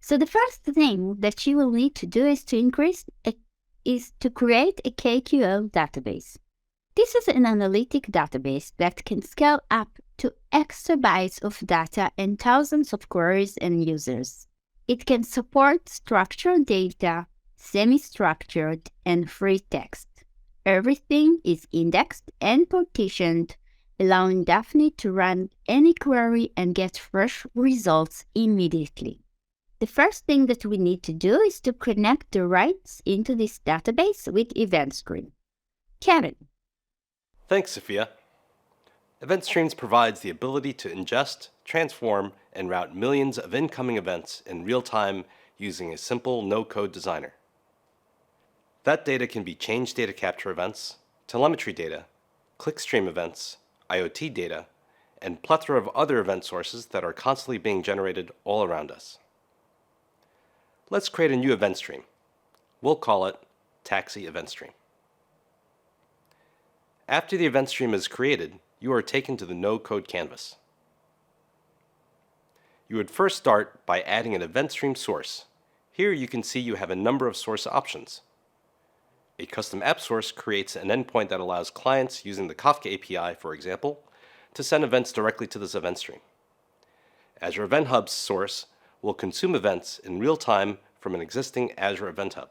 So the first thing that she will need to do is to create a KQL database. This is an analytic database that can scale up to exabytes of data and thousands of queries and users. It can support structured data, semi-structured, and free text. Everything is indexed and partitioned, allowing Daphne to run any query and get fresh results immediately. The first thing that we need to do is to connect the writes into this database with event stream. Kevin. Thanks, Sophia. Event Streams provides the ability to ingest, transform, and route millions of incoming events in real time using a simple no-code designer. That data can be change data capture events, telemetry data, clickstream events, IoT data, and plethora of other event sources that are constantly being generated all around us. Let's create a new event stream. We'll call it Taxi Event Stream. After the event stream is created, you are taken to the no-code canvas. You would first start by adding an event stream source. Here you can see you have a number of source options. A custom app source creates an endpoint that allows clients using the Kafka API, for example, to send events directly to this event stream. Azure Event Hub's source will consume events in real time from an existing Azure Event Hub.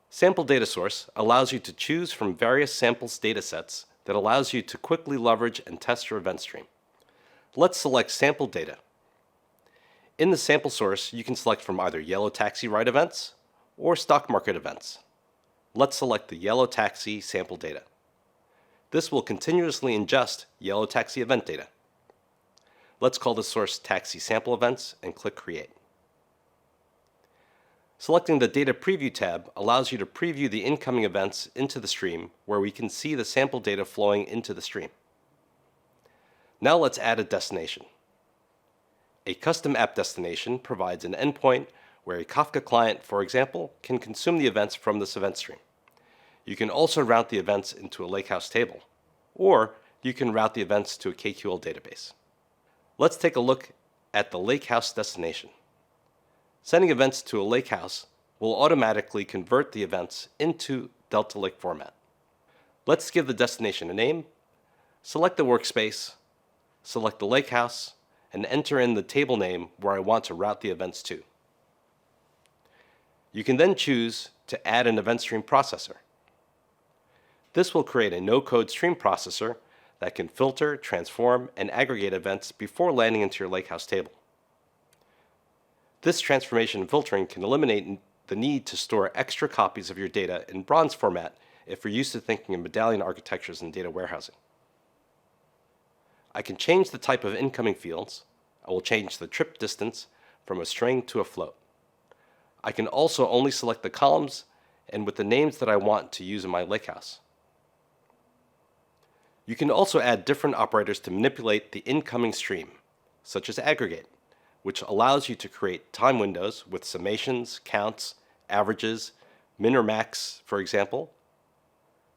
Sample Data Source allows you to choose from various samples datasets that allows you to quickly leverage and test your event stream. Let's select Sample Data. In the sample source, you can select from either Yellow Taxi Ride events or Stock Market events. Let's select the Yellow Taxi sample data. This will continuously ingest Yellow Taxi event data. Let's call the source Taxi Sample Events and click Create. Selecting the Data Preview tab allows you to preview the incoming events into the stream where we can see the sample data flowing into the stream. Now let's add a destination. A custom app destination provides an endpoint where a Kafka client, for example, can consume the events from this event stream. You can also route the events into a lakehouse table, or you can route the events to a KQL database. Let's take a look at the lakehouse destination. Sending events to a lakehouse will automatically convert the events into Delta Lake format. Let's give the destination a name, select the workspace, select the lakehouse, and enter in the table name where I want to route the events to. You can then choose to add an event stream processor. This will create a no-code stream processor that can filter, transform, and aggregate events before landing into your lakehouse table. This transformation and filtering can eliminate the need to store extra copies of your data in bronze format if you're used to thinking in medallion architectures and data warehousing. I can change the type of incoming fields. I will change the trip distance from a string to a float. I can also only select the columns and with the names that I want to use in my lakehouse. You can also add different operators to manipulate the incoming stream, such as aggregate, which allows you to create time windows with summations, counts, averages, min or max, for example.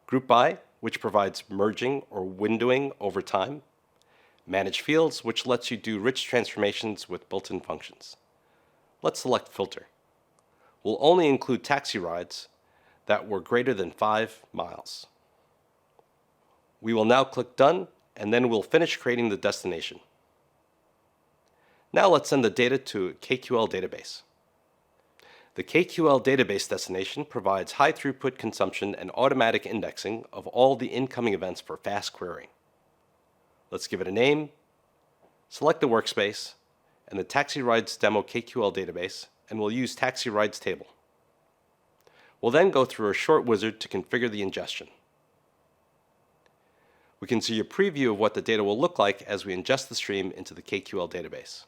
Group by, which provides merging or windowing over time. Manage fields, which lets you do rich transformations with built-in functions. Let's select filter. We'll only include taxi rides that were greater than 5 miles. We will now click Done, and then we'll finish creating the destination. Now let's send the data to a KQL database. The KQL database destination provides high throughput consumption and automatic indexing of all the incoming events for fast querying. Let's give it a name, select the workspace, and the Taxi Rides Demo KQL database, and we'll use Taxi Rides table. We'll then go through a short wizard to configure the ingestion. We can see a preview of what the data will look like as we ingest the stream into the KQL database.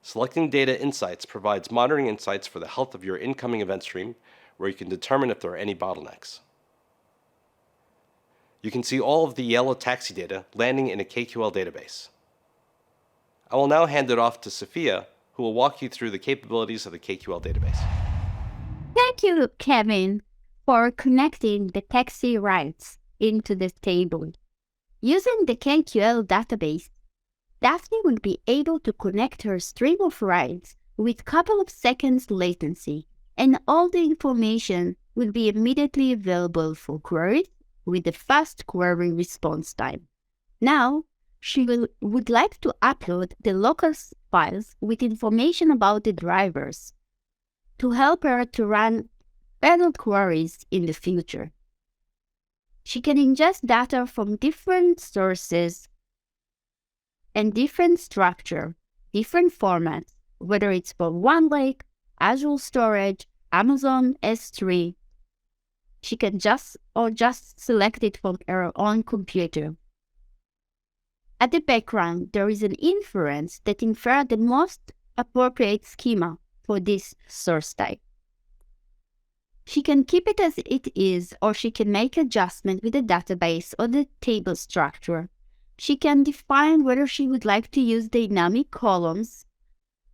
Selecting Data Insights provides monitoring insights for the health of your incoming event stream, where you can determine if there are any bottlenecks. You can see all of the yellow taxi data landing in a KQL database. I will now hand it off to Sophia, who will walk you through the capabilities of the KQL database. Thank you, Kevin, for connecting the taxi rides into the table. Using the KQL database, Daphne will be able to connect her stream of rides with a couple of seconds latency, and all the information will be immediately available for queries with a fast query response time. Now, she would like to upload the local files with information about the drivers to help her to run better queries in the future. She can ingest data from different sources and different structure, different formats, whether it's from OneLake, Azure Storage, Amazon S3. She can just select it from her own computer. At the background, there is an inference that infers the most appropriate schema for this source type. She can keep it as it is, or she can make adjustment with the database or the table structure. She can define whether she would like to use dynamic columns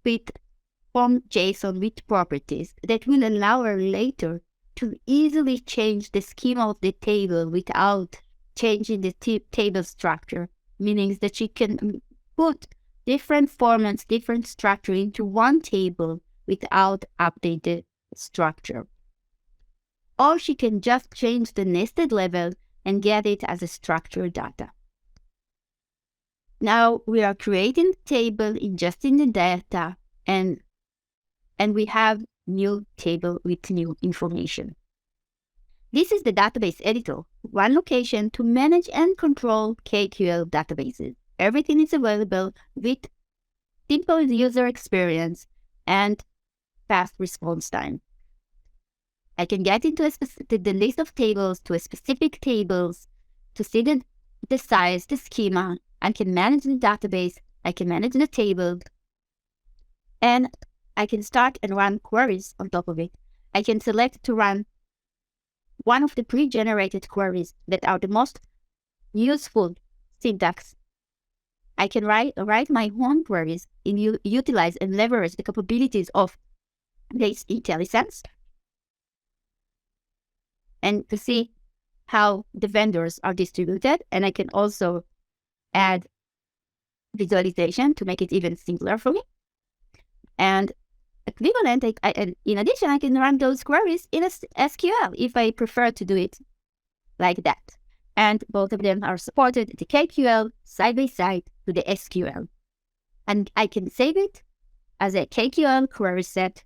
from JSON with properties that will allow her later to easily change the schema of the table without changing the table structure, meaning that she can put different formats, different structure into one table without updated structure. Or she can just change the nested level and get it as a structured data. Now we are creating the table, ingesting the data, and we have new table with new information. This is the database editor, one location to manage and control KQL databases. Everything is available with simple user experience and fast response time. I can get into the list of tables to a specific tables to see the size, the schema. I can manage the database. I can manage the table. And I can start and run queries on top of it. I can select to run one of the pre-generated queries that are the most useful syntax. I can write my own queries and utilize and leverage the capabilities of this IntelliSense, and to see how the vendors are distributed. And I can also add visualization to make it even simpler for me. And equivalent, in addition, I can run those queries in SQL if I prefer to do it like that. and both of them are supported, the KQL side by side to the SQL. And I can save it as a KQL query set.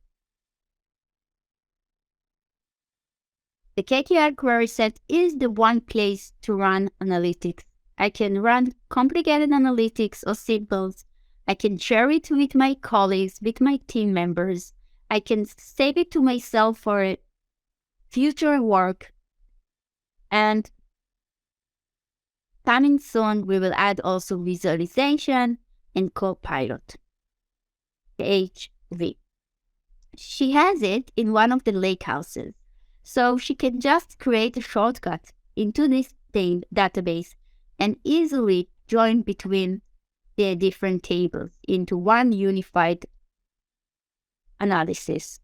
The KQL query set is the one place to run analytics. I can run complicated analytics or simples. I can share it with my colleagues, with my team members. I can save it to myself for future work. And coming soon, we will add also visualization and Copilot, HV. She has it in one of the lakehouses. So she can just create a shortcut into this database and easily join between the different tables into one unified analysis.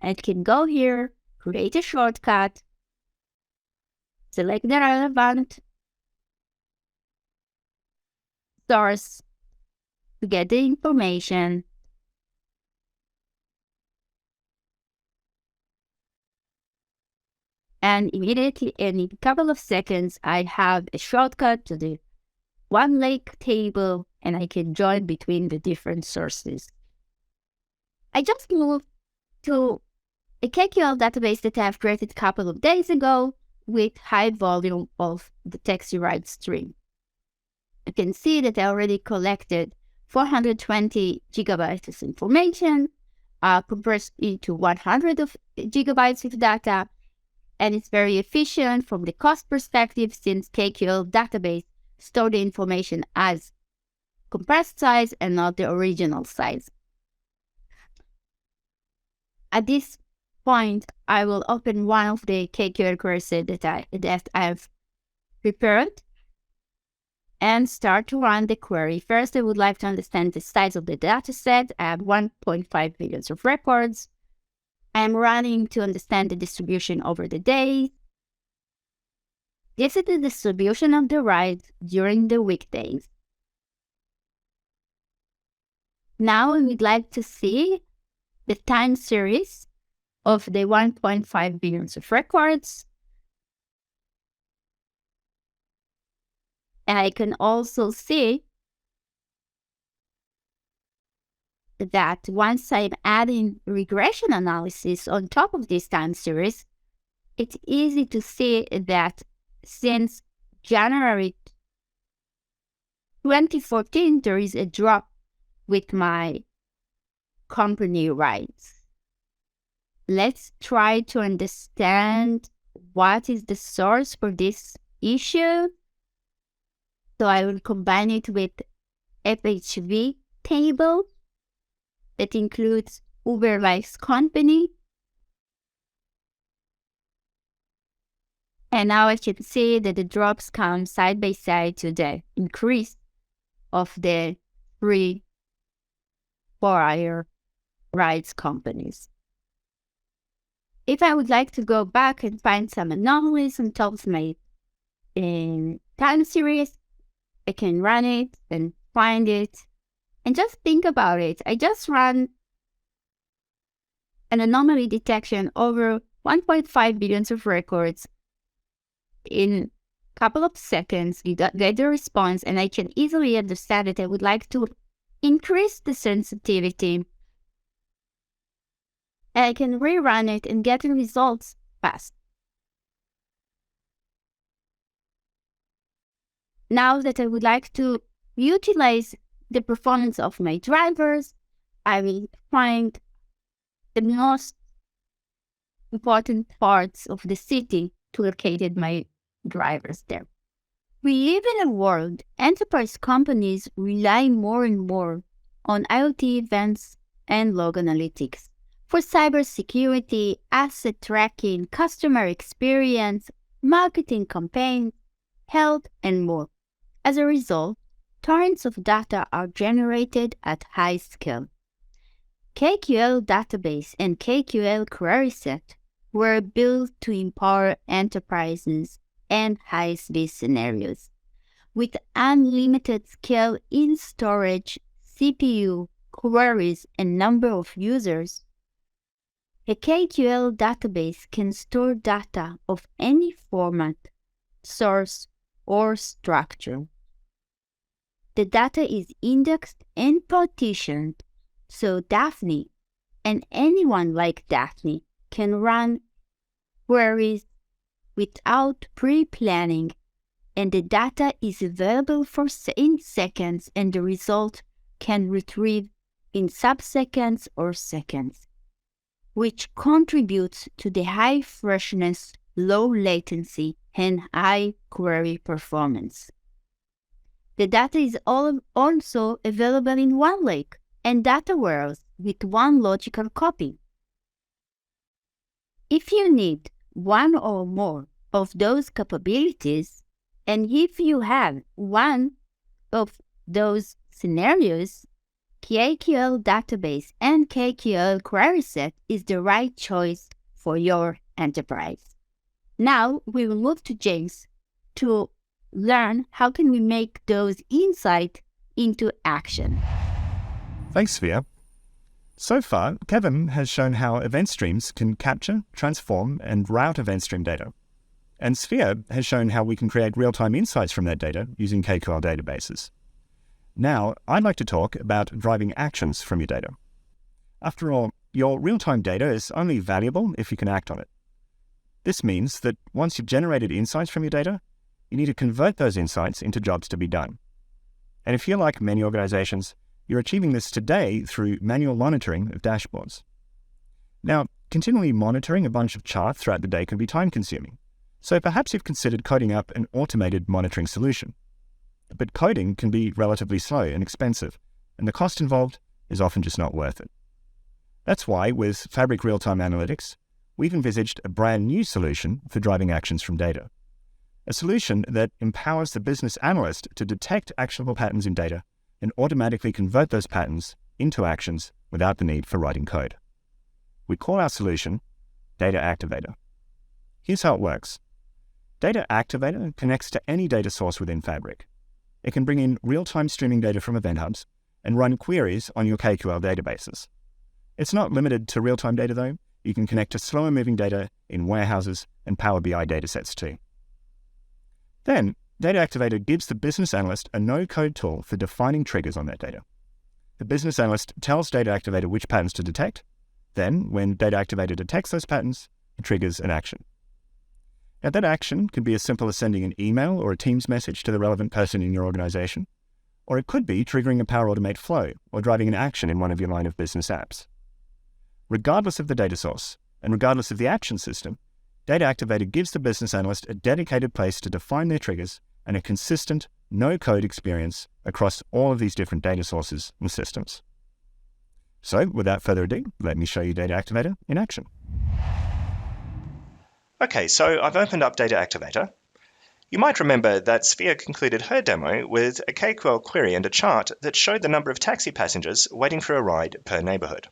I can go here, create a shortcut, select the relevant source to get the information, and immediately, in a couple of seconds, I have a shortcut to the one lake table, and I can join between the different sources. I just moved to a KQL database that I have created a couple of days ago with high volume of the text-derived stream. You can see that I already collected 420 gigabytes of information, compressed into 100 gigabytes of data, and it's very efficient from the cost perspective since KQL database store the information as compressed size and not the original size. At this point, I will open one of the KQL queries that I've prepared and start to run the query. First, I would like to understand the size of the data set. I have 1.5 billion of records. I'm running to understand the distribution over the days. This is the distribution of the rides during the weekdays. Now I would like to see the time series of the 1.5 billion of records. And I can also see that once I'm adding regression analysis on top of this time series, it's easy to see that since January 2014, there is a drop with my company rights. Let's try to understand what is the source for this issue. So I will combine it with FHV table that includes Uber Life's company. And now I can see that the drops come side by side to the increase of the 3 4-hour rides companies. If I would like to go back and find some anomalies on top of my time series, I can run it and find it. And just think about it. I just ran an anomaly detection over 1.5 billion of records in a couple of seconds. You get the response, and I can easily understand that I would like to increase the sensitivity. And I can rerun it and get the results fast. Now that I would like to utilize the performance of my drivers, I will find the most important parts of the city to locate my drivers there. We live in a world enterprise companies rely more and more on IoT events and log analytics for cybersecurity, asset tracking, customer experience, marketing campaigns, health, and more. As a result, torrents of data are generated at high scale. KQL database and KQL query set were built to empower enterprises and high-speed scenarios. With unlimited scale in storage, CPU, queries, and number of users, a KQL database can store data of any format source, or structure. The data is indexed and partitioned so Daphne and anyone like Daphne can run queries without pre-planning, and the data is available in seconds, and the result can retrieve in sub-seconds or seconds, which contributes to the high freshness, low latency, and high query performance. The data is also available in one lake and data warehouse with one logical copy. If you need one or more of those capabilities, and if you have one of those scenarios, KQL database and KQL query set is the right choice for your enterprise. Now we will move to James to learn how can we make those insights into action. Thanks, Sphere. So far, Kevin has shown how event streams can capture, transform, and route event stream data. And Sphere has shown how we can create real-time insights from that data using KQL databases. Now, I'd like to talk about driving actions from your data. After all, your real-time data is only valuable if you can act on it. This means that once you've generated insights from your data, you need to convert those insights into jobs to be done. And if you're like many organizations, you're achieving this today through manual monitoring of dashboards. Now, continually monitoring a bunch of charts throughout the day can be time-consuming, so perhaps you've considered coding up an automated monitoring solution. But coding can be relatively slow and expensive, and the cost involved is often just not worth it. That's why, with Fabric Real-Time Analytics, we've envisaged a brand new solution for driving actions from data. A solution that empowers the business analyst to detect actionable patterns in data and automatically convert those patterns into actions without the need for writing code. We call our solution Data Activator. Here's how it works. Data Activator connects to any data source within Fabric. It can bring in real-time streaming data from event hubs and run queries on your KQL databases. It's not limited to real-time data though. You can connect to slower-moving data in warehouses and Power BI datasets too. Then, Data Activator gives the business analyst a no-code tool for defining triggers on that data. The business analyst tells Data Activator which patterns to detect. Then, when Data Activator detects those patterns, it triggers an action. Now, that action can be as simple as sending an email or a Teams message to the relevant person in your organization, or it could be triggering a Power Automate flow or driving an action in one of your line of business apps. Regardless of the data source, and regardless of the action system, Data Activator gives the business analyst a dedicated place to define their triggers and a consistent, no-code experience across all of these different data sources and systems. So, without further ado, let me show you Data Activator in action. Okay, so I've opened up Data Activator. You might remember that Sphere concluded her demo with a KQL query and a chart that showed the number of taxi passengers waiting for a ride per neighborhood.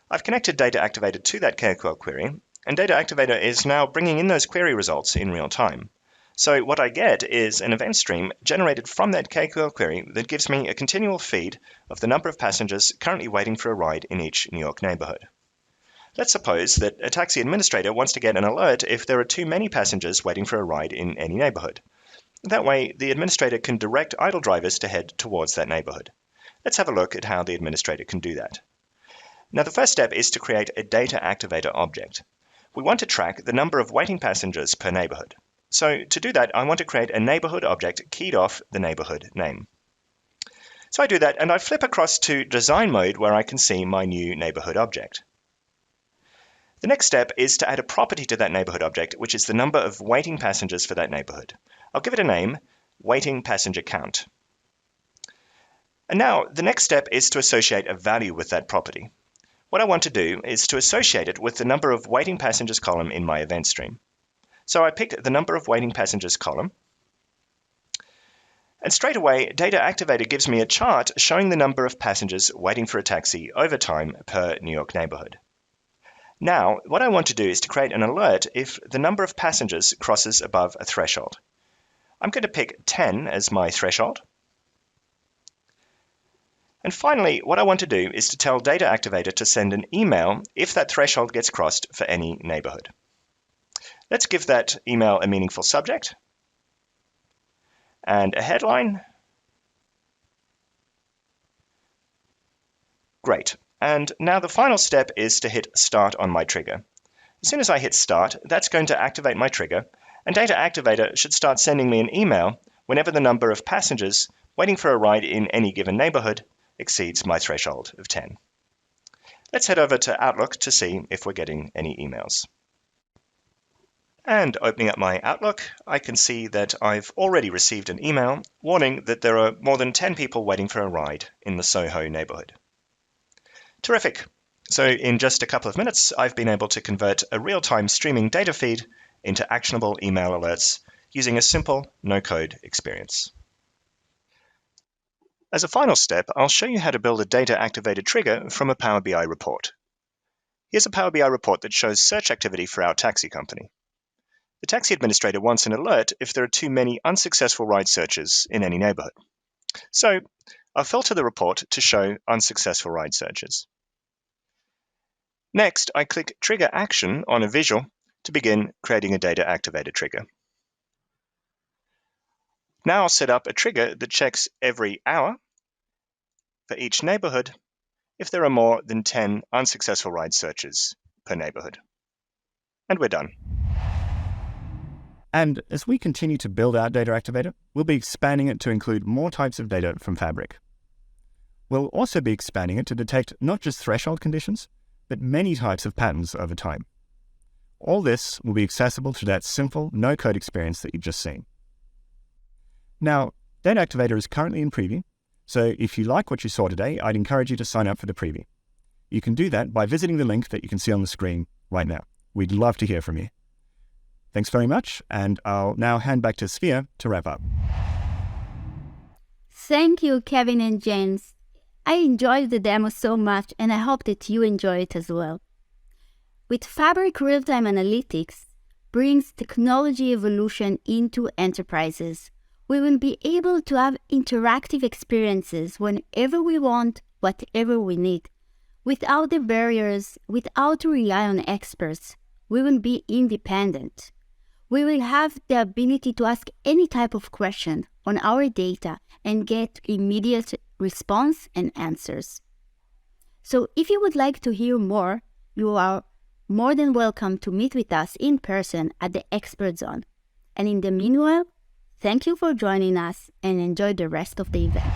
I've connected Data Activator to that KQL query, and Data Activator is now bringing in those query results in real time. So what I get is an event stream generated from that KQL query that gives me a continual feed of the number of passengers currently waiting for a ride in each New York neighborhood. Let's suppose that a taxi administrator wants to get an alert if there are too many passengers waiting for a ride in any neighborhood. That way, the administrator can direct idle drivers to head towards that neighborhood. Let's have a look at how the administrator can do that. Now, the first step is to create a Data Activator object. We want to track the number of waiting passengers per neighborhood. So to do that, I want to create a neighborhood object keyed off the neighborhood name. So I do that, and I flip across to design mode where I can see my new neighborhood object. The next step is to add a property to that neighborhood object, which is the number of waiting passengers for that neighborhood. I'll give it a name, waiting passenger count. And now the next step is to associate a value with that property. What I want to do is to associate it with the number of waiting passengers column in my event stream. So I picked the number of waiting passengers column. And straight away, Data Activator gives me a chart showing the number of passengers waiting for a taxi over time per New York neighborhood. Now, what I want to do is to create an alert if the number of passengers crosses above a threshold. I'm going to pick 10 as my threshold. And finally, what I want to do is to tell Data Activator to send an email if that threshold gets crossed for any neighborhood. Let's give that email a meaningful subject, and a headline. Great. And now the final step is to hit Start on my trigger. As soon as I hit Start, that's going to activate my trigger, and Data Activator should start sending me an email whenever the number of passengers waiting for a ride in any given neighborhood exceeds my threshold of 10. Let's head over to Outlook to see if we're getting any emails. And opening up my Outlook, I can see that I've already received an email warning that there are more than 10 people waiting for a ride in the Soho neighborhood. Terrific! So in just a couple of minutes, I've been able to convert a real-time streaming data feed into actionable email alerts using a simple no-code experience. As a final step, I'll show you how to build a data-activated trigger from a Power BI report. Here's a Power BI report that shows search activity for our taxi company. The taxi administrator wants an alert if there are too many unsuccessful ride searches in any neighborhood. So I'll filter the report to show unsuccessful ride searches. Next, I click Trigger Action on a visual to begin creating a data-activated trigger. Now I'll set up a trigger that checks every hour for each neighborhood if there are more than 10 unsuccessful ride searches per neighborhood. And we're done. And as we continue to build out Data Activator, we'll be expanding it to include more types of data from Fabric. We'll also be expanding it to detect not just threshold conditions, but many types of patterns over time. All this will be accessible through that simple, no-code experience that you've just seen. Now, Data Activator is currently in preview, so if you like what you saw today, I'd encourage you to sign up for the preview. You can do that by visiting the link that you can see on the screen right now. We'd love to hear from you. Thanks very much, and I'll now hand back to Sphere to wrap up. Thank you, Kevin and James. I enjoyed the demo so much, and I hope that you enjoy it as well. With Fabric Real-Time Analytics brings technology evolution into enterprises. We will be able to have interactive experiences whenever we want, whatever we need. Without the barriers, without to rely on experts, we will be independent. We will have the ability to ask any type of question on our data and get immediate response and answers. So if you would like to hear more, you are more than welcome to meet with us in person at the Expert Zone. And in the meanwhile, thank you for joining us and enjoy the rest of the event.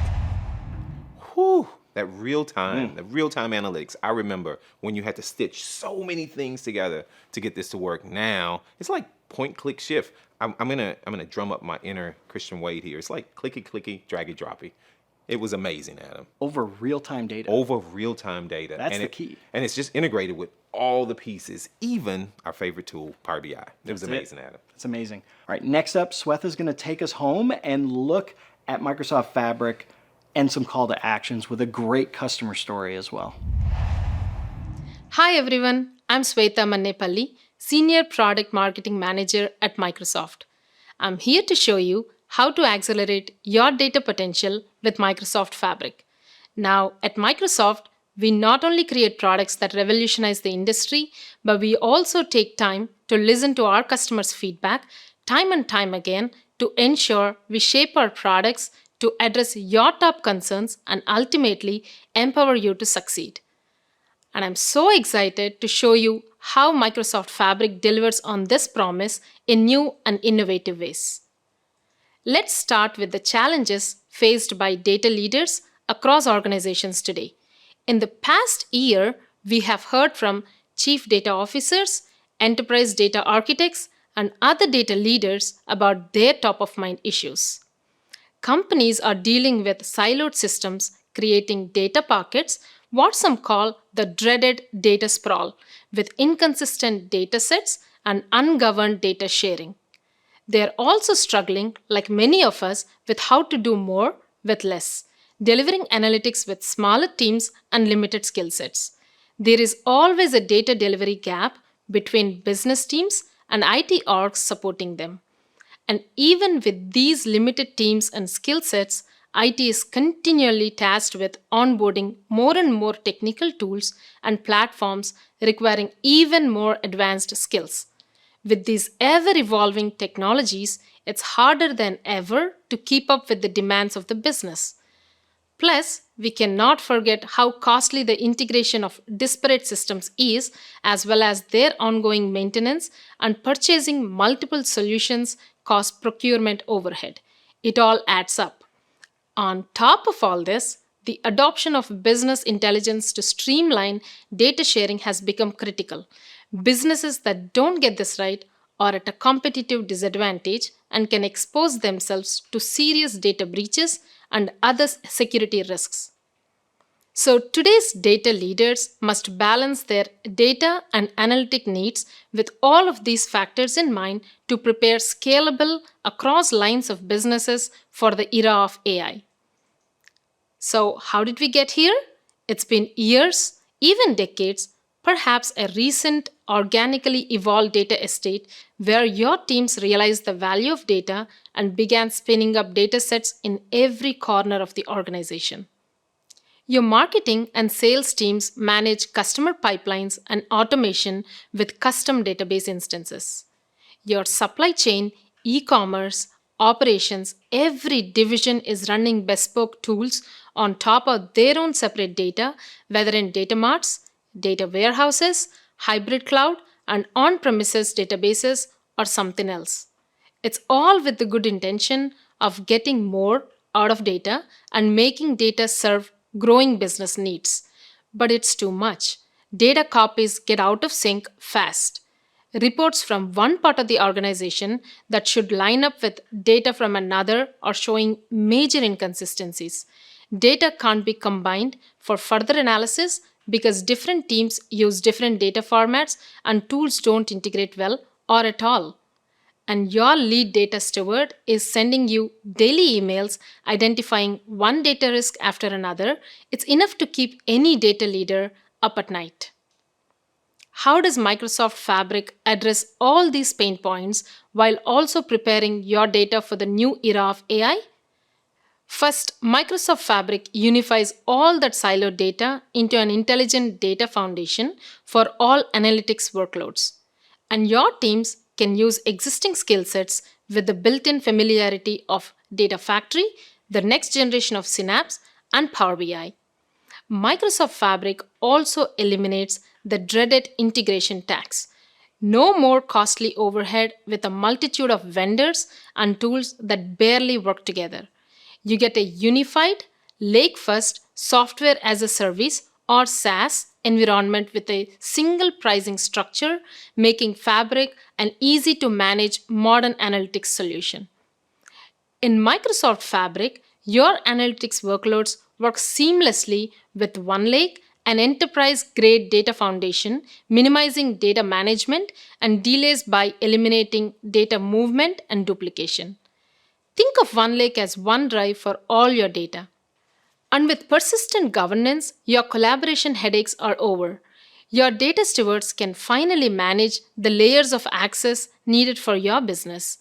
Whew, that real-time analytics. I remember when you had to stitch so many things together to get this to work. Now, it's like point, click, shift. I'm gonna drum up my inner Christian Wade here. It's like clicky, clicky, draggy, droppy. It was amazing, Adam. Over real-time data. Over real-time data. That's the key. And it's just integrated with all the pieces, even our favorite tool, Power BI. It was amazing, Adam. That's amazing. All right, next up, Sweth is going to take us home and look at Microsoft Fabric and some call to actions with a great customer story as well. Hi everyone, I'm Sweta Mannepalli, Senior Product Marketing Manager at Microsoft. I'm here to show you how to accelerate your data potential with Microsoft Fabric. Now, at Microsoft, we not only create products that revolutionize the industry, but we also take time to listen to our customers' feedback time and time again to ensure we shape our products to address your top concerns and ultimately empower you to succeed. And I'm so excited to show you how Microsoft Fabric delivers on this promise in new and innovative ways. Let's start with the challenges faced by data leaders across organizations today. In the past year, we have heard from chief data officers, enterprise data architects, and other data leaders about their top-of-mind issues. Companies are dealing with siloed systems, creating data pockets, what some call the dreaded data sprawl, with inconsistent data sets and ungoverned data sharing. They're also struggling, like many of us, with how to do more with less, delivering analytics with smaller teams and limited skill sets. There is always a data delivery gap between business teams and IT orgs supporting them. And even with these limited teams and skill sets, IT is continually tasked with onboarding more and more technical tools and platforms requiring even more advanced skills. With these ever-evolving technologies, it's harder than ever to keep up with the demands of the business. Plus, we cannot forget how costly the integration of disparate systems is, as well as their ongoing maintenance, and purchasing multiple solutions cause procurement overhead. It all adds up. On top of all this, the adoption of business intelligence to streamline data sharing has become critical. Businesses that don't get this right are at a competitive disadvantage and can expose themselves to serious data breaches and other security risks. So today's data leaders must balance their data and analytic needs with all of these factors in mind to prepare scalable across lines of businesses for the era of AI. So how did we get here? It's been years, even decades, perhaps a recent organically evolved data estate where your teams realized the value of data and began spinning up data sets in every corner of the organization. Your marketing and sales teams manage customer pipelines and automation with custom database instances. Your supply chain, e-commerce, operations, every division is running bespoke tools on top of their own separate data, whether in data marts, data warehouses, hybrid cloud, and on-premises databases, or something else. It's all with the good intention of getting more out of data and making data serve growing business needs. But it's too much. Data copies get out of sync fast. Reports from one part of the organization that should line up with data from another are showing major inconsistencies. Data can't be combined for further analysis because different teams use different data formats and tools don't integrate well or at all. And your lead data steward is sending you daily emails identifying one data risk after another. It's enough to keep any data leader up at night. How does Microsoft Fabric address all these pain points while also preparing your data for the new era of AI? First, Microsoft Fabric unifies all that siloed data into an intelligent data foundation for all analytics workloads. And your teams can use existing skill sets with the built-in familiarity of Data Factory, the next generation of Synapse, and Power BI. Microsoft Fabric also eliminates the dreaded integration tax. No more costly overhead with a multitude of vendors and tools that barely work together. You get a unified, lake-first software as a service or SaaS environment with a single pricing structure, making Fabric an easy-to-manage modern analytics solution. In Microsoft Fabric, your analytics workloads work seamlessly with OneLake, an enterprise-grade data foundation, minimizing data management and delays by eliminating data movement and duplication. Think of OneLake as OneDrive for all your data. And with persistent governance, your collaboration headaches are over. Your data stewards can finally manage the layers of access needed for your business.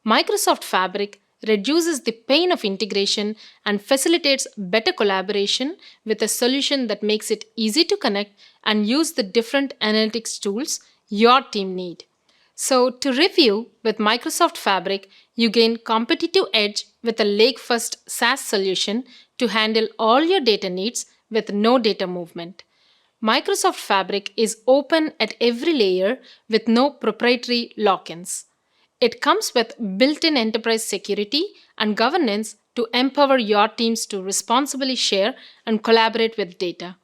Microsoft Fabric reduces the pain of integration and facilitates better collaboration with a solution that makes it easy to connect and use the different analytics tools your team need. So to review, with Microsoft Fabric, you gain competitive edge with a lake-first SaaS solution to handle all your data needs with no data movement. Microsoft Fabric is open at every layer with no proprietary lock-ins. It comes with built-in enterprise security and governance to empower your teams to responsibly share and collaborate with data.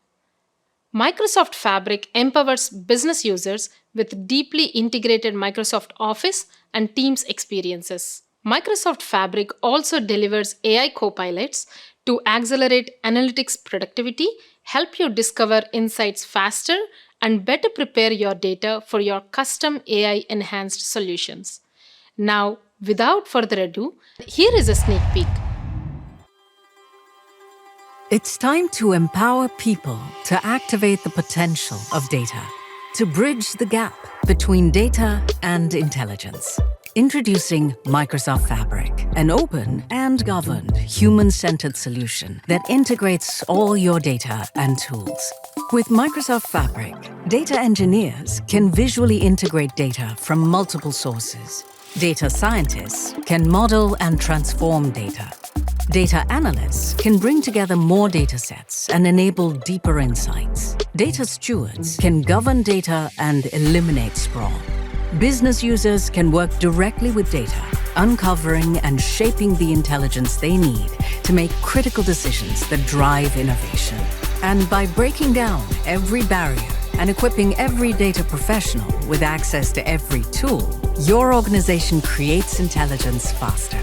Microsoft Fabric empowers business users with deeply integrated Microsoft Office and Teams experiences. Microsoft Fabric also delivers AI copilots to accelerate analytics productivity, help you discover insights faster, and better prepare your data for your custom AI-enhanced solutions. Now, without further ado, here is a sneak peek. It's time to empower people to activate the potential of data, to bridge the gap between data and intelligence. Introducing Microsoft Fabric, an open and governed human-centered solution that integrates all your data and tools. With Microsoft Fabric, data engineers can visually integrate data from multiple sources. Data scientists can model and transform data. Data analysts can bring together more data sets and enable deeper insights. Data stewards can govern data and eliminate sprawl. Business users can work directly with data, uncovering and shaping the intelligence they need to make critical decisions that drive innovation. And by breaking down every barrier and equipping every data professional with access to every tool, your organization creates intelligence faster.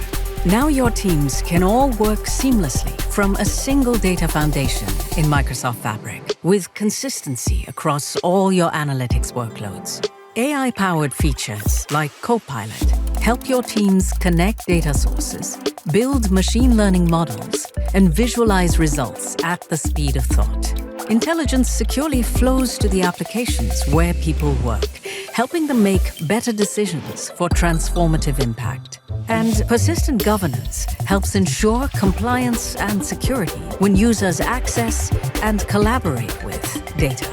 Now your teams can all work seamlessly from a single data foundation in Microsoft Fabric with consistency across all your analytics workloads. AI-powered features like Copilot help your teams connect data sources, build machine learning models, and visualize results at the speed of thought. Intelligence securely flows to the applications where people work, helping them make better decisions for transformative impact. And persistent governance helps ensure compliance and security when users access and collaborate with data.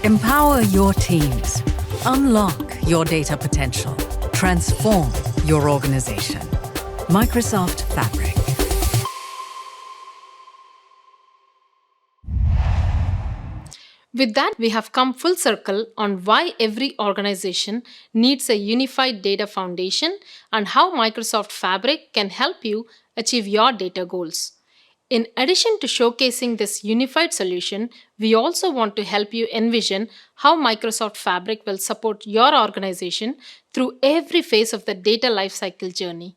Empower your teams. Unlock your data potential. Transform your organization. Microsoft Fabric. With that, we have come full circle on why every organization needs a unified data foundation and how Microsoft Fabric can help you achieve your data goals. In addition to showcasing this unified solution, we also want to help you envision how Microsoft Fabric will support your organization through every phase of the data lifecycle journey.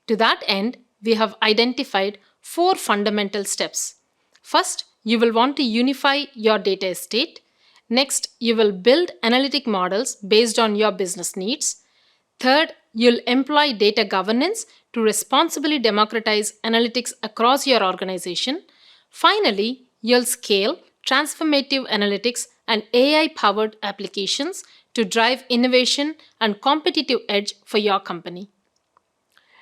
To that end, we have identified 4 fundamental steps. First, you will want to unify your data estate. Next, you will build analytic models based on your business needs. Third, you'll employ data governance to responsibly democratize analytics across your organization. Finally, you'll scale transformative analytics and AI-powered applications to drive innovation and competitive edge for your company.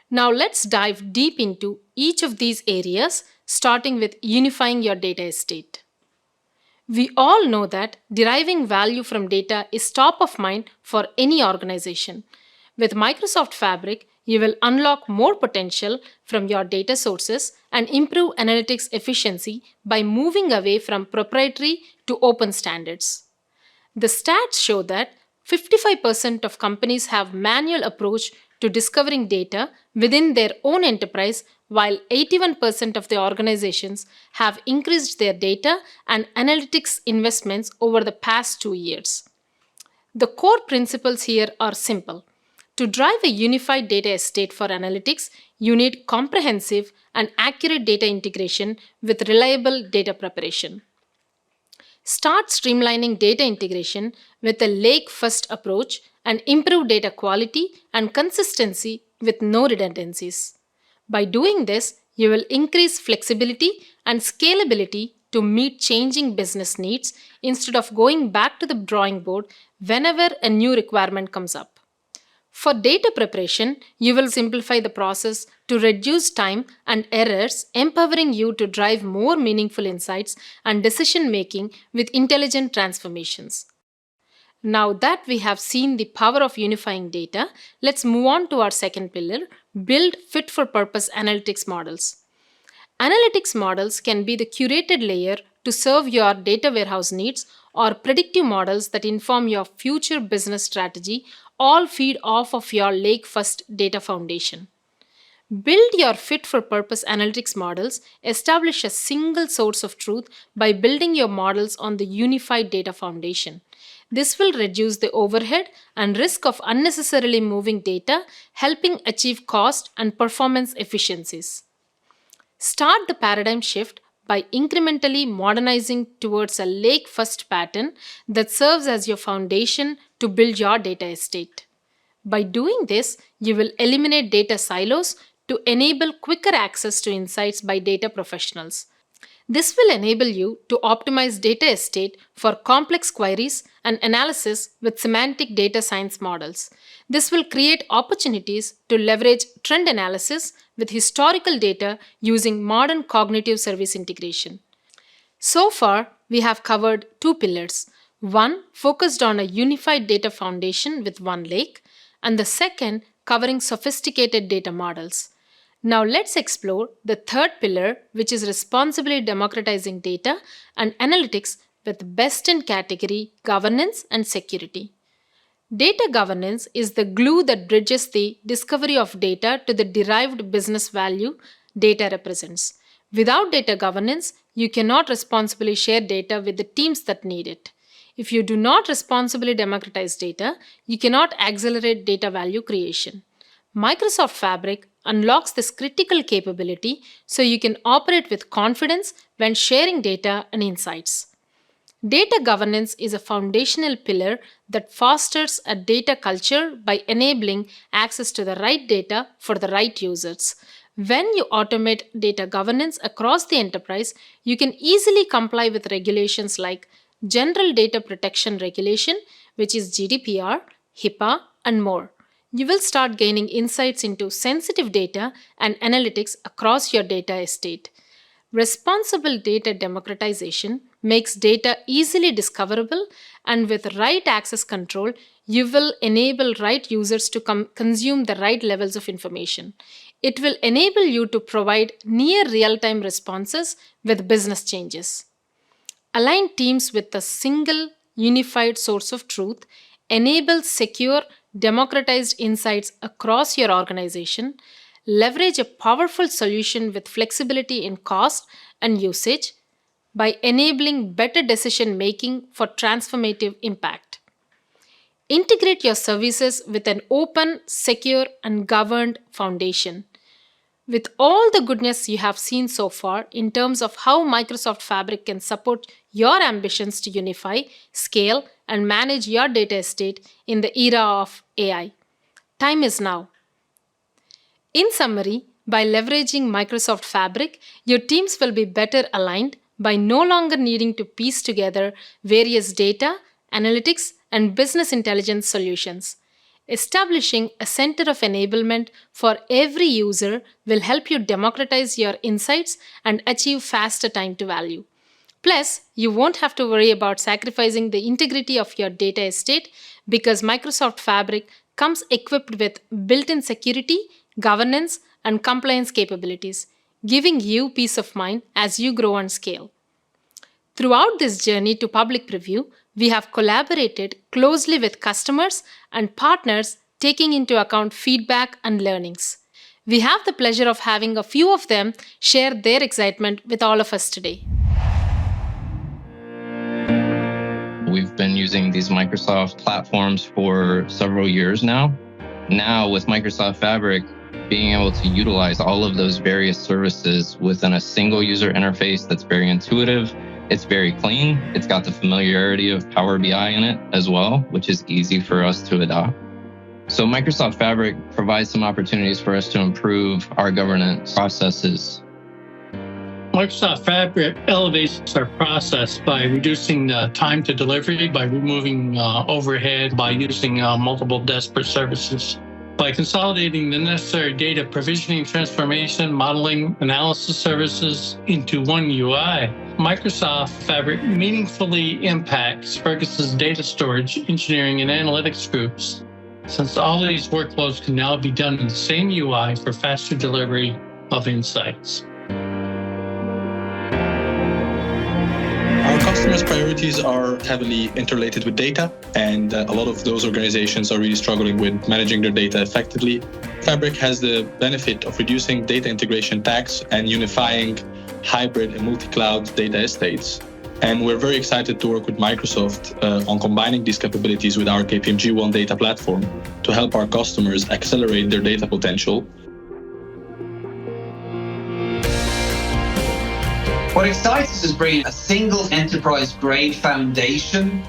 Now let's dive deep into each of these areas, starting with unifying your data estate. We all know that deriving value from data is top of mind for any organization. With Microsoft Fabric, you will unlock more potential from your data sources and improve analytics efficiency by moving away from proprietary to open standards. The stats show that 55% of companies have manual approach to discovering data within their own enterprise, while 81% of the organizations have increased their data and analytics investments over the past 2 years. The core principles here are simple. To drive a unified data estate for analytics, you need comprehensive and accurate data integration with reliable data preparation. Start streamlining data integration with a lake-first approach and improve data quality and consistency with no redundancies. By doing this, you will increase flexibility and scalability to meet changing business needs instead of going back to the drawing board whenever a new requirement comes up. For data preparation, you will simplify the process to reduce time and errors, empowering you to drive more meaningful insights and decision-making with intelligent transformations. Now that we have seen the power of unifying data, let's move on to our second pillar, build fit-for-purpose analytics models. Analytics models can be the curated layer to serve your data warehouse needs or predictive models that inform your future business strategy, all feed off of your lake-first data foundation. Build your fit-for-purpose analytics models, establish a single source of truth by building your models on the unified data foundation. This will reduce the overhead and risk of unnecessarily moving data, helping achieve cost and performance efficiencies. Start the paradigm shift by incrementally modernizing towards a lake-first pattern that serves as your foundation to build your data estate. By doing this, you will eliminate data silos to enable quicker access to insights by data professionals. This will enable you to optimize data estate for complex queries and analysis with semantic data science models. This will create opportunities to leverage trend analysis with historical data using modern cognitive service integration. So far, we have covered two pillars. One focused on a unified data foundation with one lake, and the second covering sophisticated data models. Now let's explore the third pillar, which is responsibly democratizing data and analytics with best in category governance and security. Data governance is the glue that bridges the discovery of data to the derived business value data represents. Without data governance, you cannot responsibly share data with the teams that need it. If you do not responsibly democratize data, you cannot accelerate data value creation. Microsoft Fabric unlocks this critical capability so you can operate with confidence when sharing data and insights. Data governance is a foundational pillar that fosters a data culture by enabling access to the right data for the right users. When you automate data governance across the enterprise, you can easily comply with regulations like General Data Protection Regulation, which is GDPR, HIPAA, and more. You will start gaining insights into sensitive data and analytics across your data estate. Responsible data democratization makes data easily discoverable, and with right access control, you will enable right users to consume the right levels of information. It will enable you to provide near real-time responses with business changes. Align teams with a single unified source of truth, enable secure, democratized insights across your organization, leverage a powerful solution with flexibility in cost and usage by enabling better decision making for transformative impact. Integrate your services with an open, secure, and governed foundation. With all the goodness you have seen so far in terms of how Microsoft Fabric can support your ambitions to unify, scale, and manage your data estate in the era of AI, time is now. In summary, by leveraging Microsoft Fabric, your teams will be better aligned by no longer needing to piece together various data, analytics, and business intelligence solutions. Establishing a center of enablement for every user will help you democratize your insights and achieve faster time to value. Plus, you won't have to worry about sacrificing the integrity of your data estate because Microsoft Fabric comes equipped with built-in security, governance, and compliance capabilities, giving you peace of mind as you grow and scale. Throughout this journey to public preview, we have collaborated closely with customers and partners, taking into account feedback and learnings. We have the pleasure of having a few of them share their excitement with all of us today. We've been using these Microsoft platforms for several years now. Now with Microsoft Fabric, being able to utilize all of those various services within a single user interface that's very intuitive, it's very clean, it's got the familiarity of Power BI in it as well, which is easy for us to adopt. So Microsoft Fabric provides some opportunities for us to improve our governance processes. Microsoft Fabric elevates our process by reducing the time to delivery, by removing overhead, by using multiple disparate services. By consolidating the necessary data provisioning, transformation, modeling, analysis services into one UI, Microsoft Fabric meaningfully impacts Ferguson's data storage, engineering, and analytics groups, since all of these workflows can now be done in the same UI for faster delivery of insights. Our customers' priorities are heavily interrelated with data, and a lot of those organizations are really struggling with managing their data effectively. Fabric has the benefit of reducing data integration tax and unifying hybrid and multi-cloud data estates. And we're very excited to work with Microsoft on combining these capabilities with our KPMG One data platform to help our customers accelerate their data potential. What excites us is bringing a single enterprise-grade foundation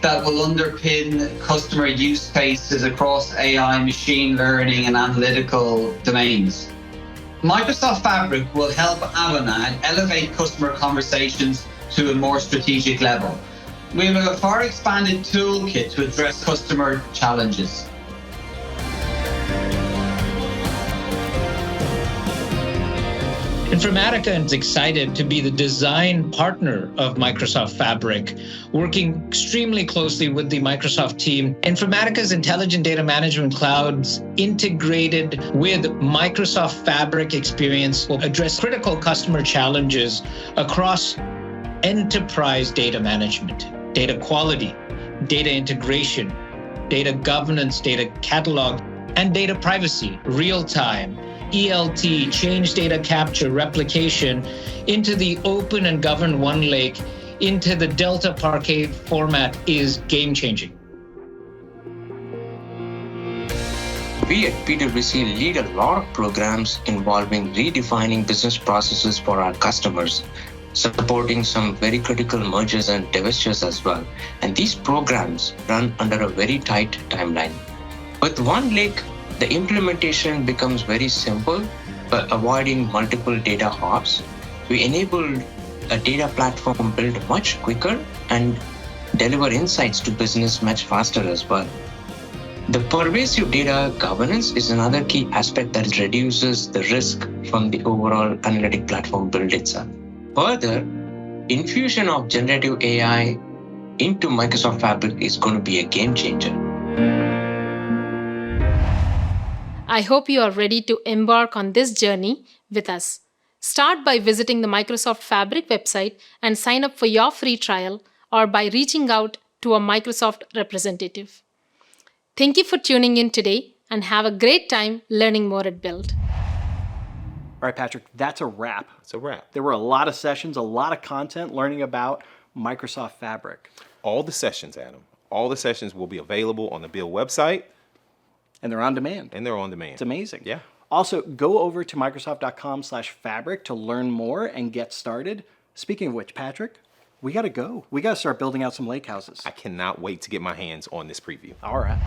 that will underpin customer use cases across AI, machine learning, and analytical domains. Microsoft Fabric will help Avanade elevate customer conversations to a more strategic level. We have a far expanded toolkit to address customer challenges. It's Informatica is excited to be the design partner of Microsoft Fabric, working extremely closely with the Microsoft team. Informatica's Intelligent Data Management Clouds integrated with Microsoft Fabric experience will address critical customer challenges across enterprise data management, data quality, data integration, data governance, data catalog, and data privacy, real-time, ELT, change data capture, replication, into the open and governed OneLake, into the Delta Parquet format is game-changing. We at PwC lead a lot of programs involving redefining business processes for our customers, supporting some very critical mergers and divestitures as well. And these programs run under a very tight timeline. With OneLake, the implementation becomes very simple by avoiding multiple data hops. We enable a data platform built much quicker and deliver insights to business much faster as well. The pervasive data governance is another key aspect that reduces the risk from the overall analytic platform build itself. Further, infusion of generative AI into Microsoft Fabric is going to be a game changer. I hope you are ready to embark on this journey with us. Start by visiting the Microsoft Fabric website and sign up for your free trial, or by reaching out to a Microsoft representative. Thank you for tuning in today, and have a great time learning more at Build. All right, Patrick, that's a wrap. It's a wrap. There were a lot of sessions, a lot of content learning about Microsoft Fabric. All the sessions, Adam. All the sessions will be available on the Build website. And they're on demand. And they're on demand. It's amazing. Yeah. Also, go over to Microsoft.com/fabric to learn more and get started. Speaking of which, Patrick, we got to go. We got to start building out some lake houses. I cannot wait to get my hands on this preview. All right.